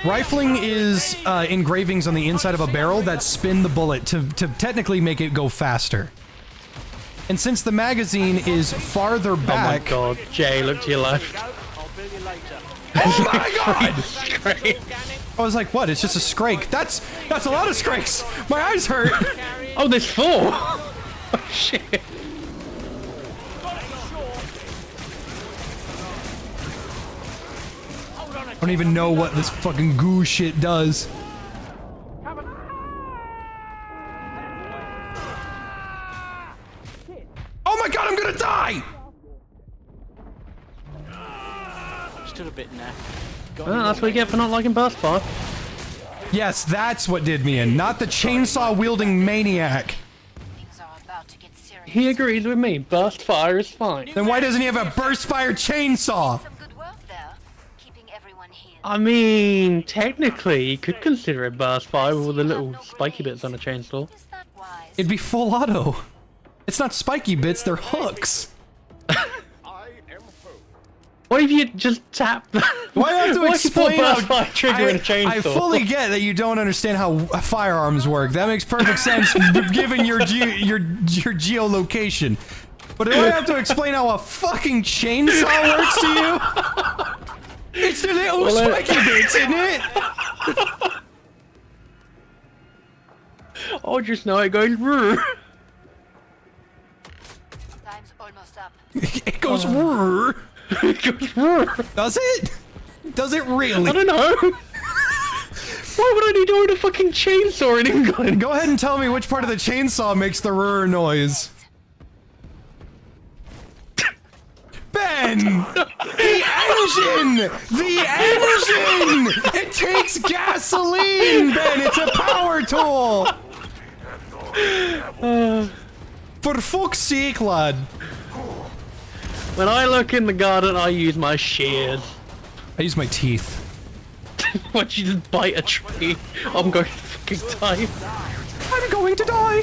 Rifling is engravings on the inside of a barrel that spin the bullet to technically make it go faster. And since the magazine is farther back... Oh my god, Jay, look to your left. Oh my god! I was like, what? It's just a scrake. That's a lot of scrakes! My eyes hurt! Oh, there's 4! Oh shit. I don't even know what this fucking goo shit does. Oh my god, I'm gonna die! I'm still a bit naff. Well, that's what you get for not liking burst fire. Yes, that's what did me in, not the chainsaw-wielding maniac. He agrees with me. Burst fire is fine. Then why doesn't he have a burst fire chainsaw? I mean, technically, you could consider it burst fire with all the little spiky bits on a chainsaw. It'd be full auto. It's not spiky bits, they're hooks. What if you just tap the... Why do I have to explain burst fire trigger in a chainsaw? I fully get that you don't understand how firearms work. That makes perfect sense given your geolocation. But do I have to explain how a fucking chainsaw works to you? It's the little spiky bits, isn't it? Oh, just know it goes rrr. Time's almost up. It goes rrr. It goes rrr. Does it? Does it really? I don't know. Why would I need to own a fucking chainsaw in England? Go ahead and tell me which part of the chainsaw makes the rrr noise. Ben! The engine! The engine! It takes gasoline, Ben! It's a power tool! For fuck's sake, lad. When I look in the garden, I use my shears. I use my teeth. Why don't you just bite a tree? I'm going to fucking die. I'm going to die!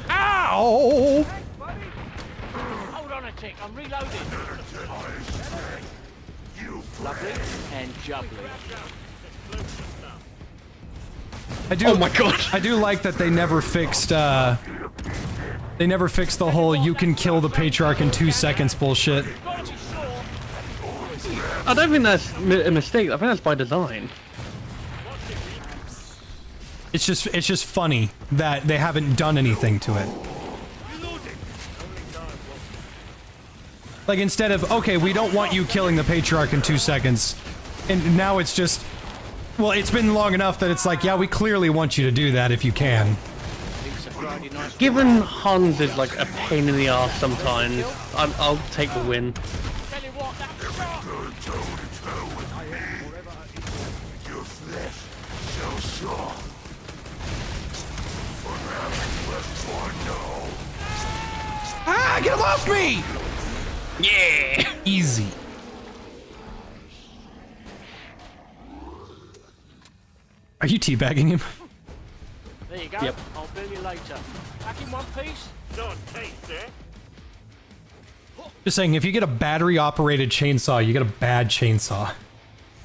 Ow! lunatic. I'm reloading. Lovely and jubbly. I do. Oh my god! I do like that they never fixed. They never fixed the whole "you can kill the patriarch in 2 seconds" bullshit. I don't think that's a mistake. I think that's by design. It's just funny that they haven't done anything to it. Like, instead of, okay, we don't want you killing the patriarch in 2 seconds, and now it's just, well, it's been long enough that it's like, yeah, we clearly want you to do that if you can. Given Hans is like a pain in the ass sometimes, I'll take the win. Ah, get him off me! Yeah! Easy. Are you teabagging him? There you go. Yep. I'll bill you later. Back in one piece? Don't taste it. Just saying, if you get a battery-operated chainsaw, you get a bad chainsaw.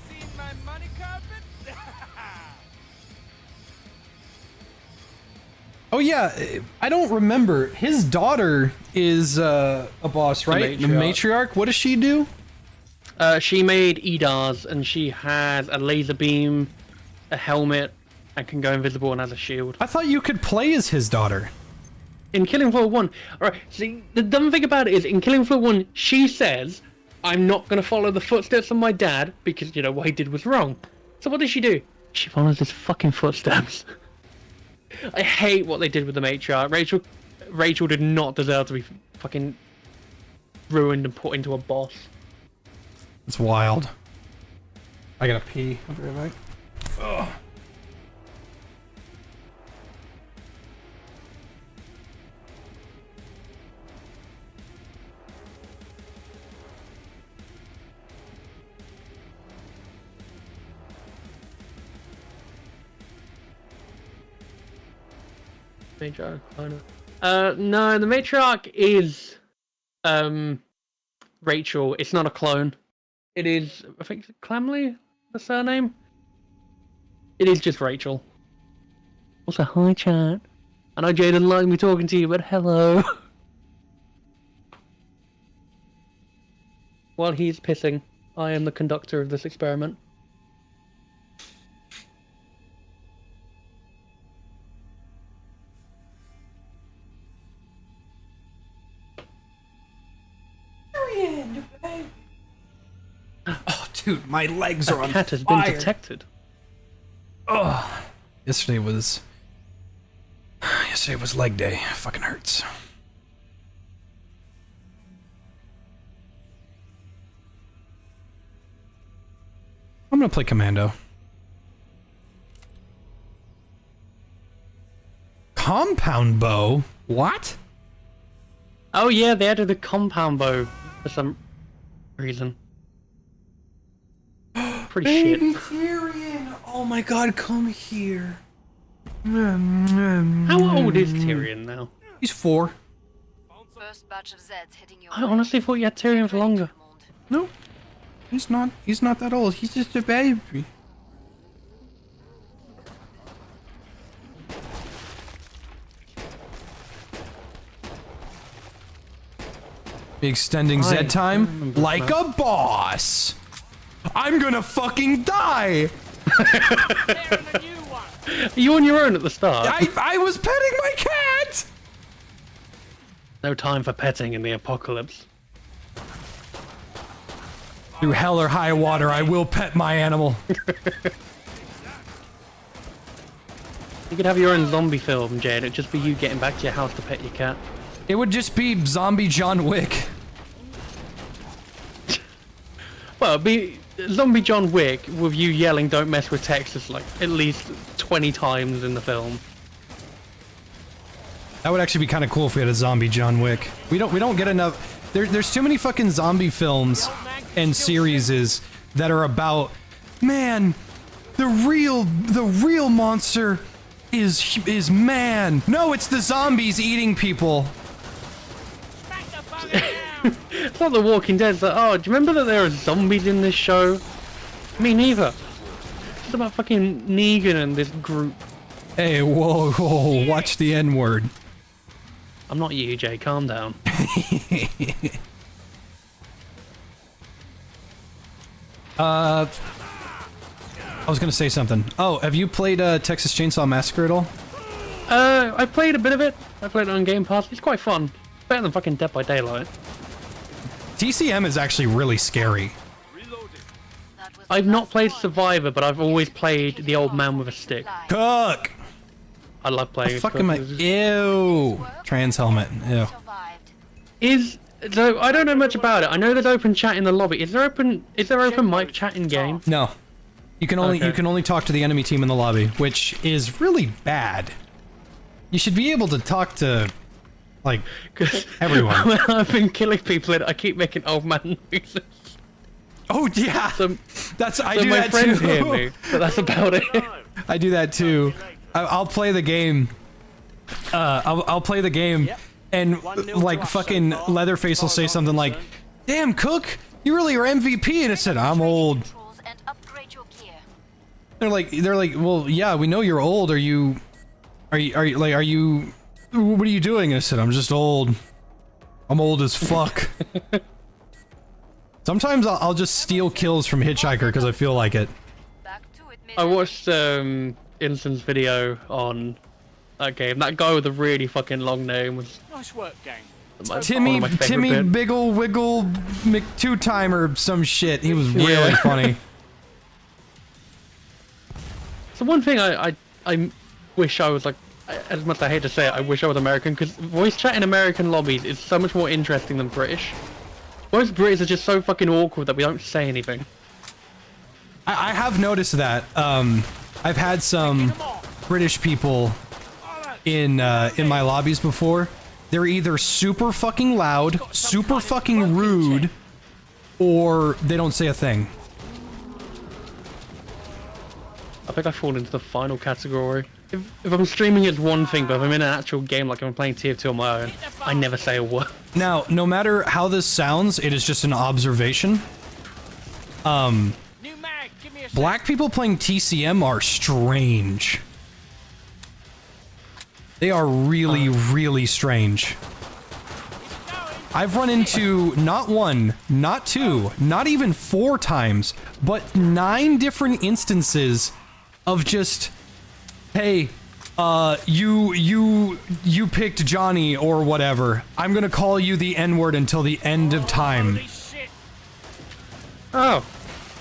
Seen my money carpet? Oh yeah, I don't remember. His daughter is a boss, right? The matriarch. What does she do? She made EDARs, and she has a laser beam, a helmet, and can go invisible and has a shield. I thought you could play as his daughter. In Killing Floor 1, alright, see, the dumb thing about it is, in Killing Floor 1, she says, I'm not going to follow the footsteps of my dad, because, you know, what he did was wrong. So what does she do? She follows his fucking footsteps. I hate what they did with the matriarch. Rachel did not deserve to be fucking ruined and put into a boss. It's wild. I gotta pee. I'll be right back. Ugh. Matriarch, no, the matriarch is Rachel. It's not a clone. It is, I think, Clamley, the surname. It is just Rachel. Also, hi chat. I know Jaden likes me talking to you, but hello. While he's pissing, I am the conductor of this experiment. Oh, dude, my legs are on fire. Cat has been detected. Oh, yesterday was leg day. It fucking hurts. I'm gonna play Commando. Compound bow? What? Oh yeah, they added a compound bow for some reason. Pretty Baby shit. Tyrion! Oh my god, come here. How old is Tyrion now? He's 4. First batch of Zeds hitting your I honestly thought you had Tyrion for longer. No, he's not. He's not that old. He's just a baby. Be extending Z time like a boss. I'm gonna fucking die. Are you on your own at the start? I was petting my cat. No time for petting in the apocalypse. Through hell or high water, I will pet my animal. You could have your own zombie film, Jade. It'd just be you getting back to your house to pet your cat. It would just be zombie John Wick. Well, it'd be zombie John Wick with you yelling "Don't mess with Texas" like at least 20 times in the film. That would actually be kind of cool if we had a zombie John Wick. We don't get enough. There's too many fucking zombie films and series that are about, man, the real monster is man. No, it's the zombies eating people. It's like The Walking Dead. It's like, oh, do you remember that there are zombies in this show? Me neither. It's about fucking Negan and this group. Hey, whoa, whoa, watch the N-word. I'm not you, Jay. Calm down. I was gonna say something. Oh, have you played Texas Chainsaw Massacre at all? I played a bit of it. I played it on Game Pass. It's quite fun. Better than fucking Dead by Daylight. TCM is actually really scary. I've not played Survivor, but I've always played the old man with a stick. Cook! I love playing Fuck am I? Ew! Trans helmet. Ew. So I don't know much about it. I know there's open chat in the lobby. Is there open mic chat in game? No. You can only talk to the enemy team in the lobby, which is really bad. You should be able to talk to, like, everyone. When I've been killing people, I keep making old man noises. Oh yeah, I do my that friends too. hear me, but that's about it. I do that too. I'll play the game. I'll play the game, and like fucking Leatherface will say something like, "Damn, Cook, you really are MVP," and I said, "I'm old." They're like, "Well, yeah, we know you're old. Are you? What are you doing?" And I said, "I'm just old. I'm old as fuck." Sometimes I'll just steal kills from Hitchhiker because I feel like it. I watched Inson's video on that game. That guy with a really fucking long name was Nice work, gang. Timmy Biggle Wiggle McTwo-Time or some shit. He was really funny. So one thing I wish I was like, as much as I hate to say it, I wish I was American, because voice chat in American lobbies is so much more interesting than British. Most Brits are just so fucking awkward that we don't say anything. I have noticed that. I've had some British people in my lobbies before. They're either super fucking loud, super fucking rude, or they don't say a thing. I think I fall into the final category. If I'm streaming, it's one thing, but if I'm in an actual game, like if I'm playing TF2 on my own, I never say a word. Now, no matter how this sounds, it is just an observation. Black people playing TCM are strange. They are really, really strange. I've run into not one, not two, not even 4 times, but 9 different instances of just, hey, you picked Johnny or whatever. I'm gonna call you the N-word until the end of time. Oh.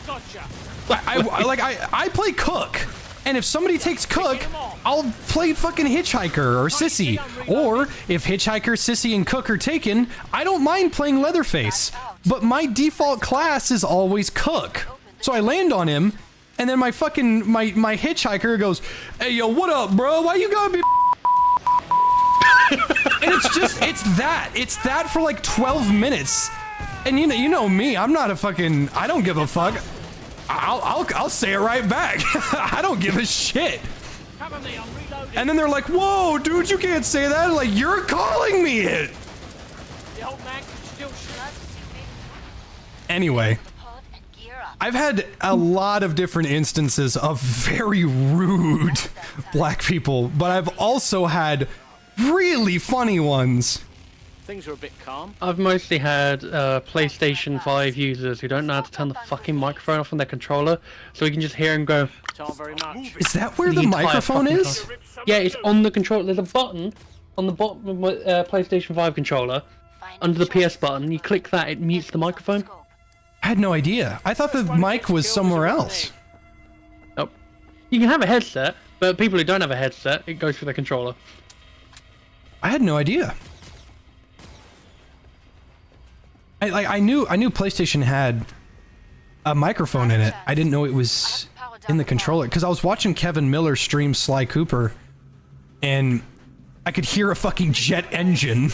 Gotcha. I play Cook, and if somebody takes Cook, I'll play fucking Hitchhiker or Sissy. Or if Hitchhiker, Sissy, and Cook are taken, I don't mind playing Leatherface. But my default class is always Cook. So I land on him, and then my fucking my Hitchhiker goes, "Hey yo, what up, bro? Why you gotta be?" And it's that for like 12 minutes. And you know me, I'm not a fucking, I don't give a fuck. I'll say it right back. I don't give a shit. And then they're like, "Whoa, dude, you can't say that." Like, you're calling me it. The old man can still shoot. Anyway, I've had a lot of different instances of very rude black people, but I've also had really funny ones. Things are a bit calm. I've mostly had PlayStation 5 users who don't know how to turn the fucking microphone off on their controller, so we can just hear him go. Very much. Is that where the microphone is? Yeah, it's on the controller. There's a button on the bottom of my PlayStation 5 controller, under the PS button. You click that, it mutes the microphone. I had no idea. I thought the mic was somewhere else. Nope. You can have a headset, but people who don't have a headset, it goes through the controller. I had no idea. I knew PlayStation had a microphone in it. I didn't know it was in the controller, because I was watching Kevin Miller stream Sly Cooper, and I could hear a fucking jet engine,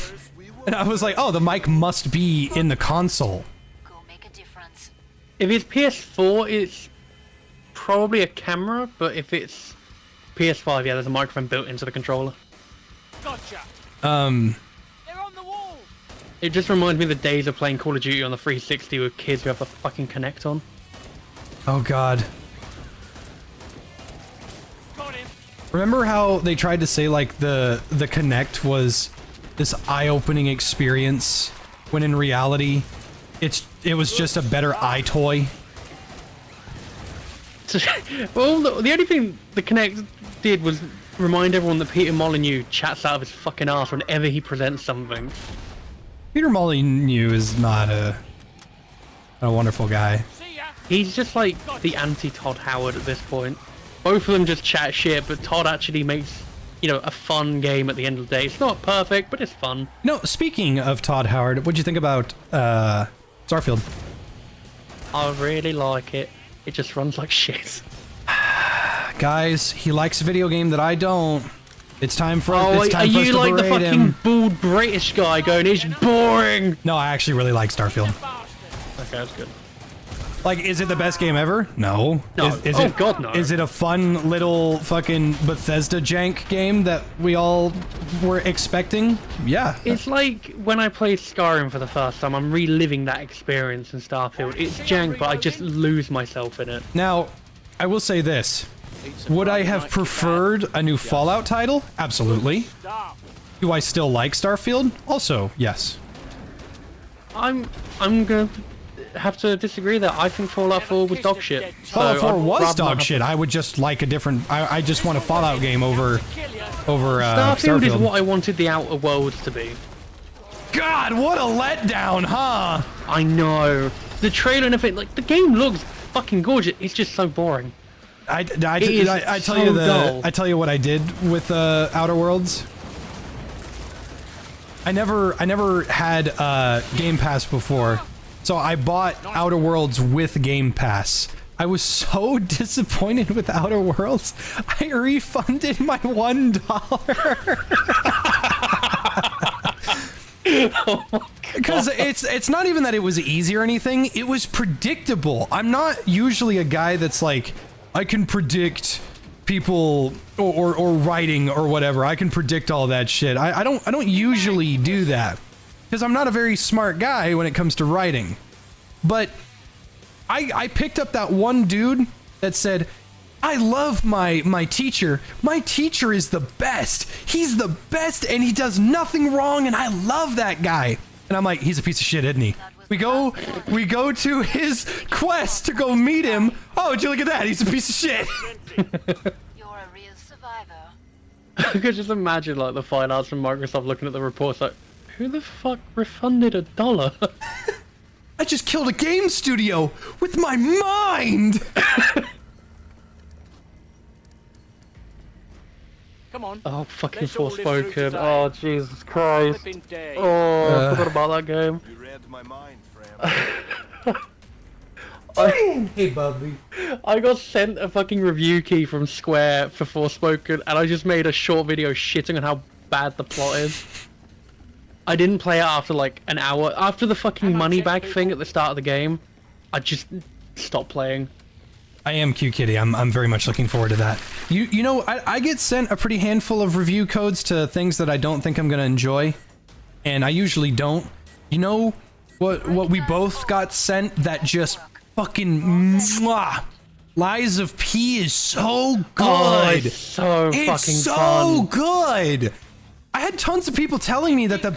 and I was like, "Oh, the mic must be in the console." If it's PS4, it's probably a camera, but if it's PS5, yeah, there's a microphone built into the controller. Gotcha. Um. They're on the wall. It just reminds me of the days of playing Call of Duty on the 360 with kids who have the fucking Kinect on. Oh god. Remember how they tried to say like the Kinect was this eye-opening experience when in reality it was just a better eye toy? Well, the only thing the Kinect did was remind everyone that Peter Molyneux chats out of his fucking ass whenever he presents something. Peter Molyneux is not a wonderful guy. He's just like the anti-Todd Howard at this point. Both of them just chat shit, but Todd actually makes, you know, a fun game at the end of the day. It's not perfect, but it's fun. No, speaking of Todd Howard, what'd you think about Starfield? I really like it. It just runs like shit. Guys, he likes a video game that I don't. It's time for are you like the fucking him. bald British guy going, it's boring? No, I actually really like Starfield. Okay, that's good. Like, is it the best game ever? No. No. God, no. Is it a fun little fucking Bethesda jank game that we all were expecting? Yeah. It's like when I played Skyrim for the first time, I'm reliving that experience in Starfield. It's jank, but I just lose myself in it. Now, I will say this. Would I have preferred a new Fallout title? Absolutely. Do I still like Starfield? Also, yes. I'm gonna have to disagree that I think Fallout 4 was dog shit. Fallout 4 was dog shit. I would just like a different... I just want a Fallout game over Starfield is what I wanted the Outer Worlds to be. God, what a letdown, huh? I know. The trailer and everything, like, the game looks fucking gorgeous. It's just so boring. I tell you what I did with Outer Worlds. I never had Game Pass before, so I bought Outer Worlds with Game Pass. I was so disappointed with Outer Worlds. I refunded my $1. Because it's not even that it was easy or anything. It was predictable. I'm not usually a guy that's like, I can predict people or writing or whatever. I can predict all that shit. I don't usually do that because I'm not a very smart guy when it comes to writing. But I picked up that one dude that said, I love my teacher. My teacher is the best. He's the best and he does nothing wrong and I love that guy. And I'm like, he's a piece of shit, isn't he? We go to his quest to go meet him. Oh, would you look at that? He's a piece of shit. You're a real survivor. I could just imagine like the finance from Microsoft looking at the reports like, who the fuck refunded $1? I just killed a game studio with my mind. Come on. Oh, fucking Forspoken. Oh, Jesus Christ. Oh, I forgot about that game. You read my mind, friend. Hey, Bubby. I got sent a fucking review key from Square for Forspoken, and I just made a short video shitting on how bad the plot is. I didn't play it after like an hour. After the fucking money bag thing at the start of the game, I just stopped playing. I am Q Kitty. I'm very much looking forward to that. You know, I get sent a pretty handful of review codes to things that I don't think I'm gonna enjoy, and I usually don't. You know what we both got sent that just fucking mwah. Lies of P is so good. Oh, it's so fucking fun. Good. I had tons of people telling me that the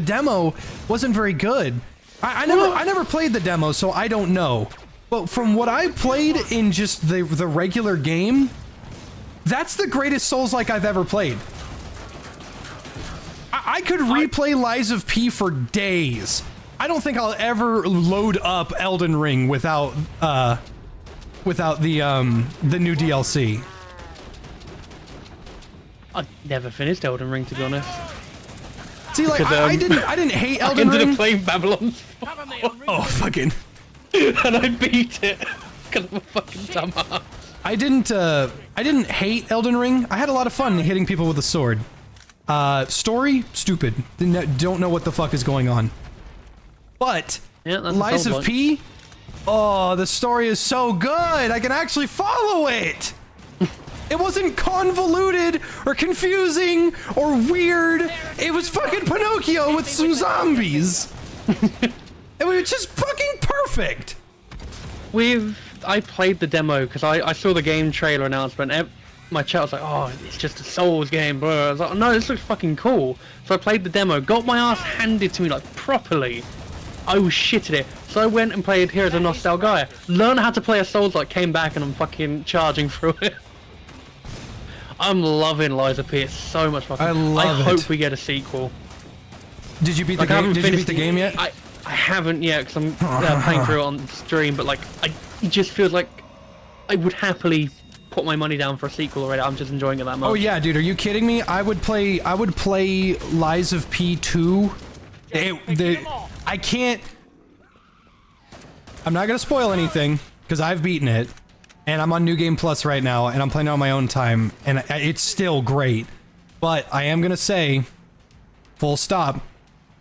demo wasn't very good. I never played the demo, so I don't know. But from what I played in just the regular game, that's the greatest Souls-like I've ever played. I could replay Lies of P for days. I don't think I'll ever load up Elden Ring without the new DLC. I never finished Elden Ring, to be honest. See, like I didn't hate Elden Ring. I ended up playing Babylon. Oh, fucking. And I beat it because I'm a fucking dumbass. I didn't hate Elden Ring. I had a lot of fun hitting people with a sword. Story, stupid. Don't know what the fuck is going on. But yeah, Lies of P, oh, the story is so good. I can actually follow it. It wasn't convoluted or confusing or weird. It was fucking Pinocchio with some zombies. It was just fucking perfect. I played the demo because I saw the game trailer announcement. My chat was like, "Oh, it's just a Souls game, bro." I was like, "Oh, no, this looks fucking cool." So I played the demo, got my ass handed to me like properly. I was shit at it. So I went and played Heroes of Nostalgia. Learned how to play a Souls, like came back and I'm fucking charging through it. I'm loving Liza P. It's so much fucking. I hope we get a sequel. Did you beat the game? Did you beat the game yet? I haven't yet because I'm playing through it on stream. But like, it just feels like I would happily put my money down for a sequel already. I'm just enjoying it that much. Oh yeah, dude, are you kidding me? I would play Lies of P 2. I can't. I'm not gonna spoil anything because I've beaten it, and I'm on New Game Plus right now, and I'm playing it on my own time, and it's still great. But I am gonna say, full stop.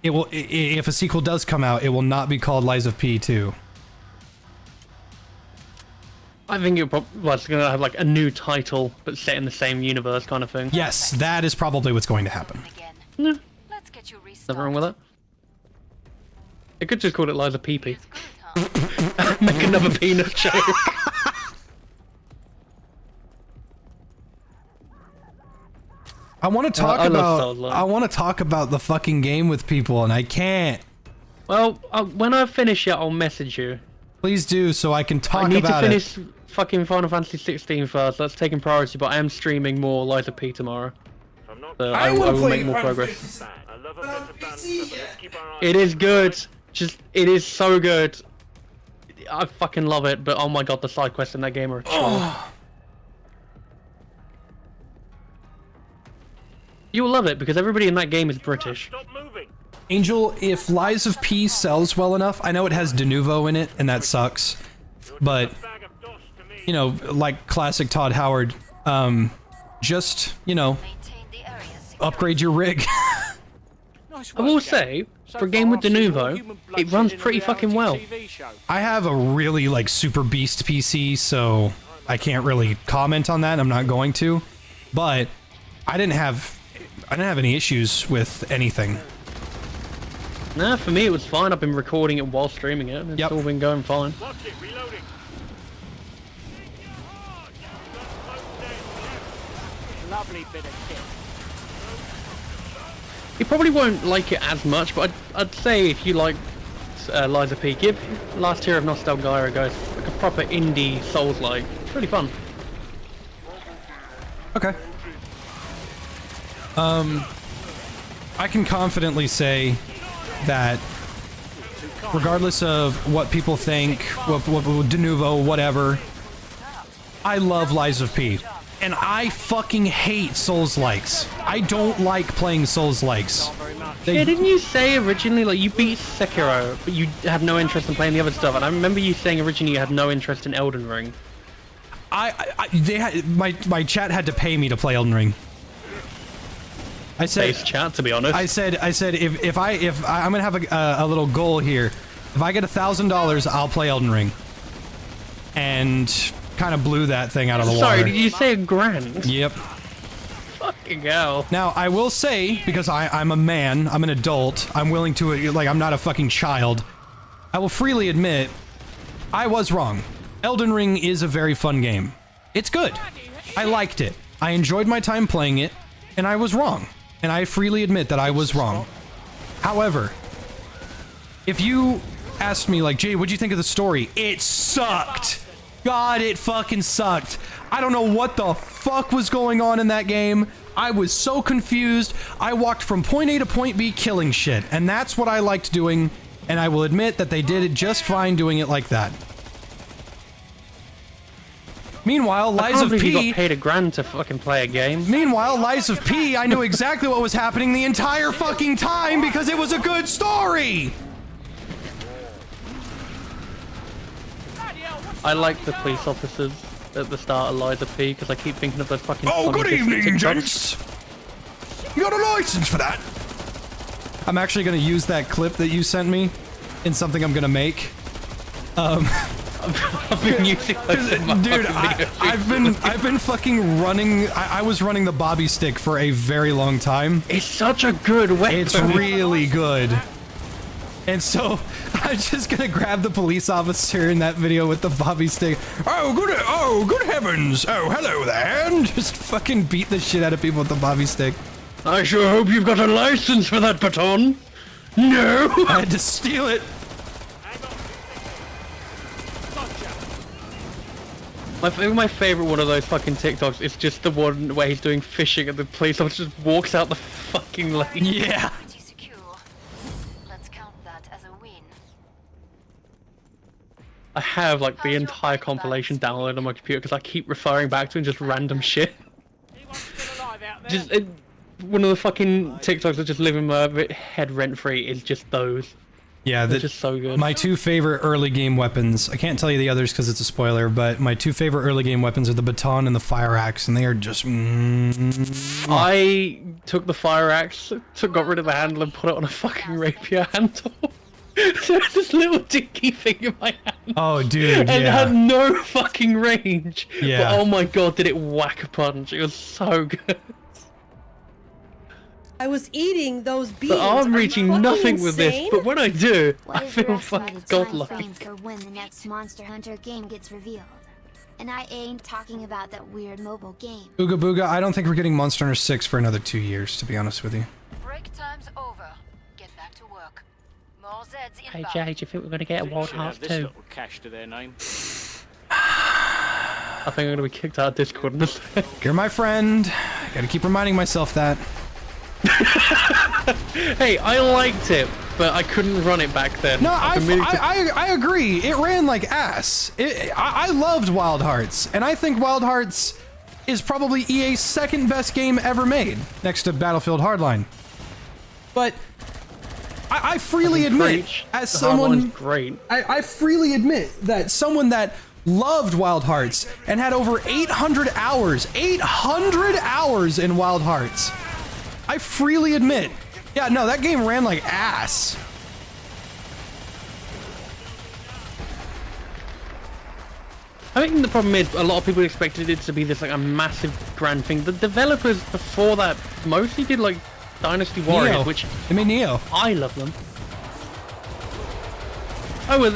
It will. If a sequel does come out, it will not be called Lies of P 2. I think it's gonna have like a new title, but set in the same universe, kind of thing. Yes, that is probably what's going to happen. Yeah. Nothing wrong with it. It could just call it Liza Pee-Pee. Make another peanut joke. I want to talk about the fucking game with people, and I can't. Well, when I finish it, I'll message you. Please do, so I can talk about it. I need to finish fucking Final Fantasy 16 first. That's taking priority, but I am streaming more Liza P tomorrow. So I will make more progress. It is good. It is so good. I fucking love it, but oh my god, the side quests in that game are a chore. You will love it because everybody in that game is British. Angel, if Lies of P sells well enough, I know it has de nouveau in it, and that sucks. But, you know, like classic Todd Howard, just, you know, upgrade your rig. I will say, for a game with de nouveau, it runs pretty fucking well. I have a really, like, super beast PC, so I can't really comment on that. I'm not going to. But I didn't have any issues with anything. Nah, for me it was fine. I've been recording it while streaming it. It's all been going fine. Lovely bit of kit. You probably won't like it as much, but I'd say if you like Liza P, give Last Hero of Nostalgia a go. It's like a proper indie Souls-like. It's really fun. Okay. I can confidently say that regardless of what people think, what de nouveau, whatever, I love Lies of P. And I fucking hate Souls-likes. I don't like playing Souls-likes. Yeah, didn't you say originally, like, you beat Sekiro, but you have no interest in playing the other stuff? And I remember you saying originally you had no interest in Elden Ring. My chat had to pay me to play Elden Ring. I said, Base chat, to be honest. I said, if I'm gonna have a little goal here. If I get $1,000, I'll play Elden Ring. And kind of blew that thing out of the water. Sorry, did you say $1,000? Yep. Fucking hell. Now, I will say, because I'm a man, I'm an adult, I'm willing to, like, I'm not a fucking child. I will freely admit, I was wrong. Elden Ring is a very fun game. It's good. I liked it. I enjoyed my time playing it, and I was wrong. And I freely admit that I was wrong. However, if you asked me, like, Jay, what'd you think of the story? It sucked. God, it fucking sucked. I don't know what the fuck was going on in that game. I was so confused. I walked from point A to point B killing shit. And that's what I liked doing. And I will admit that they did it just fine doing it like that. Meanwhile, Lies of P... you got paid $1,000 to fucking play a game. Meanwhile, Lies of P, I knew exactly what was happening the entire fucking time because it was a good story! I like the police officers at the start of Liza P because I keep thinking of those fucking. Oh, good evening, gents! You got a license for that? I'm actually gonna use that clip that you sent me in something I'm gonna make. I've been using those in my Dude, fucking I've been fucking running. I was running the bobby stick for a very long time. It's such a good weapon. It's really good. And so I'm just gonna grab the police officer in that video with the bobby stick. Oh, good heavens! Oh, hello there! And just fucking beat the shit out of people with the bobby stick. I sure hope you've got a license for that baton. No! I had to steal it. My favorite one of those fucking TikToks is just the one where he's doing fishing and the police officer just walks out the fucking lane. Yeah. Pretty secure. Let's count that as a win. I have like the entire compilation downloaded on my computer because I keep referring back to it and just random shit. Just one of the fucking TikToks that just live in my head rent free is just those. Yeah, they're just so good. My two favorite early game weapons. I can't tell you the others because it's a spoiler, but my two favorite early game weapons are the baton and the fire axe, and they are just. I took the fire axe, got rid of the handle, and put it on a fucking rapier handle. So it's this little dinky thing in my hand. Oh, dude, and yeah. it had no fucking range. Yeah. But oh my god, did it whack a punch? It was so good. I was eating those beans. But I'm reaching nothing with this, insane? but when I do, What I is your feel estimated fucking time godlike. frame for when the next Monster Hunter game gets revealed? And I ain't talking about that weird mobile game. Booga Booga, I don't think we're getting Monster Hunter 6 for another 2 years, to be honest with you. Break time's over. Get back to work. More Zeds Hey inbound. Jay, do you think we're gonna get a Wild Should have Hearts this 2? little cash to their name. I think I'm gonna be kicked out of Discord in a second. You're my friend. I gotta keep reminding myself that. Hey, I liked it, but I couldn't run it back then. No, I I agree. It ran like ass. I loved Wild Hearts, and I think Wild Hearts is probably EA's second best game ever made, next to Battlefield Hardline. But I freely admit, as someone, great. I freely admit that someone that loved Wild Hearts and had over 800 hours in Wild Hearts. I freely admit, yeah, no, that game ran like ass. I think the problem is a lot of people expected it to be this like a massive grand thing. The developers before that mostly did like Dynasty Warriors, Neo. which I mean Neo. I love them. Oh, well,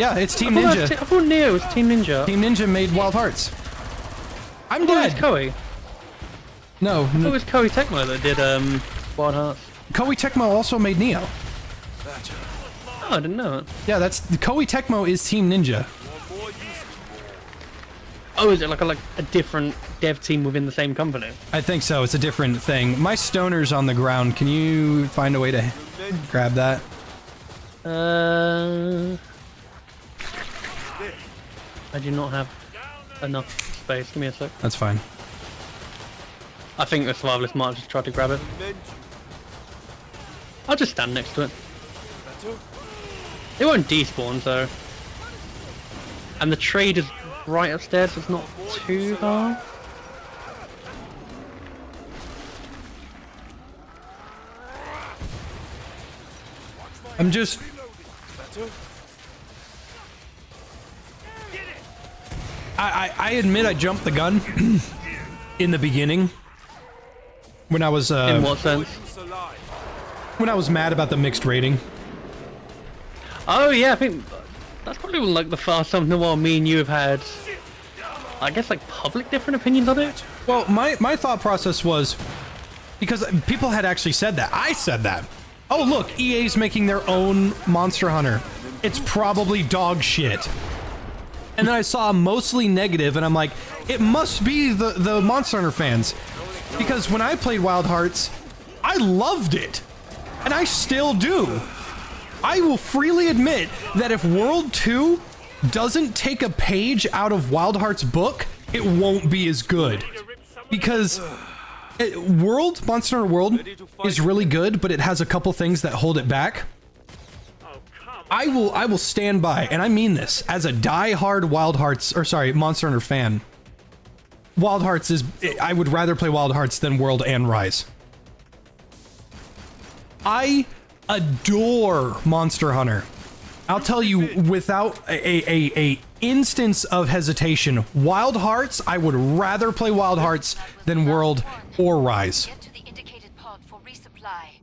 Yeah, it's Team I Ninja. thought Neo was Team Ninja. Team Ninja made Wild Hearts. I'm dead. It was Koei. No, I thought it was Koei Tecmo that did Wild Hearts. Koei Tecmo also made Neo. Oh, I didn't know it. Yeah, that's Koei Tecmo is Team Ninja. Oh, is it like a different dev team within the same company? I think so. It's a different thing. My stoner's on the ground. Can you find a way to grab that? I do not have enough space. Give me a sec. That's fine. I think the survivalist might have just tried to grab it. I'll just stand next to it. It won't despawn, so. And the trade is right upstairs, so it's not too far. I'm just... I admit I jumped the gun in the beginning. When I was... In what sense? When I was mad about the mixed rating. Oh yeah, I think that's probably like the first time in a while me and you have had, I guess, like public different opinions on it. Well, my thought process was, because people had actually said that. I said that. Oh look, EA's making their own Monster Hunter. It's probably dog shit. And then I saw mostly negative, and I'm like, it must be the Monster Hunter fans. Because when I played Wild Hearts, I loved it. And I still do. I will freely admit that if World 2 doesn't take a page out of Wild Hearts' book, it won't be as good. Because Monster Hunter World is really good, but it has a couple things that hold it back. I will stand by, and I mean this, as a die-hard Monster Hunter fan. Wild Hearts is... I would rather play Wild Hearts than World and Rise. I adore Monster Hunter. I'll tell you without a instance of hesitation, Wild Hearts, I would rather play Wild Hearts than World or Rise. Get to the indicated pod for resupply.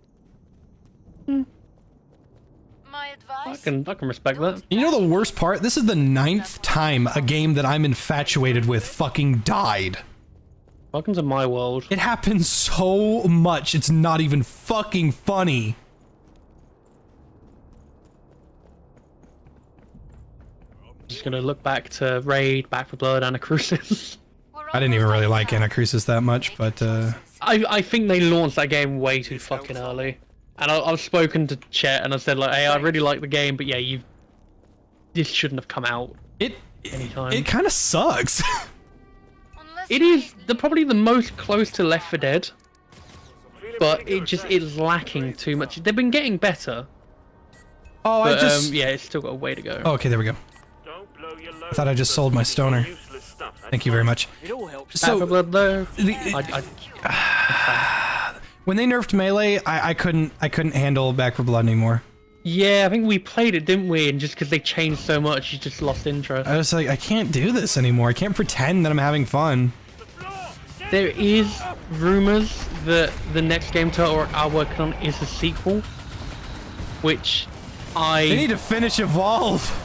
My advice? I can respect that. You know the worst part? This is the 9th time a game that I'm infatuated with fucking died. Welcome to my world. It happens so much, it's not even fucking funny. Just gonna look back to Raid, Back 4 Blood, Anacrusis. I didn't even really like Anacrusis that much, but I think they launched that game way too fucking early. And I've spoken to Chet and I said like, hey, I really like the game, but yeah, this shouldn't have come out anytime. It kind of sucks. It is probably the most close to Left 4 Dead, but it's lacking too much. They've been getting better. Oh, but, I just yeah, it's still got a way to go. Oh, okay, there we go. I thought I just sold my stoner. Thank you very much. So, Blood, though, when they nerfed melee, I couldn't handle Back 4 Blood anymore. Yeah, I think we played it, didn't we? And just because they changed so much, you just lost interest. I was like, I can't do this anymore. I can't pretend that I'm having fun. There is rumors that the next game Turtle are working on is a sequel, which They need to finish Evolve.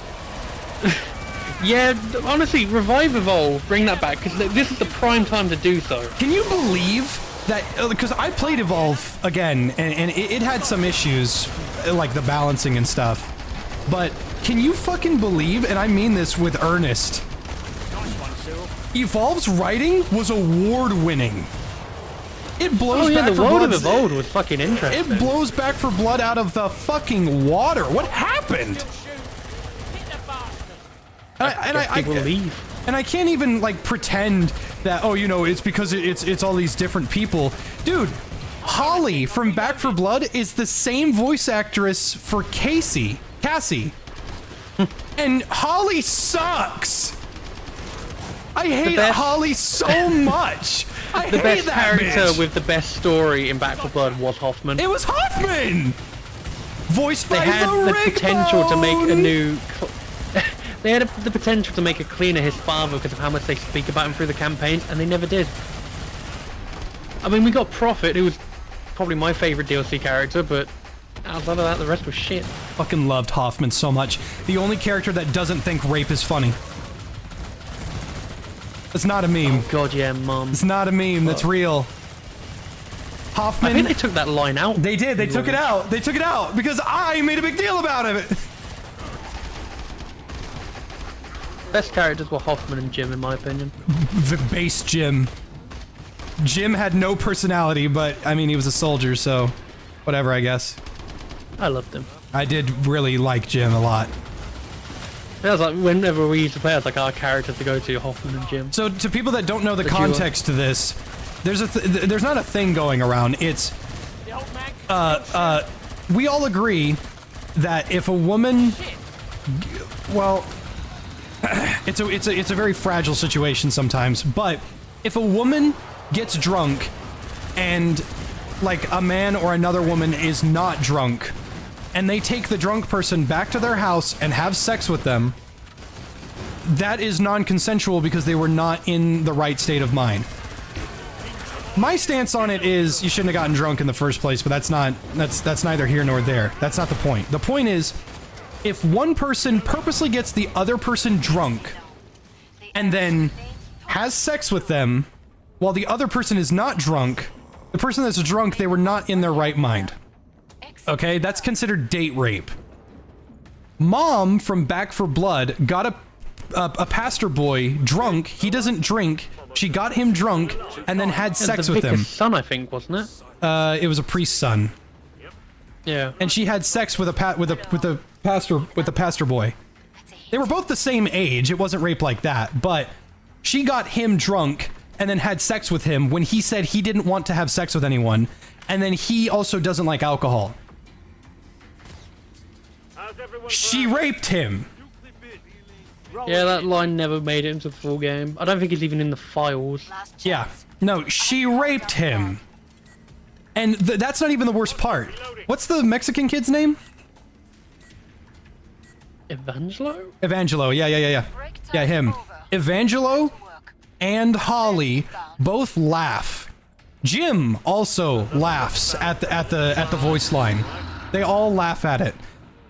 Yeah, honestly, revive Evolve, bring that back, because this is the prime time to do so. Can you believe that? Because I played Evolve again, and it had some issues, like the balancing and stuff. But can you fucking believe, and I mean this with earnest, Evolve's writing was award-winning. It blows Back the 4 world Blood. of Evolve was fucking interesting. It blows Back 4 Blood out of the fucking water. What happened? And I can't even like pretend that, oh, you know, it's because it's all these different people. Dude, Holly from Back 4 Blood is the same voice actress for Cassie. And Holly sucks. I hate Holly so much. I hate that bitch. The best character with the best story in Back 4 Blood was Hoffman. It was Hoffman. Voiced by they had the Rigbone. potential to make a new. They had the potential to make a cleaner his father because of how much they speak about him through the campaigns, and they never did. I mean, we got Prophet, who was probably my favorite DLC character, but outside of that, the rest was shit. Fucking loved Hoffman so much. The only character that doesn't think rape is funny. It's not a meme. Oh god, yeah, Mom. It's not a meme. That's real. Hoffman. I think they took that line out. They did. They took it out. They took it out because I made a big deal about it. Best characters were Hoffman and Jim, in my opinion. The base Jim. Jim had no personality, but I mean, he was a soldier, so whatever, I guess. I loved him. I did really like Jim a lot. It was like whenever we used to play, it's like our character to go to, Hoffman and Jim. So to people that don't know the context to this, there's not a thing going around. It's we all agree that if a woman, well, it's a very fragile situation sometimes, but if a woman gets drunk and like a man or another woman is not drunk and they take the drunk person back to their house and have sex with them, that is non-consensual because they were not in the right state of mind. My stance on it is you shouldn't have gotten drunk in the first place, but that's neither here nor there. That's not the point. The point is, if one person purposely gets the other person drunk and then has sex with them while the other person is not drunk, the person that's drunk, they were not in their right mind. Okay, that's considered date rape. Mom from Back 4 Blood got a pastor boy drunk. He doesn't drink. She got him drunk and then had sex with him. The son, I think, wasn't it? It was a priest's son. Yeah. And she had sex with a pastor boy. They were both the same age. It wasn't rape like that, but she got him drunk and then had sex with him when he said he didn't want to have sex with anyone, and then he also doesn't like alcohol. She raped him. Yeah, that line never made it into the full game. I don't think it's even in the files. Yeah. No, she raped him. And that's not even the worst part. What's the Mexican kid's name? Evangelo? Yeah, him. Evangelo and Holly both laugh. Jim also laughs at the voice line. They all laugh at it.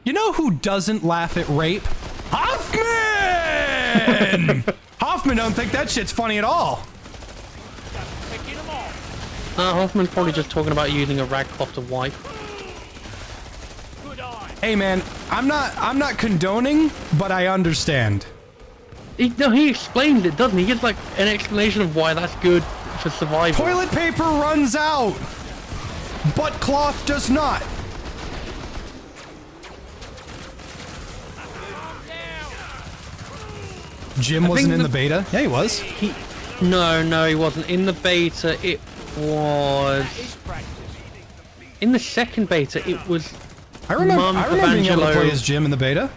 You know who doesn't laugh at rape? Hoffman! Hoffman don't think that shit's funny at all. Hoffman's probably just talking about using a ragcloth to wipe. Hey man, I'm not condoning, but I understand. He explains it, doesn't he? He gives like an explanation of why that's good for survival. Toilet paper runs out, but cloth does not. Jim wasn't in the beta? Yeah, he was. No, he wasn't. In the beta, it was... In the second beta, it was... I remember being able to play as Jim in the beta.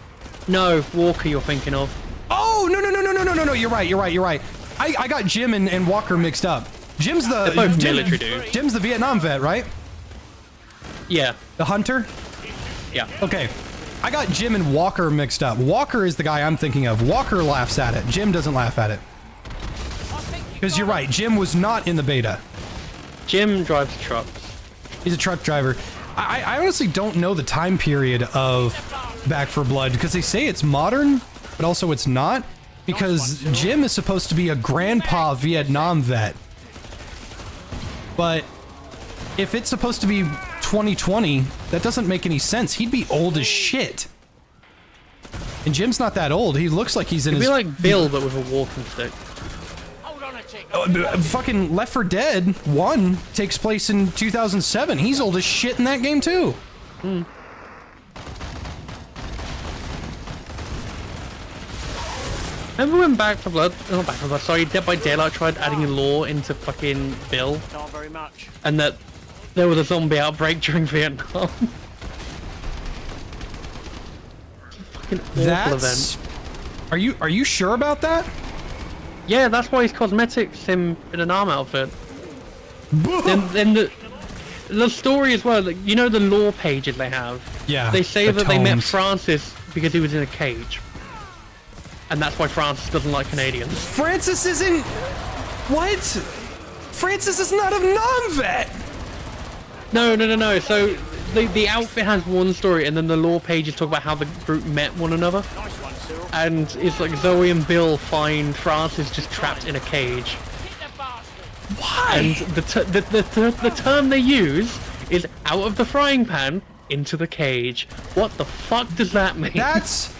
No, Walker you're thinking of. Oh, no, you're right. I got Jim and Walker mixed up. Jim's the... They're both military dudes. Jim's the Vietnam vet, right? Yeah. The hunter? Yeah. Okay. I got Jim and Walker mixed up. Walker is the guy I'm thinking of. Walker laughs at it. Jim doesn't laugh at it. Because you're right, Jim was not in the beta. Jim drives trucks. He's a truck driver. I honestly don't know the time period of Back 4 Blood, because they say it's modern, but also it's not. Because Jim is supposed to be a grandpa Vietnam vet. But if it's supposed to be 2020, that doesn't make any sense. He'd be old as shit. And Jim's not that old. He looks like he's in his... He'd be like Bill, but with a walking stick. Fucking Left 4 Dead 1 takes place in 2007. He's old as shit in that game too. Remember when Back 4 Blood, not Back 4 Blood, sorry, Dead by Daylight tried adding law into fucking Bill? Not very much. And that there was a zombie outbreak during Vietnam. Fucking awful event. Are you sure about that? Yeah, that's why his cosmetics him in an arm outfit. then the story as well, like, you know the lore pages they have? Yeah. They say the that they met tomes. Francis because he was in a cage. And that's why Francis doesn't like Canadians. Francis isn't... What? Francis is not a non-vet! No. So the outfit has one story, and then the lore pages talk about how the group met one another. Nice one, Cyril. And it's like Zoe and Bill find Francis just trapped in a cage. Why? And the term they use is out of the frying pan into the cage. What the fuck does that mean? That's...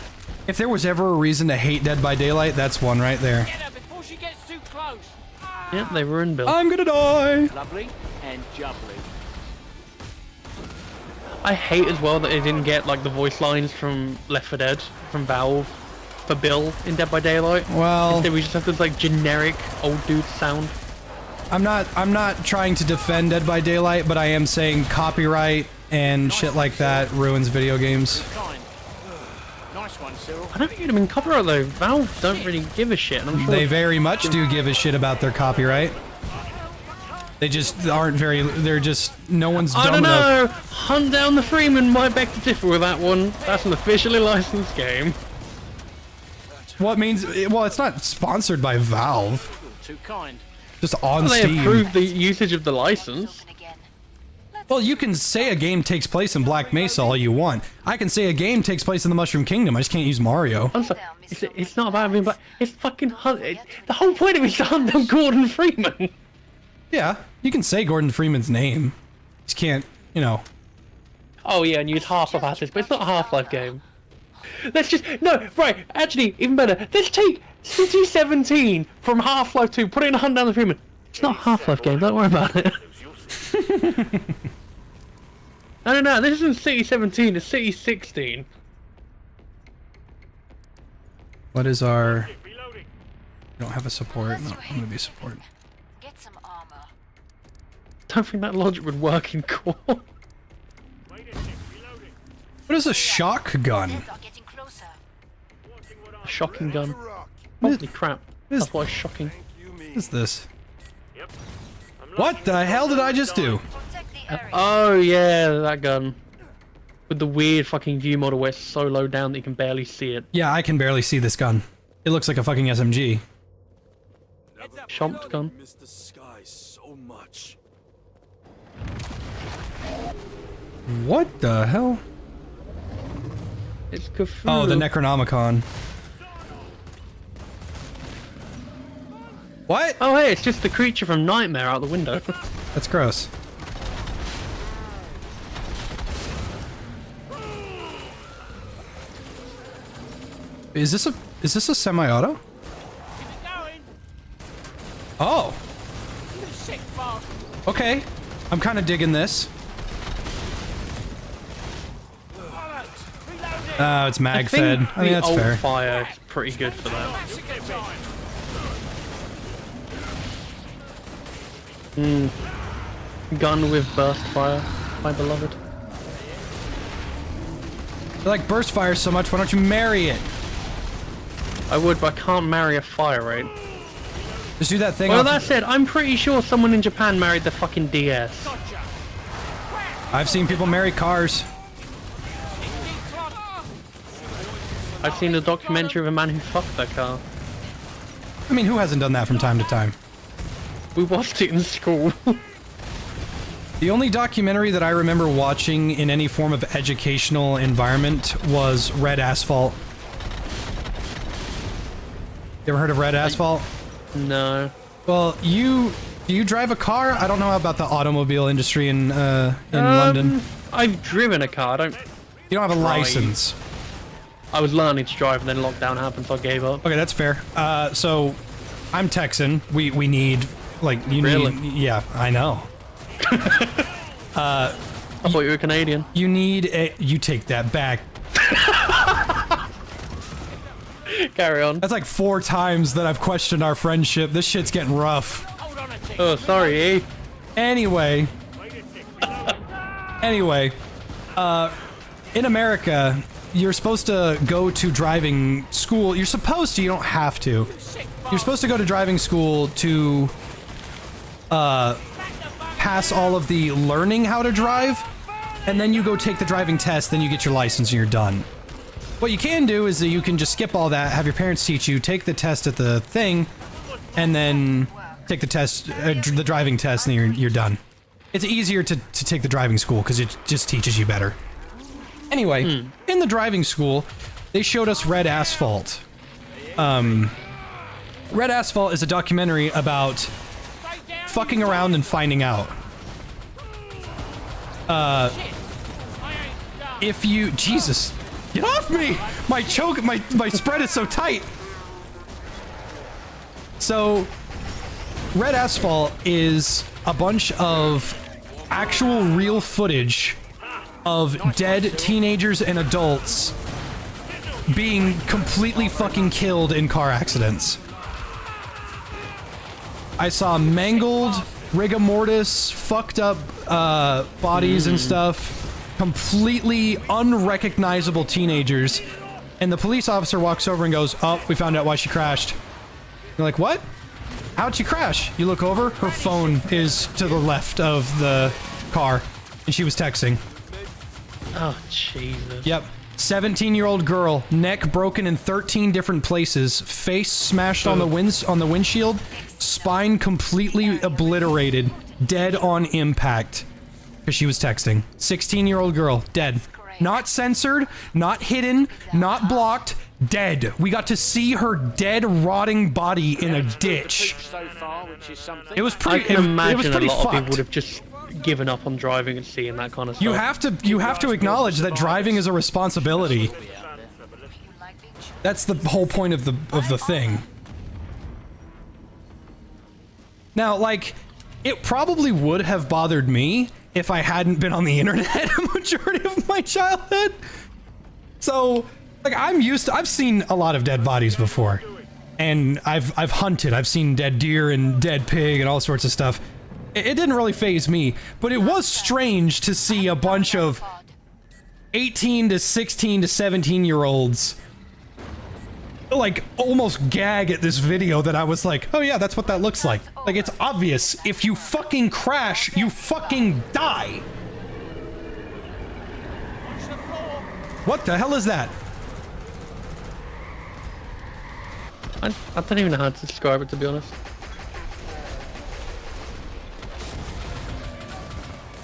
If there was ever a reason to hate Dead by Daylight, that's one right there. Get her before she gets too close. Yep, they ruined Bill. I'm gonna die! Lovely and jubbly. I hate as well that they didn't get like the voice lines from Left 4 Dead, from Valve, for Bill in Dead by Daylight. Well... Instead we just have this like generic old dude sound. I'm not trying to defend Dead by Daylight, but I am saying copyright and shit like that ruins video games. Nice one, Cyril. I don't think it'd have been copyright though. Valve don't really give a shit, and I'm sure They very much do give a shit about their copyright. They just aren't very... They're just... No one's dumb I don't enough. know. Hunt Down the Freeman might beg to differ with that one. That's an officially licensed game. What means... Well, it's not sponsored by Valve. Too kind. Just on Well, they Steam. approved the usage of the license. Well, you can say a game takes place in Black Mesa all you want. I can say a game takes place in the Mushroom Kingdom. I just can't use Mario. I'm sorry, it's not about being black. It's fucking the whole point of it is to hunt down Gordon Freeman. Yeah, you can say Gordon Freeman's name. Just can't, you know. Oh yeah, and use Half-Life assets, but it's not a Half-Life game. Let's just right. Actually, even better. Let's take City 17 from Half-Life 2, put it in Hunt Down the Freeman. It's not a Half-Life game. Don't worry about it. No, this isn't City 17, it's City 16. What is our... We don't have a support. No, I'm gonna be support. Get some armor. Don't think that logic would work in core. What is a shock gun? A shocking gun. Holy crap. That's why it's shocking. What is this? What the hell did I just do? Oh yeah, that gun. With the weird fucking view model where it's so low down that you can barely see it. Yeah, I can barely see this gun. It looks like a fucking SMG. Chomped gun. Miss the sky so much. What the hell? It's Cthulhu. Oh, the Necronomicon. What? Oh, hey, it's just the creature from Nightmare out the window. That's gross. Is this a semi-auto? Oh. Okay. I'm kind of digging this. Oh, it's mag fed. I mean, that's fair. Fire is pretty good for that. Gun with burst fire, my beloved. I like burst fire so much, why don't you marry it? I would, but I can't marry a fire rate. Just do that thing. Well, that said, I'm pretty sure someone in Japan married the fucking DS. I've seen people marry cars. I've seen a documentary of a man who fucked their car. I mean, who hasn't done that from time to time? We watched it in school. The only documentary that I remember watching in any form of educational environment was Red Asphalt. You ever heard of Red Asphalt? No. Well, do you drive a car? I don't know about the automobile industry in London. I've driven a car. I don't. You don't have a license. I was learning to drive, and then lockdown happened, so I gave up. Okay, that's fair. So I'm Texan. We need like you Really? need. Yeah, I know. I thought you were Canadian. You need a. You take that back. Carry on. That's like 4 times that I've questioned our friendship. This shit's getting rough. Oh, sorry, eh? Anyway. In America, you're supposed to go to driving school. You're supposed to, you don't have to. You're supposed to go to driving school to pass all of the learning how to drive, and then you go take the driving test, then you get your license and you're done. What you can do is that you can just skip all that, have your parents teach you, take the test at the thing, and then take the test, the driving test, and you're done. It's easier to take the driving school because it just teaches you better. Anyway, in the driving school, they showed us Red Asphalt. Red Asphalt is a documentary about fucking around and finding out. If you... Jesus. Get off me! My choke... My spread is so tight. So, Red Asphalt is a bunch of actual real footage of dead teenagers and adults being completely fucking killed in car accidents. I saw mangled, rigor mortis, fucked up bodies and stuff. Completely unrecognizable teenagers. And the police officer walks over and goes, "Oh, we found out why she crashed." You're like, "What? How'd she crash?" You look over, her phone is to the left of the car, and she was texting. Oh, Jesus. Yep. 17-year-old girl, neck broken in 13 different places, face smashed on the windshield, spine completely obliterated, dead on impact. Because she was texting. 16-year-old girl, dead. Not censored, not hidden, not blocked, dead. We got to see her dead, rotting body in a ditch. It was pretty. I can imagine it was pretty a lot fucked. of people would have just given up on driving and seeing that kind of stuff. You have to acknowledge that driving is a responsibility. That's the whole point of the thing. Now, like, it probably would have bothered me if I hadn't been on the internet a majority of my childhood. So, like, I've seen a lot of dead bodies before. And I've hunted. I've seen dead deer and dead pig and all sorts of stuff. It didn't really faze me, but it was strange to see a bunch of 18 to 16 to 17-year-olds like almost gag at this video that I was like, "Oh yeah, that's what that looks like." Like, it's obvious. If you fucking crash, you fucking die. What the hell is that? I don't even know how to describe it, to be honest.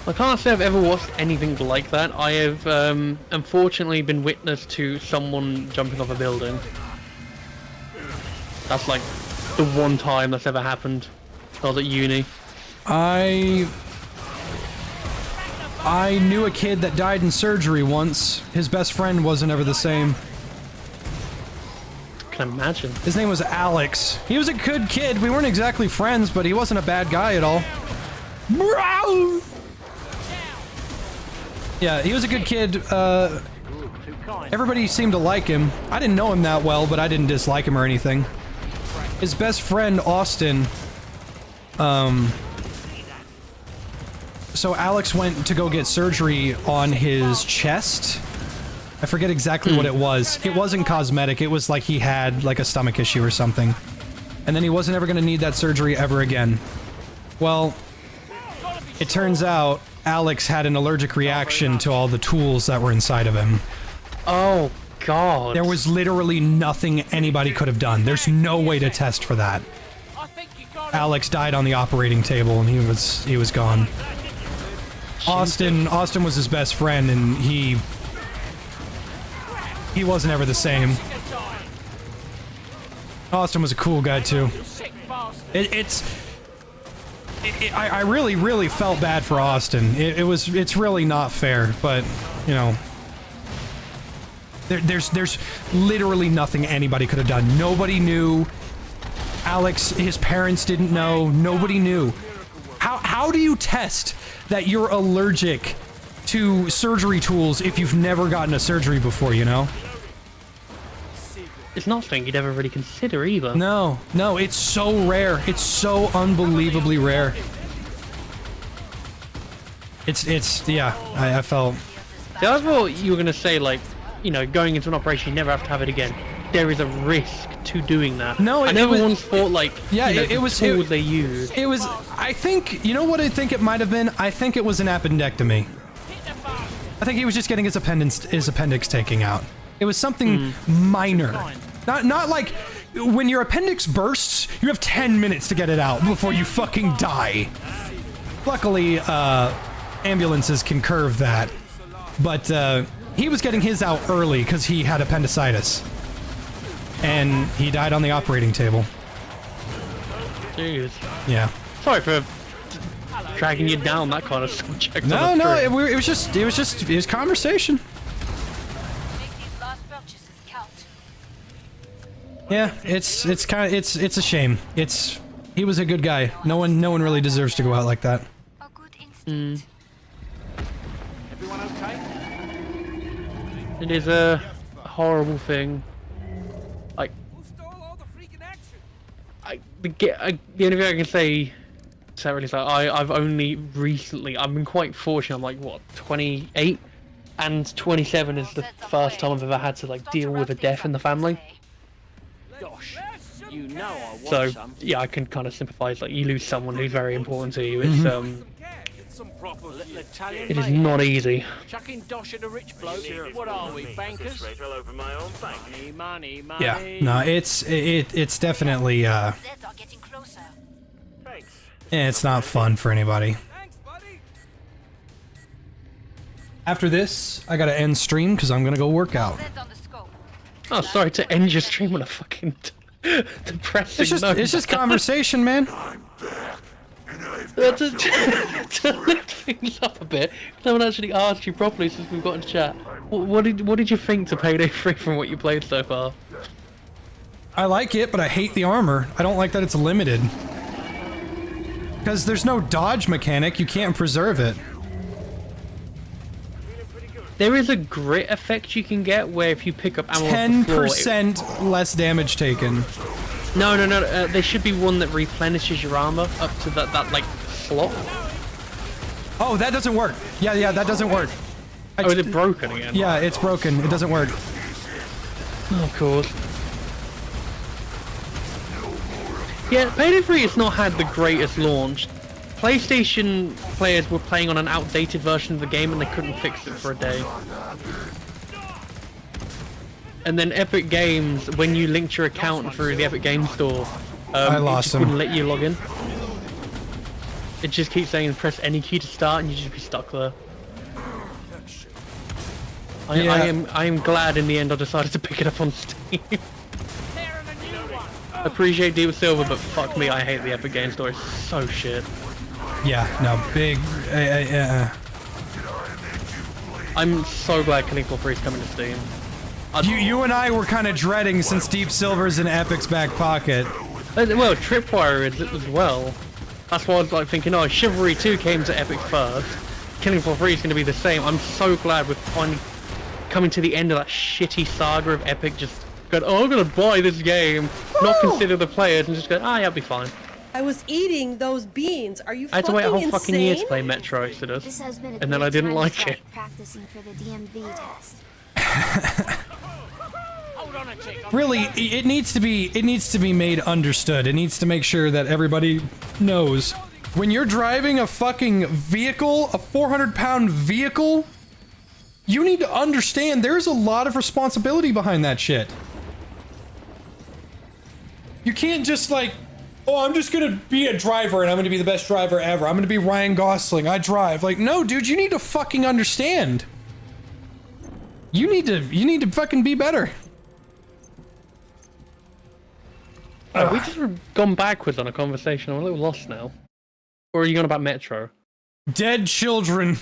I can't say I've ever watched anything like that. I have unfortunately been witness to someone jumping off a building. That's like the one time that's ever happened. I was at uni. I knew a kid that died in surgery once. His best friend wasn't ever the same. Can imagine. His name was Alex. He was a good kid. We weren't exactly friends, but he wasn't a bad guy at all. Yeah, he was a good kid. Everybody seemed to like him. I didn't know him that well, but I didn't dislike him or anything. His best friend, Austin, so Alex went to go get surgery on his chest. I forget exactly what it was. It wasn't cosmetic. It was like he had like a stomach issue or something. And then he wasn't ever going to need that surgery ever again. Well, it turns out Alex had an allergic reaction to all the tools that were inside of him. Oh, God. There was literally nothing anybody could have done. There's no way to test for that. Alex died on the operating table and he was gone. Austin was his best friend and he wasn't ever the same. Austin was a cool guy too. I really felt bad for Austin. It's really not fair, but you know, there's literally nothing anybody could have done. Nobody knew. Alex, his parents didn't know. Nobody knew. How do you test that you're allergic to surgery tools if you've never gotten a surgery before, you know? It's not something you'd ever really consider either. No, it's so rare. It's so unbelievably rare. Yeah, I felt... Yeah, I thought you were going to say, like, you know, going into an operation, you never have to have it again. There is a risk to doing that. No, I never once thought, like, yeah, you know, it was tools they use. It was, I think, you know what I think it might have been? I think it was an appendectomy. I think he was just getting his appendix taken out. It was something minor. Not like when your appendix bursts, you have 10 minutes to get it out before you fucking die. Luckily, ambulances can curve that. But he was getting his out early because he had appendicitis. And he died on the operating table. Jeez. Yeah. Sorry for dragging you down that kind of subject. No, it was conversation. Yeah, it's a shame. He was a good guy. No one really deserves to go out like that. A good instinct. Everyone okay? It is a horrible thing. Like, the only thing I can say separately is like I've only recently, I've been quite fortunate. I'm like, what, 28, and 27 is the first time I've ever had to like deal with a death in the family. Gosh, you know I want So some. yeah, I can kind of sympathise. Like, you lose someone who's very important to you. It's it is not easy. Chucking dosh at a rich bloke. What are we, bankers? Money. Yeah, no, it's definitely it's not fun for anybody. After this, I gotta end stream because I'm gonna go work out. Oh, sorry to end your stream on a fucking depressing note. It's just conversation, man. To lift things up a bit, no one actually asked you properly since we've got into chat. What did you think to Payday 3 from what you played so far? I like it, but I hate the armor. I don't like that it's limited. Because there's no dodge mechanic, you can't preserve it. There is a grit effect you can get where if you pick up ammo off the floor, 10% less damage taken. No. There should be one that replenishes your armor up to that like slot. Oh, that doesn't work. Yeah, that doesn't work. Oh, is it broken again? Yeah, it's broken. It doesn't work. Oh, of course. Yeah, Payday 3 has not had the greatest launch. PlayStation players were playing on an outdated version of the game and they couldn't fix it for a day. And then Epic Games, when you linked your account through the Epic Games Store, I lost it just wouldn't let you log in. It just keeps saying press any key to start, and you just be stuck there. I am glad in the end I decided to pick it up on Steam. Appreciate Deep Silver, but fuck me, I hate the Epic Games Store. It's so shit. Yeah, no, big. I'm so glad Killing Floor 3 is coming to Steam. You and I were kind of dreading since Deep Silver's in Epic's back pocket. Well, Tripwire is as well. That's why I was like thinking, oh, Chivalry 2 came to Epic first. Killing Floor 3 is going to be the same. I'm so glad we're finally coming to the end of that shitty saga of Epic just going, oh, I'm going to buy this game, not consider the players, and just go, ah, yeah, I'll be fine. I was eating those beans. Are you I had to fucking wait a whole insane? fucking year to play Metro Exodus, and then I didn't like it. Practicing for the DMV test. Really, it needs to be made understood. It needs to make sure that everybody knows. When you're driving a fucking vehicle, a 400-pound vehicle, you need to understand there's a lot of responsibility behind that shit. You can't just like, oh, I'm just gonna be a driver and I'm gonna be the best driver ever. I'm gonna be Ryan Gosling. I drive. Like, no, dude, you need to fucking understand. You need to fucking be better. Have we just gone backwards on a conversation? I'm a little lost now. Or are you going about Metro? Dead children.